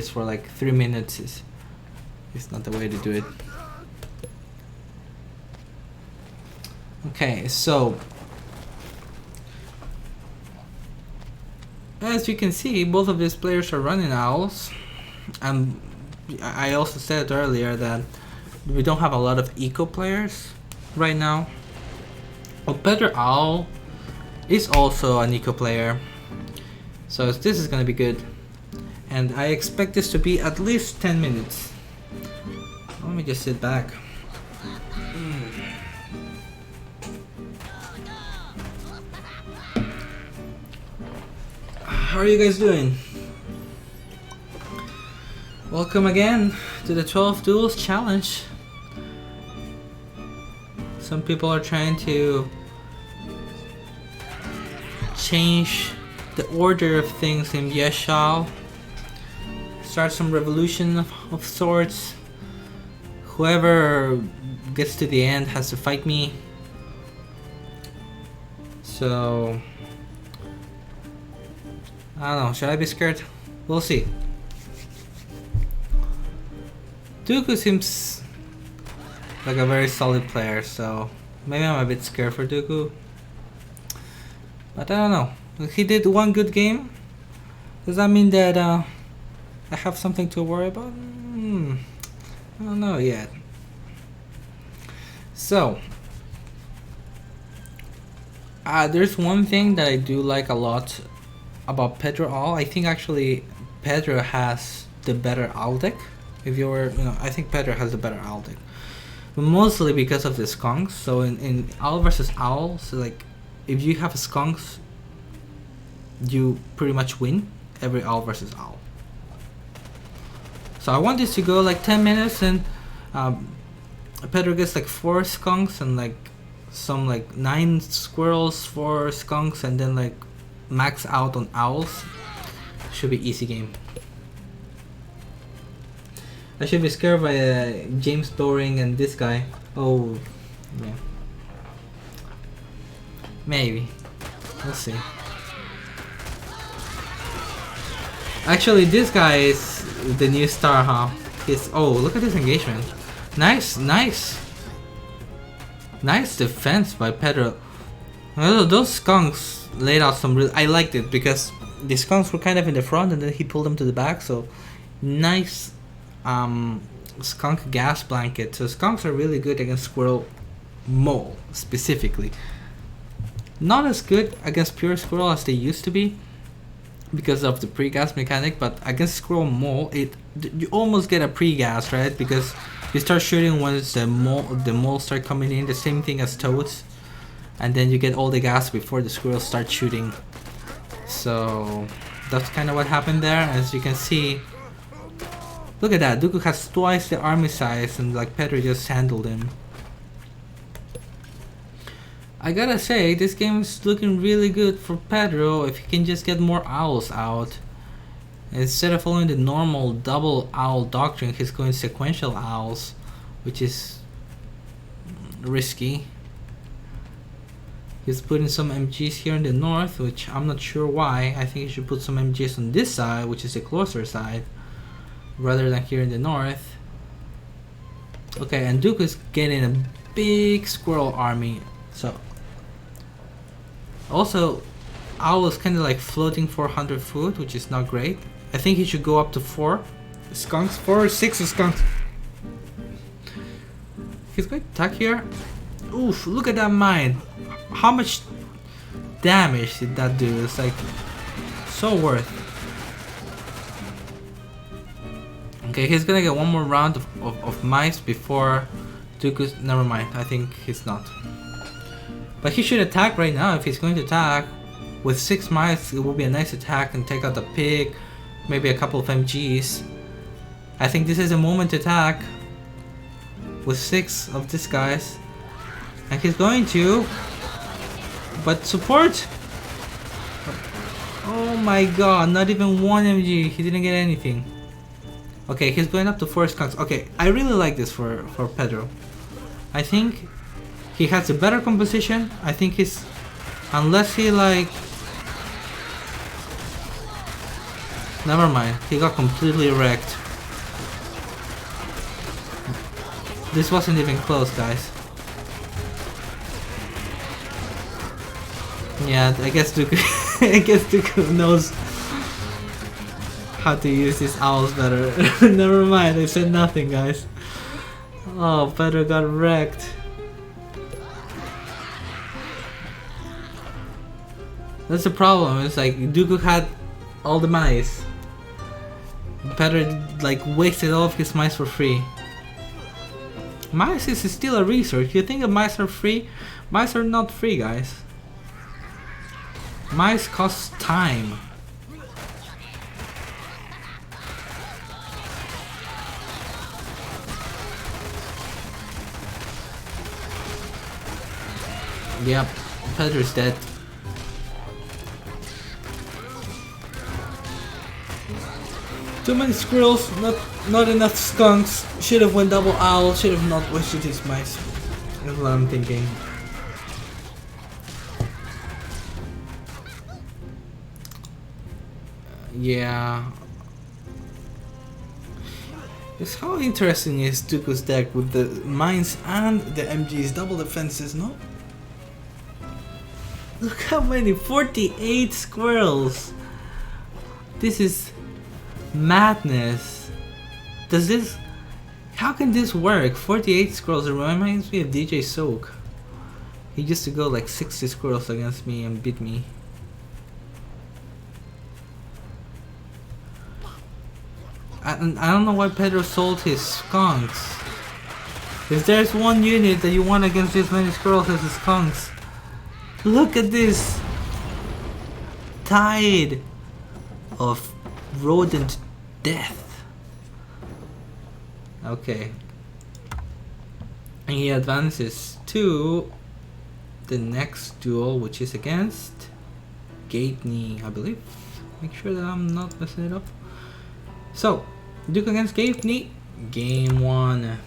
for like 3 minutes is not the way to do it. Okay, so as you can see, both of these players are running owls, and I also said earlier that we don't have a lot of eco players right now. A better owl is also an eco player, so this is gonna be good, and I expect this to be at least 10 minutes. Let me just sit back. How are you guys doing? Welcome again to the 12 Duels Challenge. Some people are trying to change the order of things in Yeshal. Start some revolution of sorts. Whoever gets to the end has to fight me. So I don't know, should I be scared? We'll see. Dooku seems like a very solid player, so maybe I'm a bit scared for Dooku. But I don't know. He did one good game. Does that mean that I have something to worry about? I don't know yet. So there's one thing that I do like a lot about Pedro All. I think actually Pedro has the better owl deck. If you were, I think Pedro has the better owl deck, but mostly because of the skunks. So in owl versus owl, so like if you have skunks, you pretty much win every owl versus owl. So I want this to go like 10 minutes, and Pedro gets like 4 skunks and like some like 9 squirrels, 4 skunks, and then like max out on owls. Should be easy game. I should be scared by James Doring and this guy. Oh, yeah. Maybe. We'll see. Actually, this guy is the new star, huh? Oh, look at this engagement. Nice defense by Pedro. Those skunks laid out some real. I liked it because the skunks were kind of in the front and then he pulled them to the back. So nice skunk gas blanket. So skunks are really good against squirrel mole specifically. Not as good against pure squirrel as they used to be because of the pre-gas mechanic, but against squirrel mole you almost get a pre-gas, right? Because you start shooting once the mole start coming in, the same thing as toads, and then you get all the gas before the squirrels start shooting. So that's kind of what happened there. As you can see, look at that, Dooku has twice the army size and like Pedro just handled him. I gotta say, this game is looking really good for Pedro if he can just get more owls out. Instead of following the normal double owl doctrine, he's going sequential owls, which is risky. He's putting some MGs here in the north, which I'm not sure why. I think he should put some MGs on this side, which is the closer side, rather than here in the north. Okay, and Duke is getting a big squirrel army. So also, owl is kind of like floating 400 foot, which is not great. I think he should go up to 4 skunks, 4 or 6 skunks. He's going to attack here. Oof, look at that mine. How much damage did that do? It's like so worth. Okay, he's gonna get one more round of mice before Dooku's. Never mind, I think he's not. But he should attack right now if he's going to attack. With 6 mice, it will be a nice attack and take out the pig, maybe a couple of MGs. I think this is a moment to attack with 6 of these guys. And he's going to, but support. Oh my god, not even one MG. He didn't get anything. Okay, he's going up to 4 skunks. Okay, I really like this for Pedro. I think he has a better composition. I think he's... Unless he like... Never mind, he got completely wrecked. This wasn't even close, guys. Yeah, I guess Dooku, I guess Dooku knows how to use his owls better. Never mind, I said nothing, guys. Oh, Pedro got wrecked. That's the problem. It's like Dooku had all the mice. Pedro like wasted all of his mice for free. Mice is still a resource. You think that mice are free? Mice are not free, guys. Mice cost time. Yep, Pedro's dead. Too many squirrels, not enough skunks. Should have went double owl. Should have not wasted his mice. That's what I'm thinking. Yeah. It's how interesting is Dooku's deck with the mines and the MGs, double defenses, no? Look how many, 48 squirrels! This is madness. Does this, how can this work? 48 squirrels, it reminds me of DJ Soak. He used to go like 60 squirrels against me and beat me. I don't know why Pedro sold his skunks. If there's one unit that you want against this many squirrels as the skunks. Look at this tide of rodent death. Okay. And he advances to the next duel, which is against Gateney, I believe. Make sure that I'm not messing it up. So, Duke against Gateney, game 1.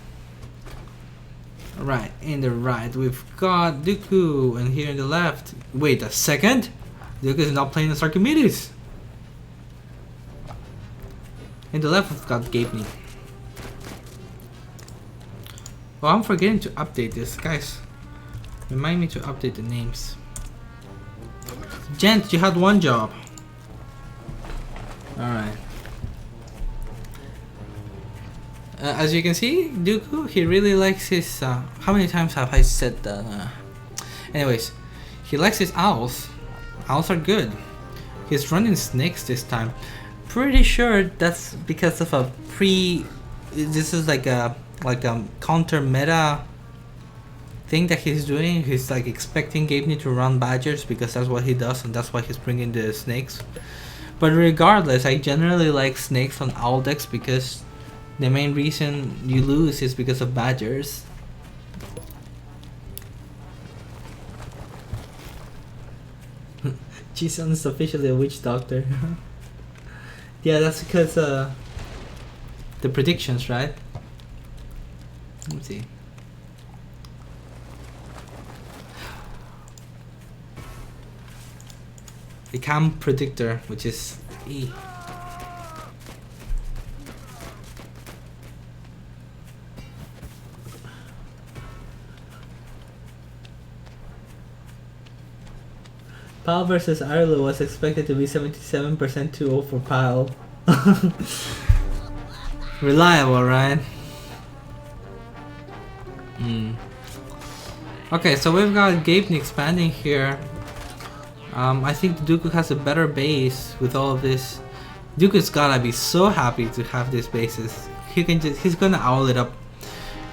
Right, in the right we've got Dooku, and here in the left, wait a second, Dooku is not playing as Archimedes. In the left we've got Gateney. Oh, I'm forgetting to update this, guys. Remind me to update the names. Gent, you had one job. Alright. As you can see, Dooku, he really likes his, how many times have I said that? Anyways, he likes his owls. Owls are good. He's running snakes this time. Pretty sure that's because of a this is like a counter meta thing that he's doing. He's like expecting Gabeney to run badgers because that's what he does, and that's why he's bringing the snakes. But regardless, I generally like snakes on owl decks because the main reason you lose is because of badgers. Jisun is officially a witch doctor. Yeah, that's because the predictions, right? Let's see. The cam predictor, which is E. Pal versus Arlo was expected to be 77% 2-0 for Pal. Reliable, right? Okay, so we've got Gabeney expanding here. I think Dooku has a better base with all of this. Dooku's gotta be so happy to have these bases. He's gonna owl it up,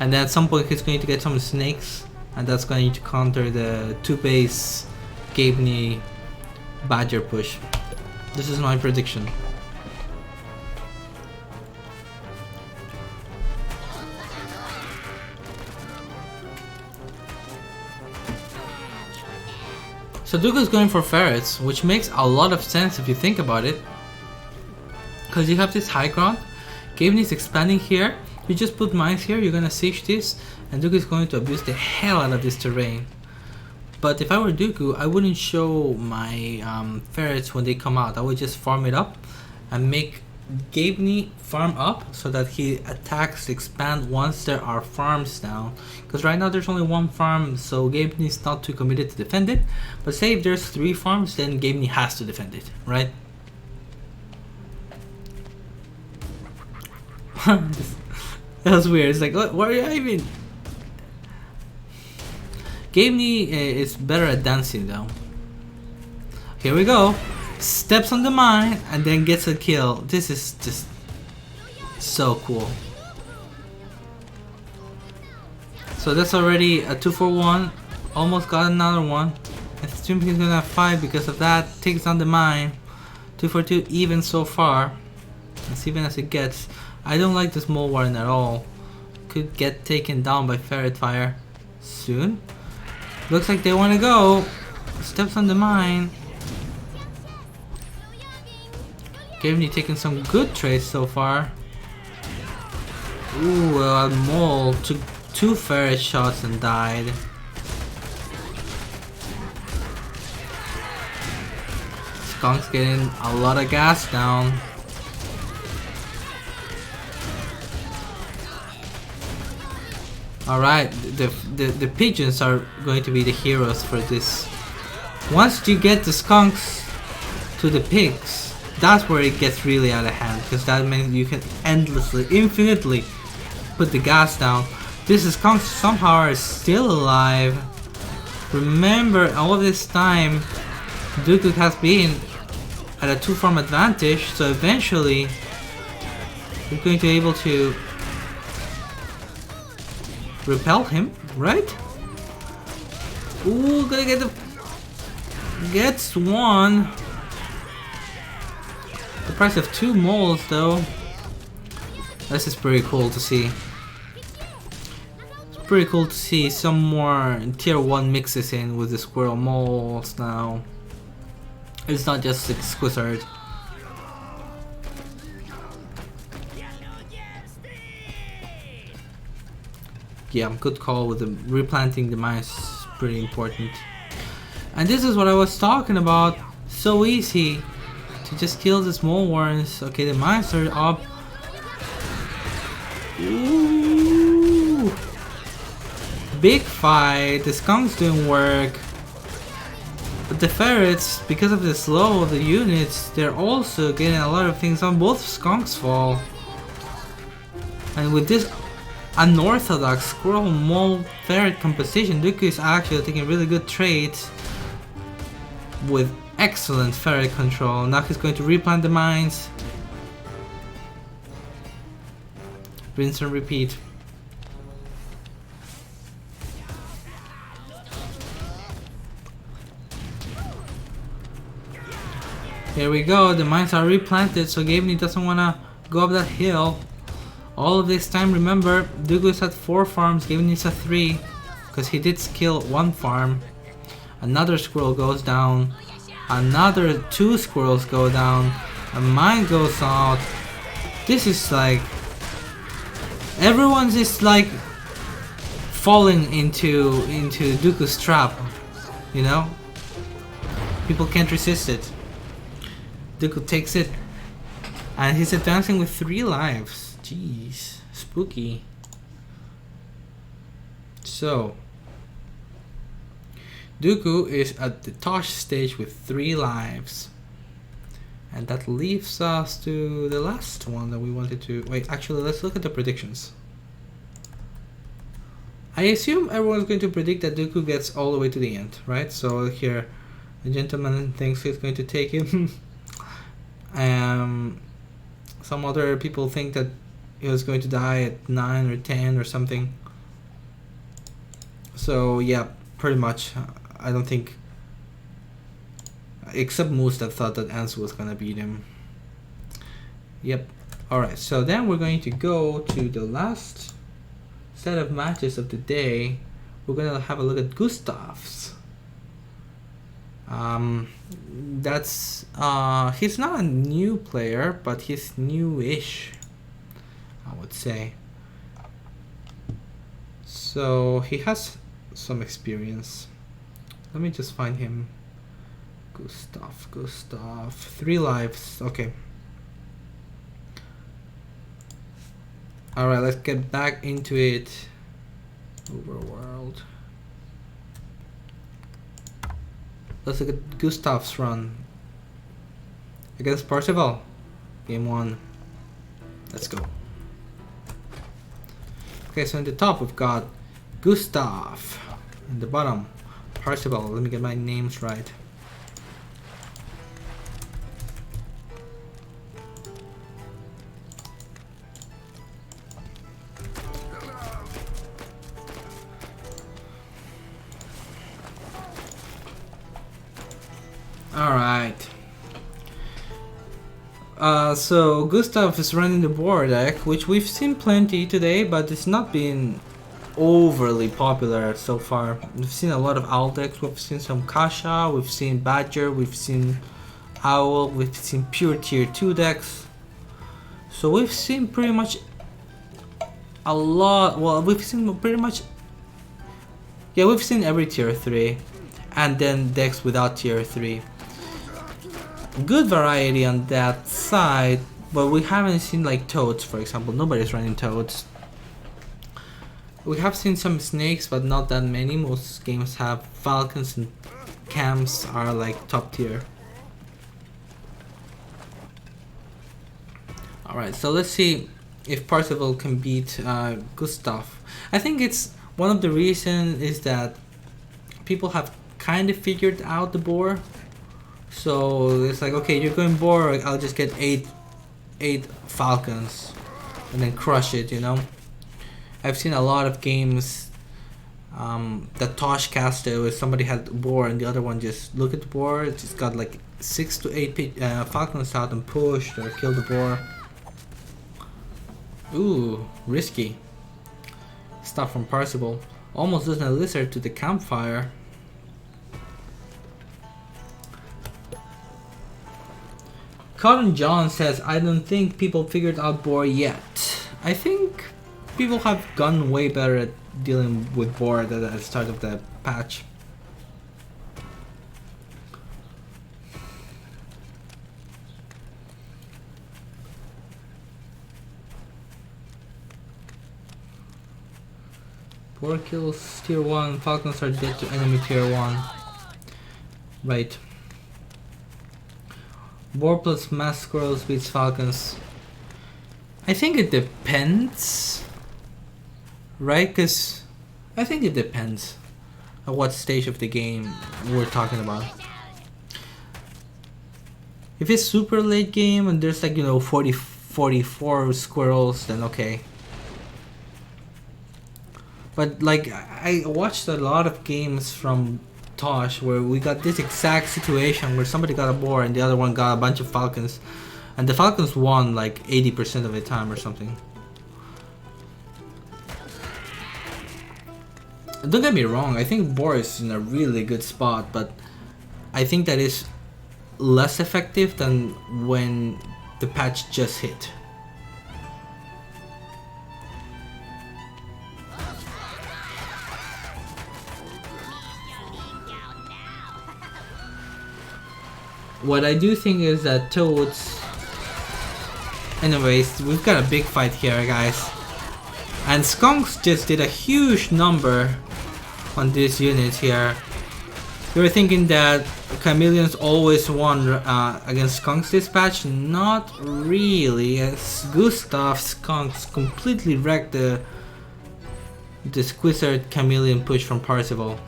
and then at some point he's going to get some snakes, and that's going to counter the 2-base Gabeney badger push. This is my prediction. So Dooku's going for ferrets, which makes a lot of sense if you think about it. Because you have this high ground, Gabeney's expanding here, you just put mines here, you're gonna siege this, and Dooku is going to abuse the hell out of this terrain. But if I were Dooku, I wouldn't show my ferrets when they come out. I would just farm it up and make Gabeney farm up so that he attacks the expand once there are farms down. Because right now there's only one farm, so Gabeney's not too committed to defend it. But say if there's 3 farms, then Gabeney has to defend it, right? That was weird. It's like, what are you even? Gabeney is better at dancing though. Here we go. Steps on the mine and then gets a kill. This is just so cool. So that's already a 2 for 1. Almost got another one. I think he's gonna have 5 because of that. Takes down the mine. 2 for 2 even so far. As even as it gets. I don't like this mole warren at all. Could get taken down by ferret fire soon. Looks like they want to go. Steps on the mine. Gabeney taking some good trades so far. Ooh, a mole took 2 ferret shots and died. Skunk's getting a lot of gas down. Alright, the pigeons are going to be the heroes for this. Once you get the skunks to the pigs, that's where it gets really out of hand, because that means you can endlessly, infinitely put the gas down. These skunks somehow are still alive. Remember, all this time Dooku has been at a 2 farm advantage, so eventually you're going to be able to repel him, right? Ooh, gonna get the... Gets 1. The price of 2 moles though. This is pretty cool to see. It's pretty cool to see some more tier 1 mixes in with the squirrel moles now. It's not just Squizard. Yeah, good call with the replanting the mines, pretty important. And this is what I was talking about. So easy to just kill the small warrens. Okay, the mines are up. Ooh. Big fight. The skunk's doing work. But the ferrets, because of the slow of the units, they're also getting a lot of things on. Both skunks fall. And with this unorthodox squirrel mole ferret composition, Dooku is actually taking really good trades with excellent ferret control. Now he's going to replant the mines. Rinse and repeat. Here we go, the mines are replanted, so Gabeney doesn't want to go up that hill. All of this time, remember, Dooku is at 4 farms, Gabeney is at 3, because he did kill 1 farm. Another squirrel goes down, another 2 squirrels go down, a mine goes out. This is like... Everyone's just like falling into Dooku's trap, you know? People can't resist it. Dooku takes it, and he's advancing with 3 lives. Jeez, spooky. So, Dooku is at the Tosh stage with 3 lives. And that leaves us to the last one that we wanted to... Wait, actually, let's look at the predictions. I assume everyone's going to predict that Dooku gets all the way to the end, right? So here, the gentleman thinks he's going to take him. Some other people think that he was going to die at 9 or 10 or something. So yeah, pretty much. I don't think, except Moose, that thought that Ansu was gonna beat him. Yep. Alright, so then we're going to go to the last set of matches of the day. We're gonna have a look at Gustav's. That's he's not a new player, but he's newish, I would say. So he has some experience. Let me just find him. Gustav. 3 lives. Okay. Alright, let's get back into it. Overworld. Let's look at Gustav's run. Against Percival. Game 1. Let's go. Okay, so in the top we've got Gustav. In the bottom, Percival. Let me get my names right. Alright. So Gustav is running the board deck, which we've seen plenty today, but it's not been overly popular so far. We've seen a lot of owl decks, we've seen some Kasha, we've seen Badger, we've seen Owl, we've seen pure tier 2 decks. So we've seen pretty much a lot, well, we've seen pretty much, yeah, we've seen every tier 3, and then decks without tier 3. Good variety on that side, but we haven't seen like Toads, for example. Nobody's running Toads. We have seen some snakes, but not that many. Most games have falcons, and cams are like top tier. Alright, so let's see if Percival can beat Gustav. I think it's one of the reasons is that people have kind of figured out the board. So it's like, okay, you're going board, I'll just get 8 falcons and then crush it, you know. I've seen a lot of games that Tosh casted where somebody had the board and the other one just look at the board, just got like 6 to 8 falcons out and pushed or killed the board. Ooh, risky stuff from Percival. Almost doesn't a lizard to the campfire. Cotton John says, I don't think people figured out board yet. I think people have gotten way better at dealing with board at the start of the patch. Board kills tier 1, falcons are dead to enemy tier 1. Right. Boar plus mass squirrels beats falcons. I think it depends, right? Because I think it depends on what stage of the game we're talking about. If it's super late game and there's like, you know, 44 squirrels, then okay. But like, I watched a lot of games from Tosh where we got this exact situation where somebody got a boar and the other one got a bunch of falcons, and the falcons won like 80% of the time or something. Don't get me wrong, I think boar is in a really good spot, but I think that is less effective than when the patch just hit. What I do think is that Toads... Anyways, we've got a big fight here, guys. And Skunks just did a huge number on this unit here. You were thinking that Chameleons always won against Skunks this patch? Not really, as Gustav Skunks completely wrecked the Squizzard Chameleon push from Parzival.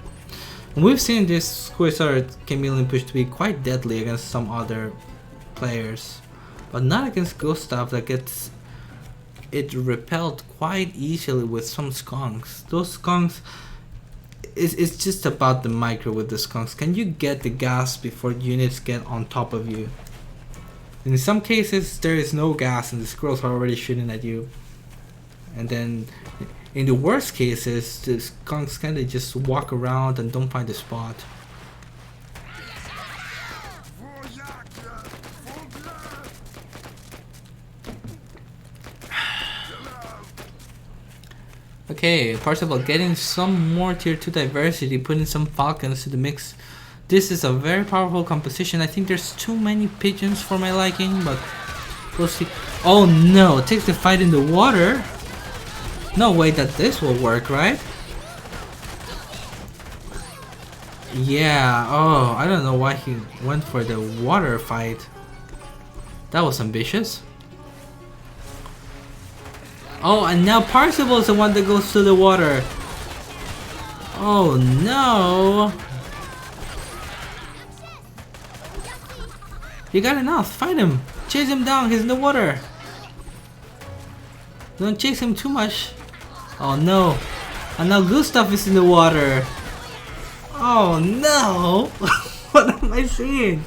And we've seen this Squizzard Chameleon push to be quite deadly against some other players, but not against Gustav that gets it repelled quite easily with some Skunks. Those Skunks, it's just about the micro with the Skunks. Can you get the gas before units get on top of you? In some cases there is no gas and the squirrels are already shooting at you. And then in the worst cases, the Skunks kinda just walk around and don't find a spot. Okay, parts about getting some more tier 2 diversity, putting some falcons to the mix. This is a very powerful composition. I think there's too many pigeons for my liking, but we'll see. Oh no, it takes the fight in the water. No way that this will work, right? Yeah, oh, I don't know why he went for the water fight. That was ambitious. Oh, and now Parzival is the one that goes to the water. Oh no! You got enough, fight him! Chase him down, he's in the water! Don't chase him too much. Oh no! And now Gustav is in the water! Oh no! What am I seeing?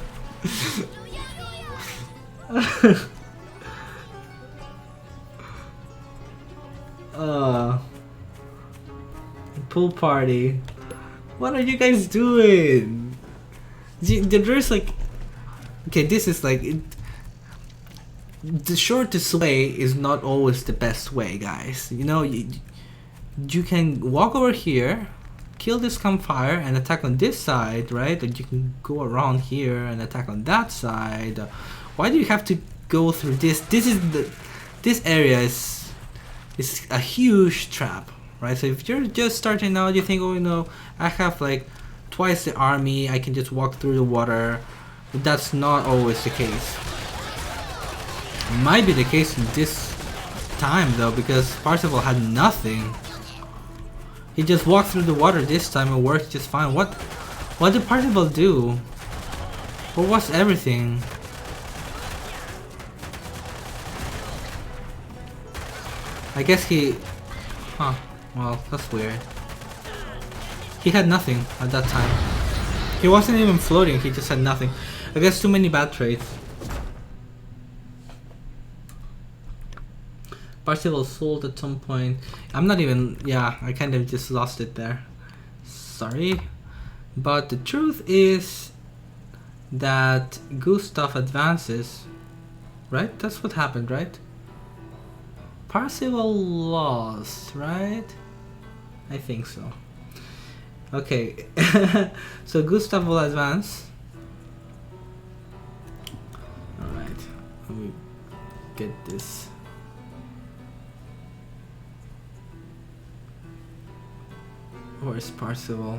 Pool party. What are you guys doing? There's like... Okay, this is like... The shortest way is not always the best way, guys. You know, you can walk over here, kill this campfire and attack on this side, right? And you can go around here and attack on that side. Why do you have to go through this? This area is a huge trap, right? So if you're just starting out, you think, oh, you know, I have like twice the army, I can just walk through the water. But that's not always the case. It might be the case in this time though, because Parzival had nothing. He just walked through the water this time and worked just fine. What did Parzival do? What was everything? I guess he... Huh. Well, that's weird. He had nothing at that time. He wasn't even floating, he just had nothing. I guess too many bad traits. Parzival sold at some point. I'm not even... Yeah, I kind of just lost it there. Sorry. But the truth is that Gustav advances. Right? That's what happened, right? Parzival lost, right? I think so. Okay. So Gustav will advance. Alright. Let me get this. Where's Parzival?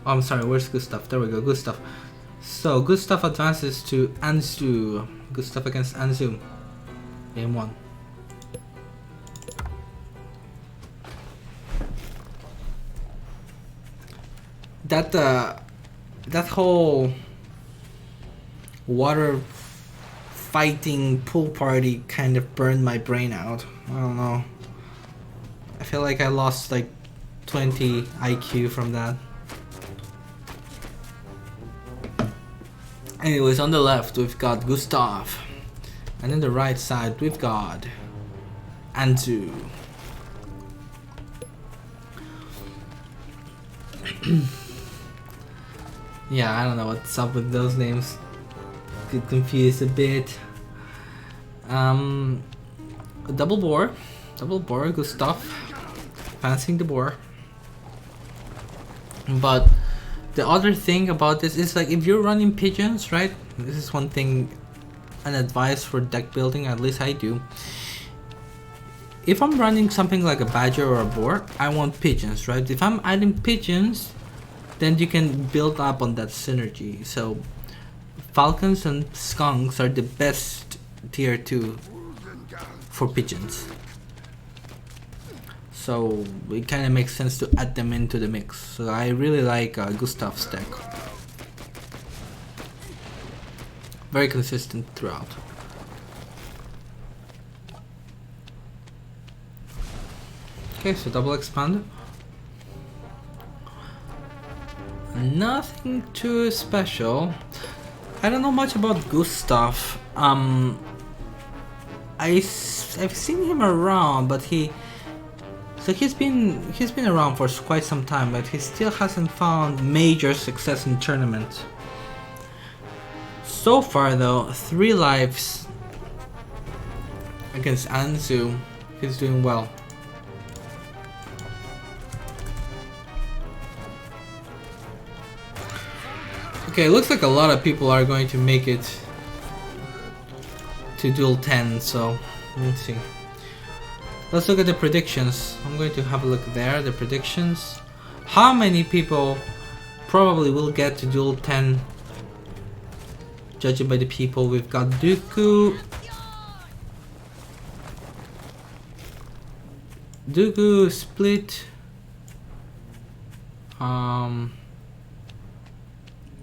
Oh, I'm sorry, where's Gustav? There we go, Gustav. So, Gustav advances to Anzu. Gustav against Anzu. Game 1. That whole water fighting pool party kind of burned my brain out. I don't know. I feel like I lost like 20 IQ from that. Anyways, on the left we've got Gustav. And on the right side we've got Anzu. Yeah, I don't know what's up with those names. Get confused a bit. Double boar, Gustav, passing the boar. But the other thing about this is like if you're running pigeons, right? This is one thing, an advice for deck building, at least I do. If I'm running something like a badger or a boar, I want pigeons, right? If I'm adding pigeons, then you can build up on that synergy. So falcons and skunks are the best tier 2 for pigeons. So it kind of makes sense to add them into the mix. So I really like Gustav's deck. Very consistent throughout. Okay, so double expand. Nothing too special. I don't know much about Gustav. I've seen him around, but he's been around for quite some time, but he still hasn't found major success in tournaments. So far though, 3 lives against Anzu. He's doing well. Okay, it looks like a lot of people are going to make it to Duel 10, so let's see. Let's look at the predictions. I'm going to have a look there, the predictions. How many people probably will get to Duel 10? Judging by the people, we've got Dooku, Split,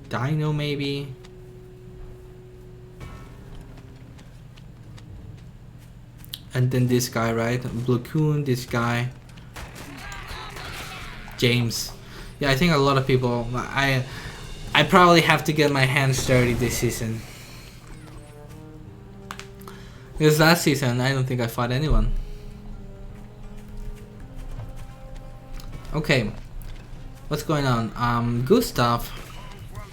Dino maybe, and then this guy, right? Blue this guy, James. Yeah, I think a lot of people. I probably have to get my hands dirty this season. Because last season, I don't think I fought anyone. Okay, what's going on? Gustav.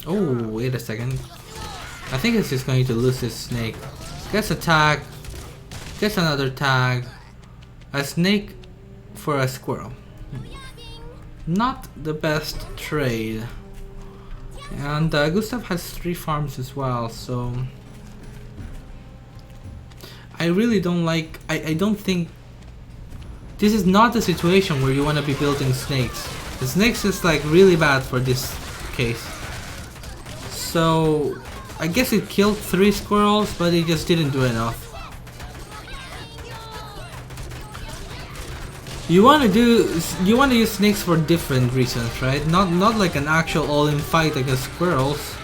Oh, wait a second. I think he's just going to lose his snake. Gets a tag. Gets another tag. A snake for a squirrel. Not the best trade. And Gustav has 3 farms as well, so I really don't like. I don't think this is not the situation where you want to be building snakes. The snakes is like really bad for this case. So I guess it killed 3 squirrels, but it just didn't do enough. You want to use snakes for different reasons, right? Not like an actual all-in fight against squirrels.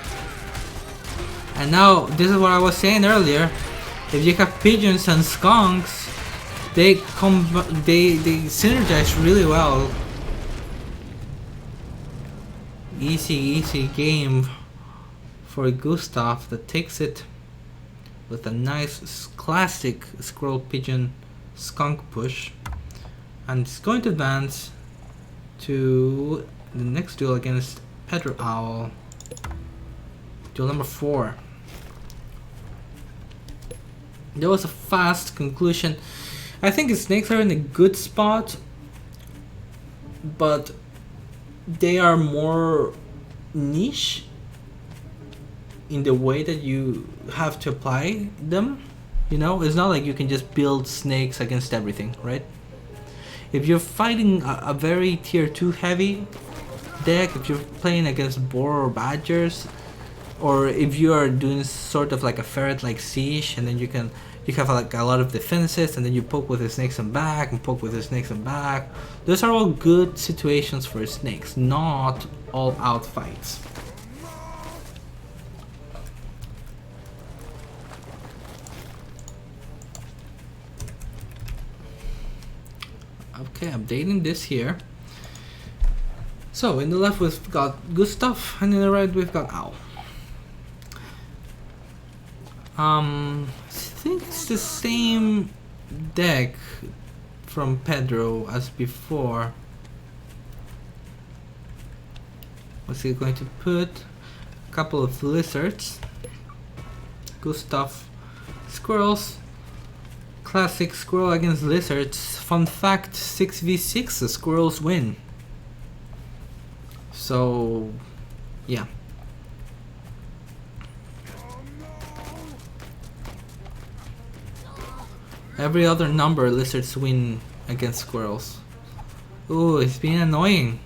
And now this is what I was saying earlier. If you have pigeons and skunks, they synergize really well. Easy game for Gustav that takes it with a nice classic squirrel pigeon skunk push. And it's going to advance to the next duel against Pedro Owl. Duel number 4. There was a fast conclusion. I think the snakes are in a good spot, but they are more niche in the way that you have to apply them. You know, it's not like you can just build snakes against everything, right? If you're fighting a very tier 2 heavy deck, if you're playing against boar or badgers, or if you are doing sort of like a ferret like siege, and then you have like a lot of defenses, and then you poke with the snakes and back and poke with the snakes and back. Those are all good situations for snakes, not all out fights. Okay, updating this here. So in the left we've got Gustav, and in the right we've got Owl. I think it's the same deck from Pedro as before. What's he going to put? A couple of lizards. Gustav, squirrels. Classic squirrel against lizards. Fun fact, 6v6, the squirrels win. So, yeah. Every other number, lizards win against squirrels. Ooh, it's being annoying.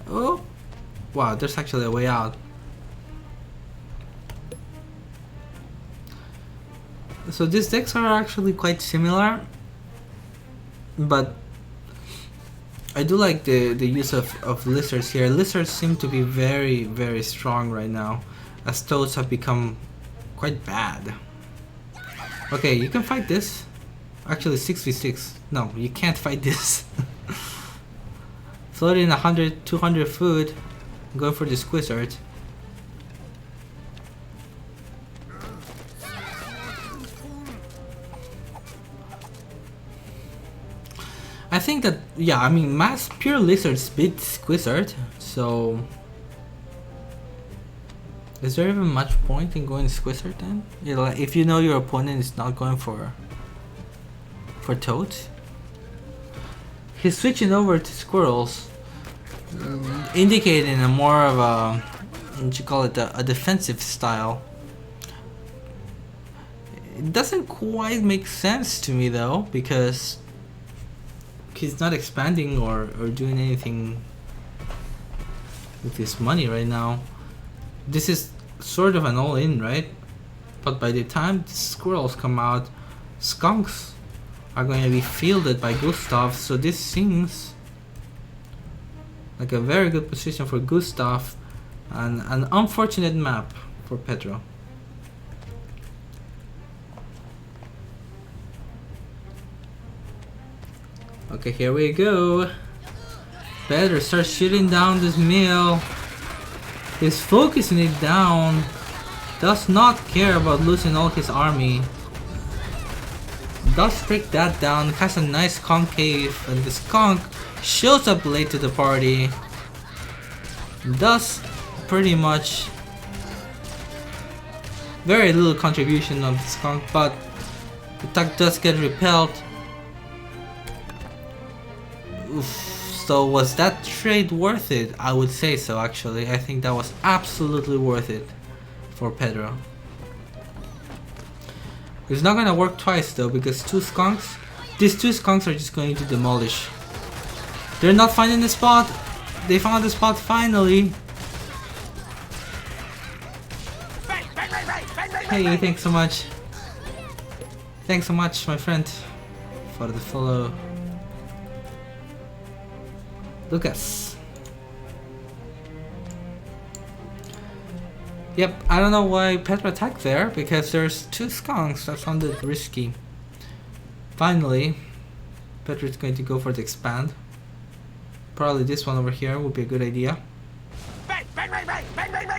Oh, wow, there's actually a way out. So these decks are actually quite similar, but I do like the use of lizards here. Lizards seem to be very strong right now, as toads have become quite bad. Okay, you can fight this. Actually 6v6. No, you can't fight this. Floating 100, 200 food. Going for the Squizzard. I think that, yeah, I mean, mass pure lizards beat Squizzard, so is there even much point in going Squizzard then? You know, like, if you know your opponent is not going for for Toads. He's switching over to squirrels, indicating a more of a, what you call it, a defensive style. It doesn't quite make sense to me though, because he's not expanding or doing anything with his money right now. This is sort of an all-in, right? But by the time the squirrels come out, skunks are going to be fielded by Gustav, so this seems like a very good position for Gustav and an unfortunate map for Pedro. Okay, here we go. Pedro starts shooting down this mill. He's focusing it down. Does not care about losing all his army. Does take that down. Has a nice concave, and the skunk shows up late to the party. Does pretty much very little contribution of the skunk, but the attack does get repelled. Oof. So was that trade worth it? I would say so actually. I think that was absolutely worth it for Pedro. It's not gonna work twice though, because these two skunks are just going to demolish. They're not finding the spot. They found the spot finally. Hey, thanks so much. Thanks so much, my friend, for the follow. Lucas. Yep, I don't know why Petra attacked there, because there's two skunks. That sounded risky. Finally, Petra's going to go for the expand. Probably this one over here would be a good idea.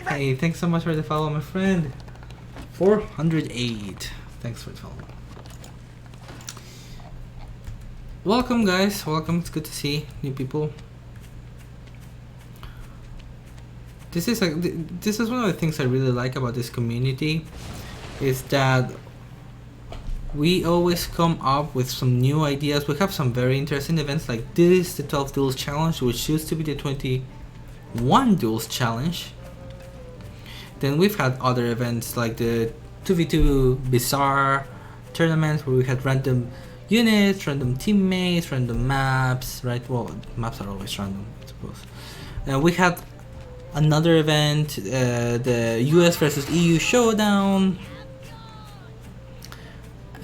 Hey, thanks so much for the follow, my friend. 408. Thanks for the follow. Welcome, guys. Welcome. It's good to see new people. This is one of the things I really like about this community, is that we always come up with some new ideas. We have some very interesting events, like this, the 12 Duels Challenge, which used to be the 21 Duels Challenge. Then we've had other events like the 2v2 Bizarre tournaments, where we had random units, random teammates, random maps, right? Well, maps are always random, I suppose. We had another event, the US versus EU Showdown.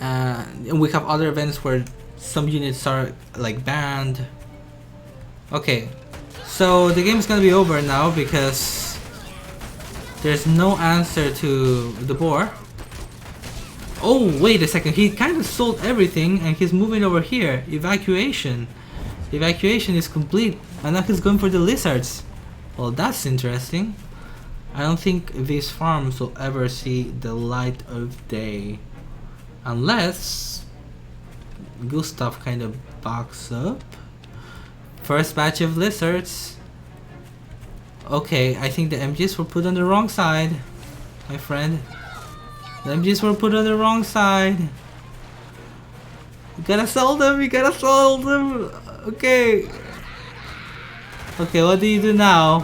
And we have other events where some units are like banned. Okay, so the game's gonna be over now because there's no answer to the boar. Oh, wait a second, he kind of sold everything and he's moving over here. Evacuation. Evacuation is complete, and now he's going for the lizards. Well, that's interesting. I don't think these farms will ever see the light of day. Unless Gustav kind of backs up. First batch of lizards. Okay, I think the MGs were put on the wrong side, my friend. The MGs were put on the wrong side. We gotta sell them, we gotta sell them. Okay. Okay, what do you do now?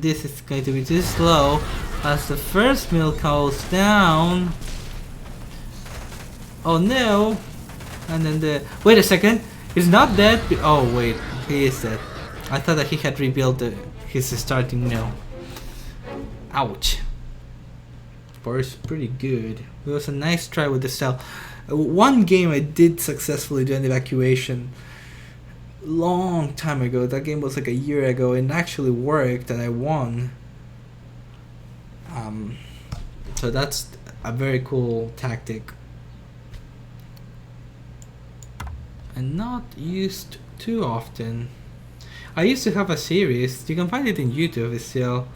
This is going to be too slow. As the first mill goes down. Oh no! And then the... Wait a second! He's not dead! Oh wait, he is dead. I thought that he had rebuilt his starting mill. Ouch. Boar's pretty good. It was a nice try with the cell. One game I did successfully do an evacuation long time ago. That game was like a year ago and actually worked and I won. So that's a very cool tactic and not used too often. I used to have a series, you can find it in YouTube still.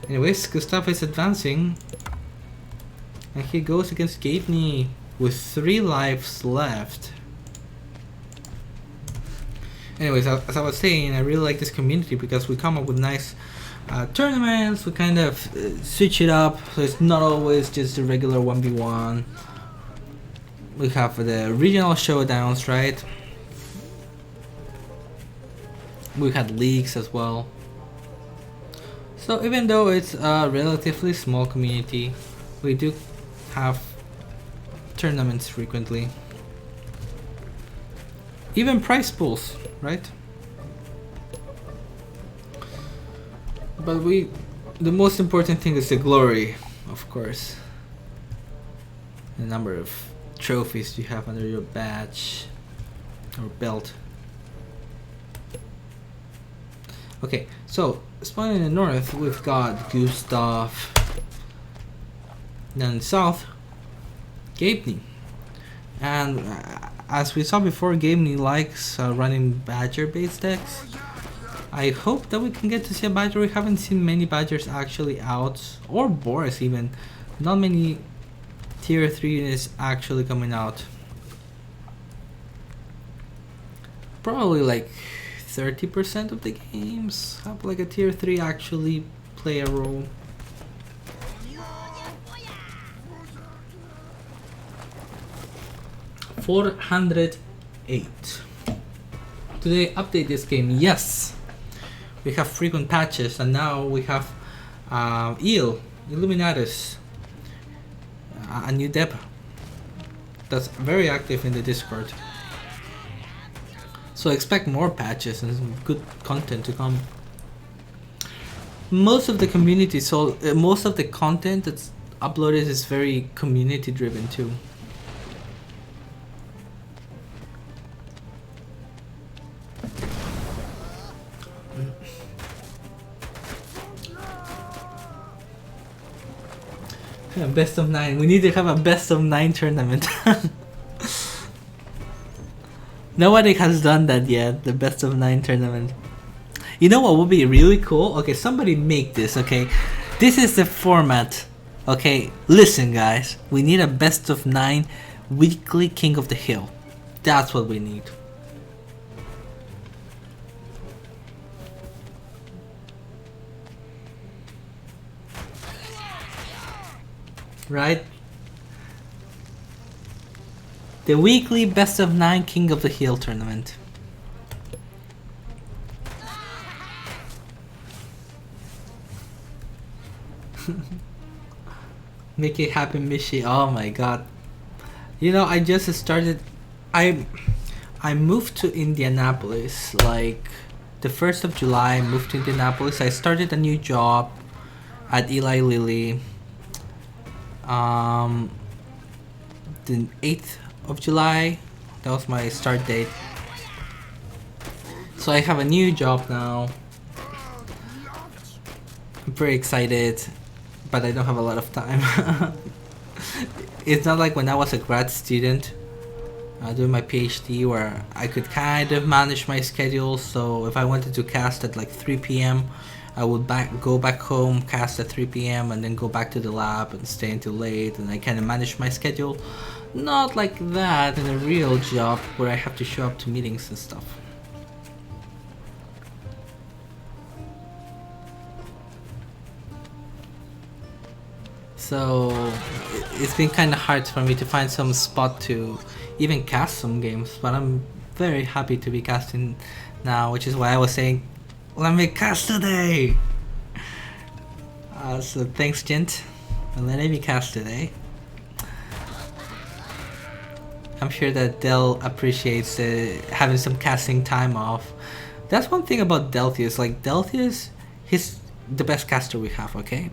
Anyways, Gustav is advancing and he goes against Gapney with 3 lives left. Anyways, as I was saying, I really like this community because we come up with nice tournaments. We kind of switch it up, so it's not always just the regular 1v1. We have the regional showdowns, right? We had leagues as well. So even though it's a relatively small community, we do have tournaments frequently. Even prize pools, right? But the most important thing is the glory, of course. The number of trophies you have under your badge or belt. Okay, so spawning in the north, we've got Gustav. Then south, Gabney. And as we saw before, Gabney likes running Badger-based decks. I hope that we can get to see a Badger. We haven't seen many Badgers actually out, or Boris even. Not many tier 3 units actually coming out. Probably like 30% of the games have like a tier 3 actually play a role. $408. Do they update this game? Yes. We have frequent patches, and now we have Illuminatus, a new dep that's very active in the Discord. So expect more patches and some good content to come. Most of the community, most of the content that's uploaded is very community driven too. Best of 9. We need to have a best of 9 tournament. Nobody has done that yet, the best of 9 tournament. You know what would be really cool? Okay, somebody make this, okay? This is the format. Okay, listen guys. We need a best of 9 weekly King of the Hill. That's what we need. Right? The weekly best of 9 King of the Hill tournament. Make it happen, Mishi. Oh my god. You know, I just started. I moved to Indianapolis like the 1st of July. I moved to Indianapolis. I started a new job at Eli Lilly. The 8th of July, that was my start date. So I have a new job now. I'm very excited, but I don't have a lot of time. It's not like when I was a grad student doing my PhD where I could kind of manage my schedule. So if I wanted to cast at like 3 p.m. I would go back home, cast at 3 p.m. and then go back to the lab and stay until late, and I kind of manage my schedule. Not like that in a real job where I have to show up to meetings and stuff. So it's been kind of hard for me to find some spot to even cast some games, but I'm very happy to be casting now, which is why I was saying, let me cast today! So thanks, gent, for letting me cast today. I'm sure that Del appreciates having some casting time off. That's one thing about Delthius. Like, Delthius, he's the best caster we have, okay?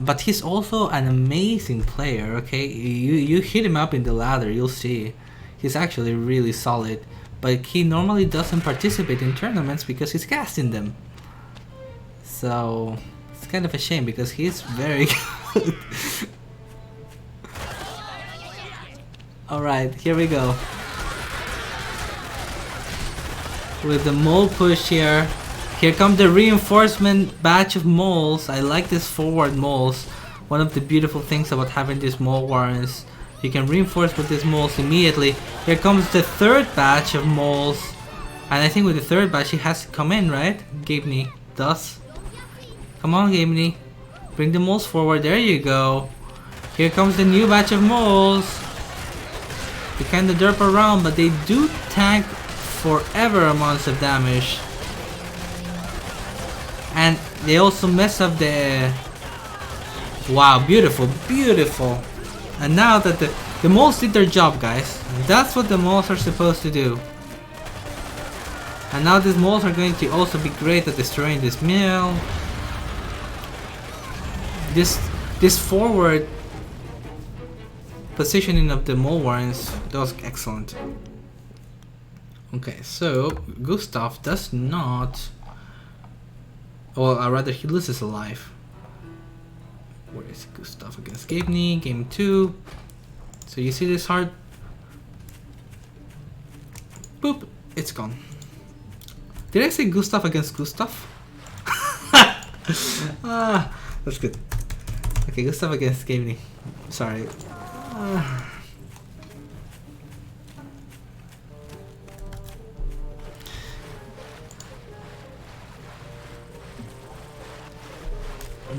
But he's also an amazing player, okay? You hit him up in the ladder, you'll see. He's actually really solid. But he normally doesn't participate in tournaments because he's casting them. So it's kind of a shame because he's very good. Alright, here we go. With the mole push here. Here come the reinforcement batch of moles. I like this forward moles. One of the beautiful things about having these mole warrants. You can reinforce with these moles immediately. Here comes the third batch of moles. And I think with the third batch he has to come in, right? Gabney does. Come on, Gimli. Bring the moles forward. There you go. Here comes the new batch of moles. They kinda derp around, but they do tank forever amounts of damage. And they also mess up the... Wow, beautiful, beautiful. And now that the moles did their job, guys. That's what the moles are supposed to do. And now these moles are going to also be great at destroying this mill. This forward positioning of the mole warrens, that was excellent. Okay, so Gustav does not... Well, rather he loses a life. Where is Gustav against Gavney? Game 2. So you see this heart? Boop, it's gone. Did I say Gustav against Gustav? Ah, that's good. Okay, Gustav against Gavney. Sorry.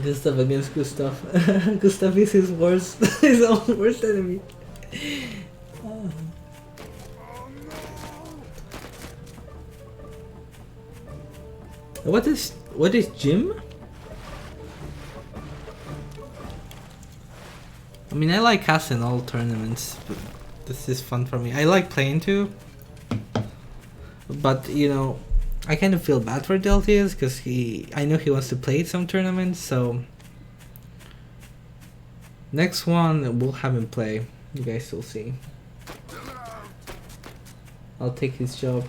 Gustav against Gustav. Gustav is his worst, his own worst enemy. What is Jim? I mean, I like casting all tournaments, but this is fun for me. I like playing too, but you know, I kind of feel bad for Deltius because I know he wants to play some tournaments, so next one we'll have him play. You guys will see. I'll take his job.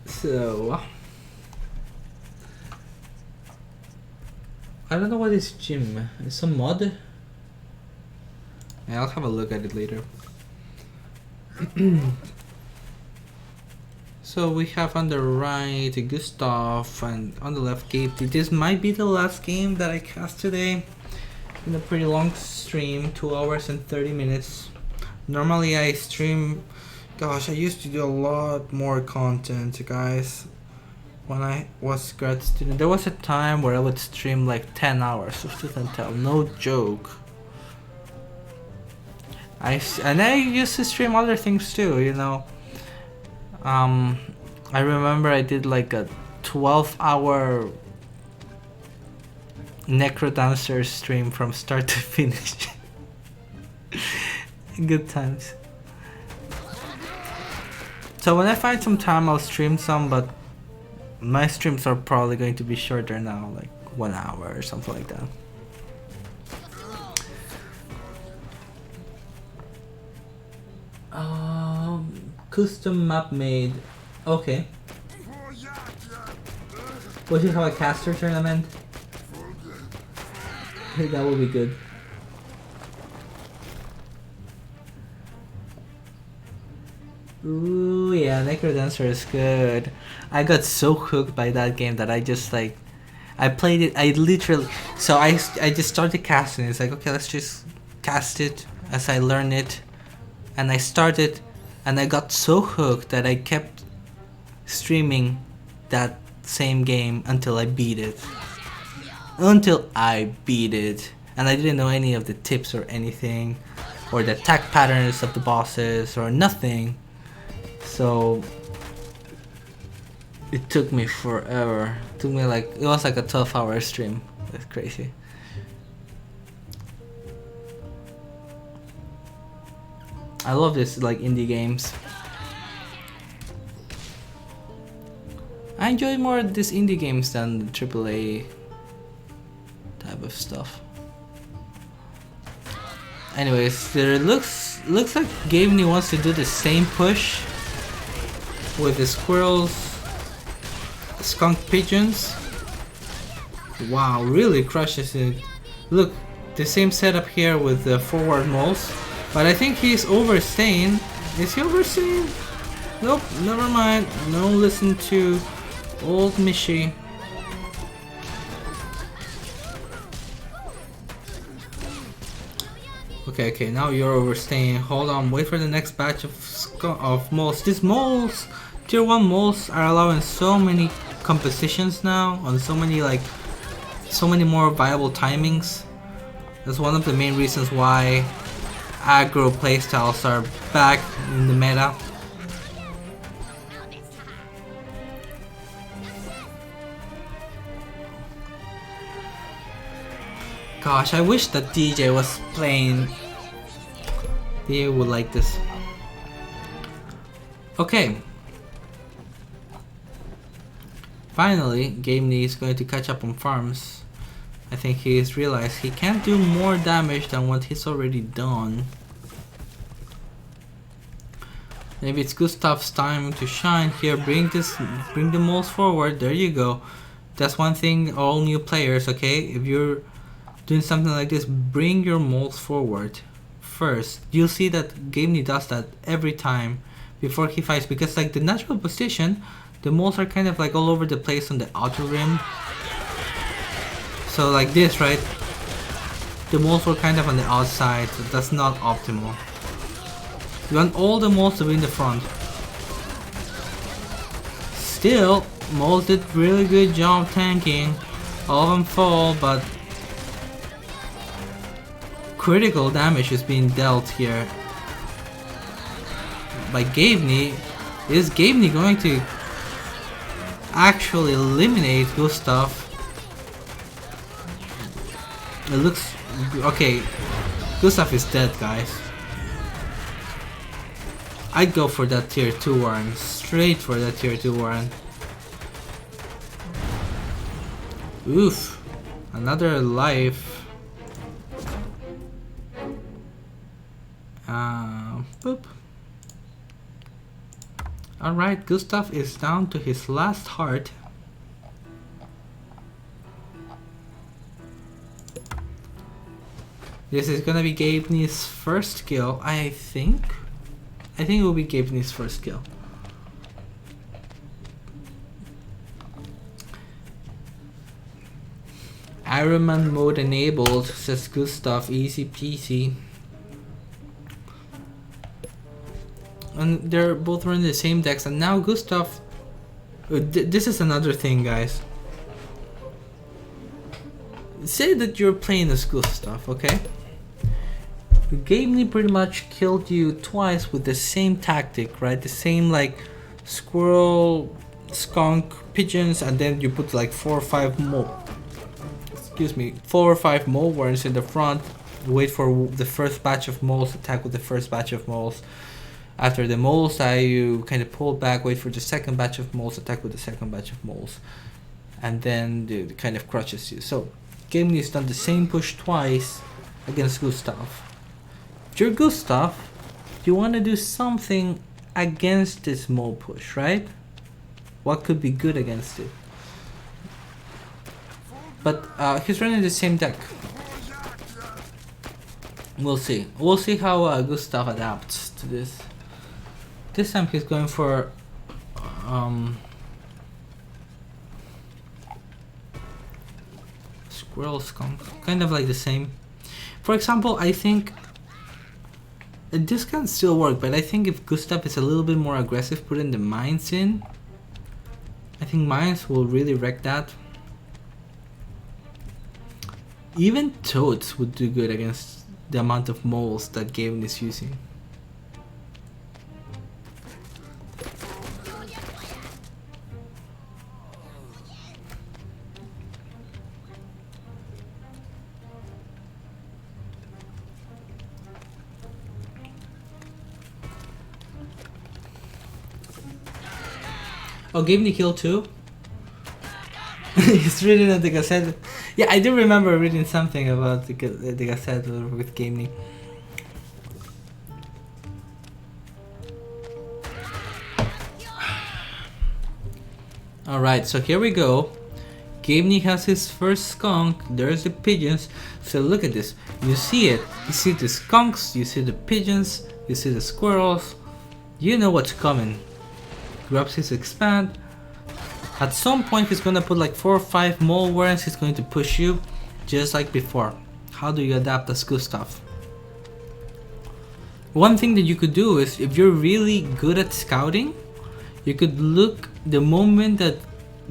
So I don't know what is Jim. It's some mod. Yeah, I'll have a look at it later. So we have on the right Gustav and on the left Katie. This might be the last game that I cast today. In a pretty long stream, 2 hours and 30 minutes. Normally I stream, gosh, I used to do a lot more content, guys. When I was grad student, there was a time where I would stream like 10 hours of Tooth and Tell, no joke. And I used to stream other things too, you know. I remember I did like a 12-hour Necrodancer stream from start to finish. Good times. So when I find some time, I'll stream some, but my streams are probably going to be shorter now, like 1 hour or something like that. Custom map made. Okay. We should have a caster tournament. That would be good. Ooh, yeah, Necrodancer is good. I got so hooked by that game that I just like, I played it, I literally, so I just started casting. It's like, okay, let's just cast it as I learn it. And I started, and I got so hooked that I kept streaming that same game until I beat it. Until I beat it. And I didn't know any of the tips or anything, or the attack patterns of the bosses, or nothing. So it took me forever. It took me like, it was like a 12-hour stream. That's crazy. I love this like indie games. I enjoy more these indie games than the AAA type of stuff. Anyways, there looks like Gavney wants to do the same push with the squirrels, skunk pigeons. Wow, really crushes it. Look, the same setup here with the forward moles. But I think he's overstaying. Is he overstaying? Nope, never mind. No, listen to old Mishi. Okay, now you're overstaying. Hold on, wait for the next batch of moles. These moles, tier 1 moles are allowing so many compositions now, on so many more viable timings. That's one of the main reasons why aggro playstyles are back in the meta. Gosh, I wish that DJ was playing. DJ would like this. Okay. Finally, Gamney is going to catch up on farms. I think he's realized he can't do more damage than what he's already done. Maybe it's Gustav's time to shine here. Bring the moles forward. There you go. That's one thing, all new players, okay? If you're doing something like this, bring your moles forward first. You'll see that Gamney does that every time before he fights, because like the natural position, the moles are kind of like all over the place on the outer rim. So like this, right? The moles were kind of on the outside, so that's not optimal. You want all the moles to be in the front. Still, moles did really good job tanking. All of them fall, but critical damage is being dealt here by Gamney. Is Gamney going to actually eliminate Gustav? It looks okay. Gustav is dead, guys. I'd go for that tier 2 Warren. Straight for that tier 2 Warren. Oof. Another life. Boop. Alright, Gustav is down to his last heart. This is gonna be Gamney's first kill, I think. I think it will be Gamney's first kill. Ironman mode enabled, says Gustav. Easy peasy. And they're both running the same decks, and now Gustav. This is another thing, guys. Say that you're playing as Gustav, okay? Gamney pretty much killed you twice with the same tactic, right? The same like squirrel, skunk, pigeons, and then you put like 4 or 5 more. Excuse me, 4 or 5 mole warrens in the front. Wait for the first batch of moles. Attack with the first batch of moles. After the moles die, you kind of pull back, wait for the second batch of moles, attack with the second batch of moles, and then it kind of crushes you. So, Gamney's done the same push twice against Gustav. If you're Gustav, you want to do something against this mole push, right? What could be good against it? But he's running the same deck. We'll see. We'll see how Gustav adapts to this. This time he's going for squirrel skunk, kind of like the same. For example, I think this can still work, but I think if Gustav is a little bit more aggressive, putting the mines in, I think mines will really wreck that. Even toads would do good against the amount of moles that Gavin is using. Oh, gave me kill too? He's reading at the Gazette. Yeah, I do remember reading something about the Gazette with Gamney. Alright, so here we go. Gamney has his first skunk. There's the pigeons. So look at this. You see it. You see the skunks, you see the pigeons, you see the squirrels. You know what's coming. Grabs his expand. At some point he's gonna put like 4 or 5 mole warrens. He's going to push you just like before. How do you adapt as Gustav? One thing that you could do is, if you're really good at scouting, you could look the moment that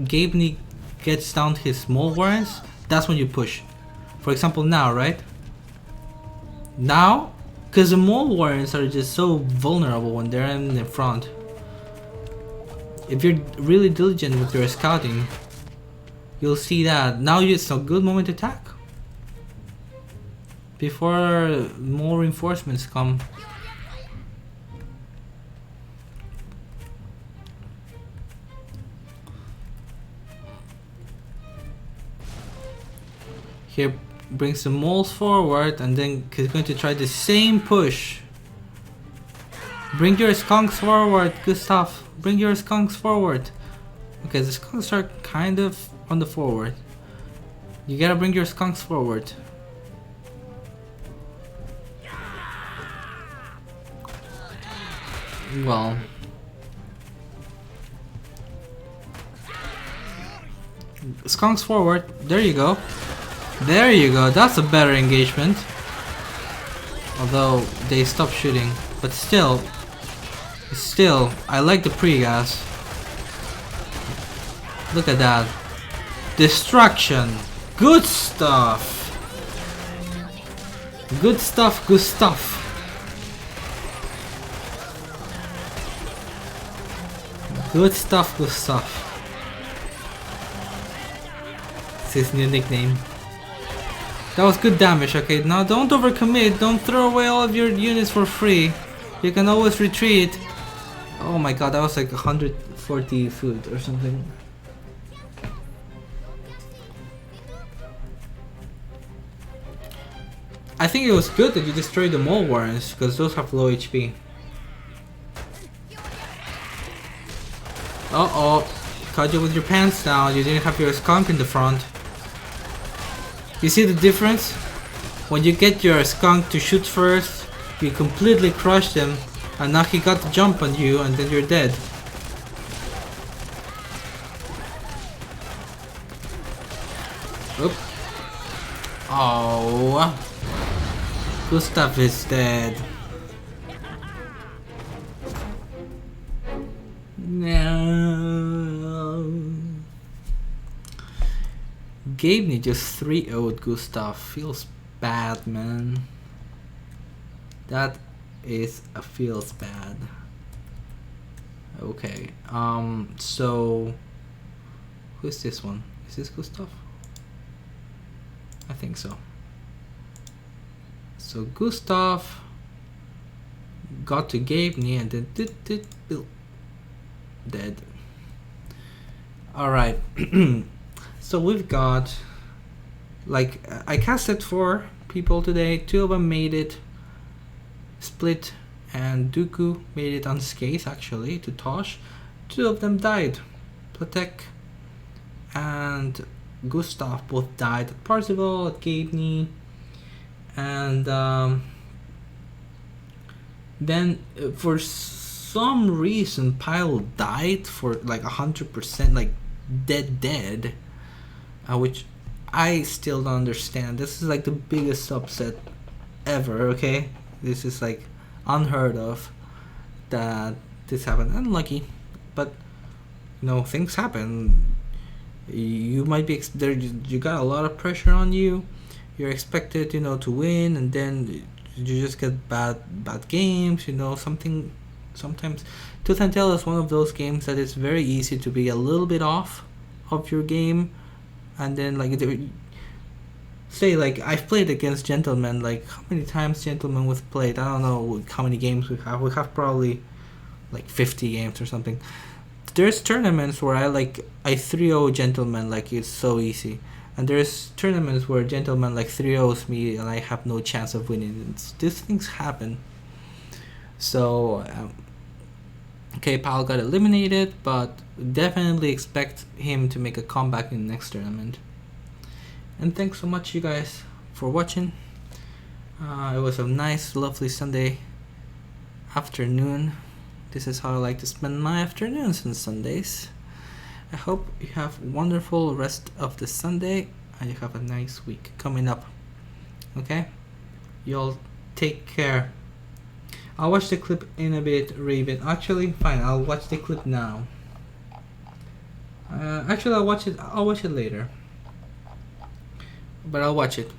Gabeney gets down to his small warrants, that's when you push. For example, now, right? Now, because the mole warrants are just so vulnerable when they're in the front. If you're really diligent with your scouting, you'll see that now it's a good moment to attack before more reinforcements come. Here brings the moles forward, and then he's going to try the same push. Bring your skunks forward, Gustav. Bring your skunks forward. Okay, the skunks are kind of on the forward. You gotta bring your skunks forward. Well, skunks forward. There you go. There you go. That's a better engagement. Although they stopped shooting, but still, I like the pre-gas. Look at that. Destruction. Good stuff. Good stuff, good stuff. Good stuff, good stuff. It's his new nickname. That was good damage, okay? Now don't overcommit, don't throw away all of your units for free. You can always retreat. Oh my god, that was like 140 food or something. I think it was good that you destroyed the mole warrants, because those have low HP. Uh-oh, caught you with your pants down, you didn't have your skunk in the front. You see the difference? When you get your skunk to shoot first, you completely crush them, and now he got the jump on you and then you're dead. Oop. Oh. Gustav is dead. No. Gabeney just 3-0'd Gustav. Feels bad, man. That feels bad. Okay. So who's this one? Is this Gustav? I think so. So Gustav got to Gabeney and then dead. Alright. So we've got, like, I casted 4 people today. 2 of them made it. Split and Dooku made it unscathed, actually, to Tosh. 2 of them died. Platek and Gustav both died at Parzival, at Gabeney. And then for some reason Pyle died for like 100%, like dead, which I still don't understand. This is like the biggest upset ever, okay? This is like unheard of that this happened. Unlucky, but you know, things happen. You might be there. You got a lot of pressure on you. You're expected, you know, to win, and then you just get bad games. You know, sometimes Tooth and Tail is one of those games that it's very easy to be a little bit off of your game, and then like say like I've played against Gentlemen. Like how many times Gentlemen we've played? I don't know how many games we have. We have probably like 50 games or something. There's tournaments where I 3-0 Gentlemen, like it's so easy. And there's tournaments where Gentlemen like 3-0s me and I have no chance of winning. These things happen. So, okay, Pal got eliminated, but definitely expect him to make a comeback in the next tournament. And thanks so much, you guys, for watching. It was a nice, lovely Sunday afternoon. This is how I like to spend my afternoons and Sundays. I hope you have a wonderful rest of the Sunday and you have a nice week coming up. Okay? You all take care. I'll watch the clip in a bit, Raven. Actually, fine. I'll watch the clip now. Actually, I'll watch it. I'll watch it later. But I'll watch it.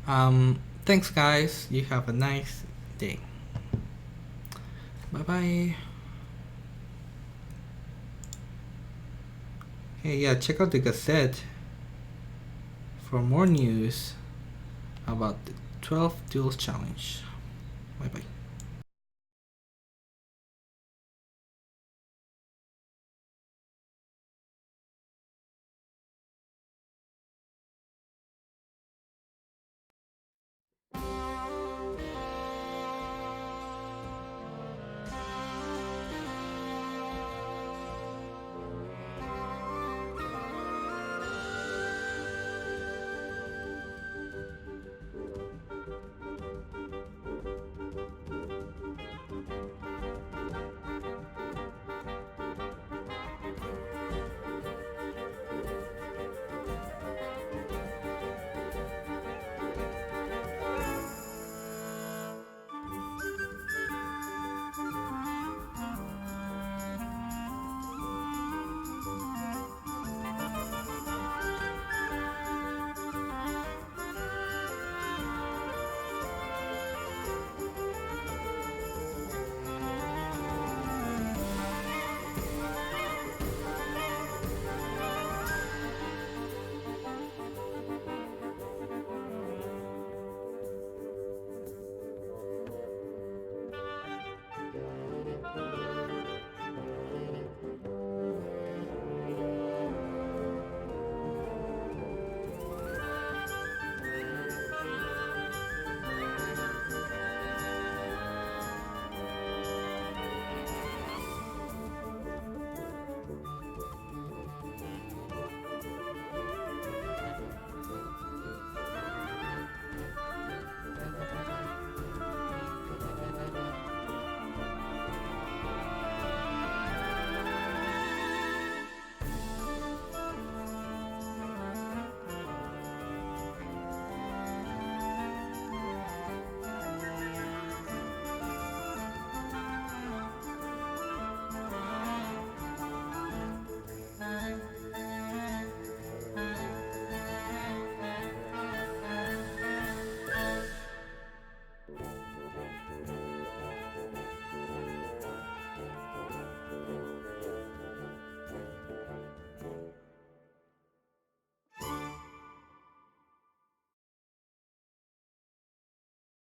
Thanks, guys. You have a nice day. Bye bye. Hey, yeah, check out the Gazette for more news about the 12 Duels Challenge. Bye bye.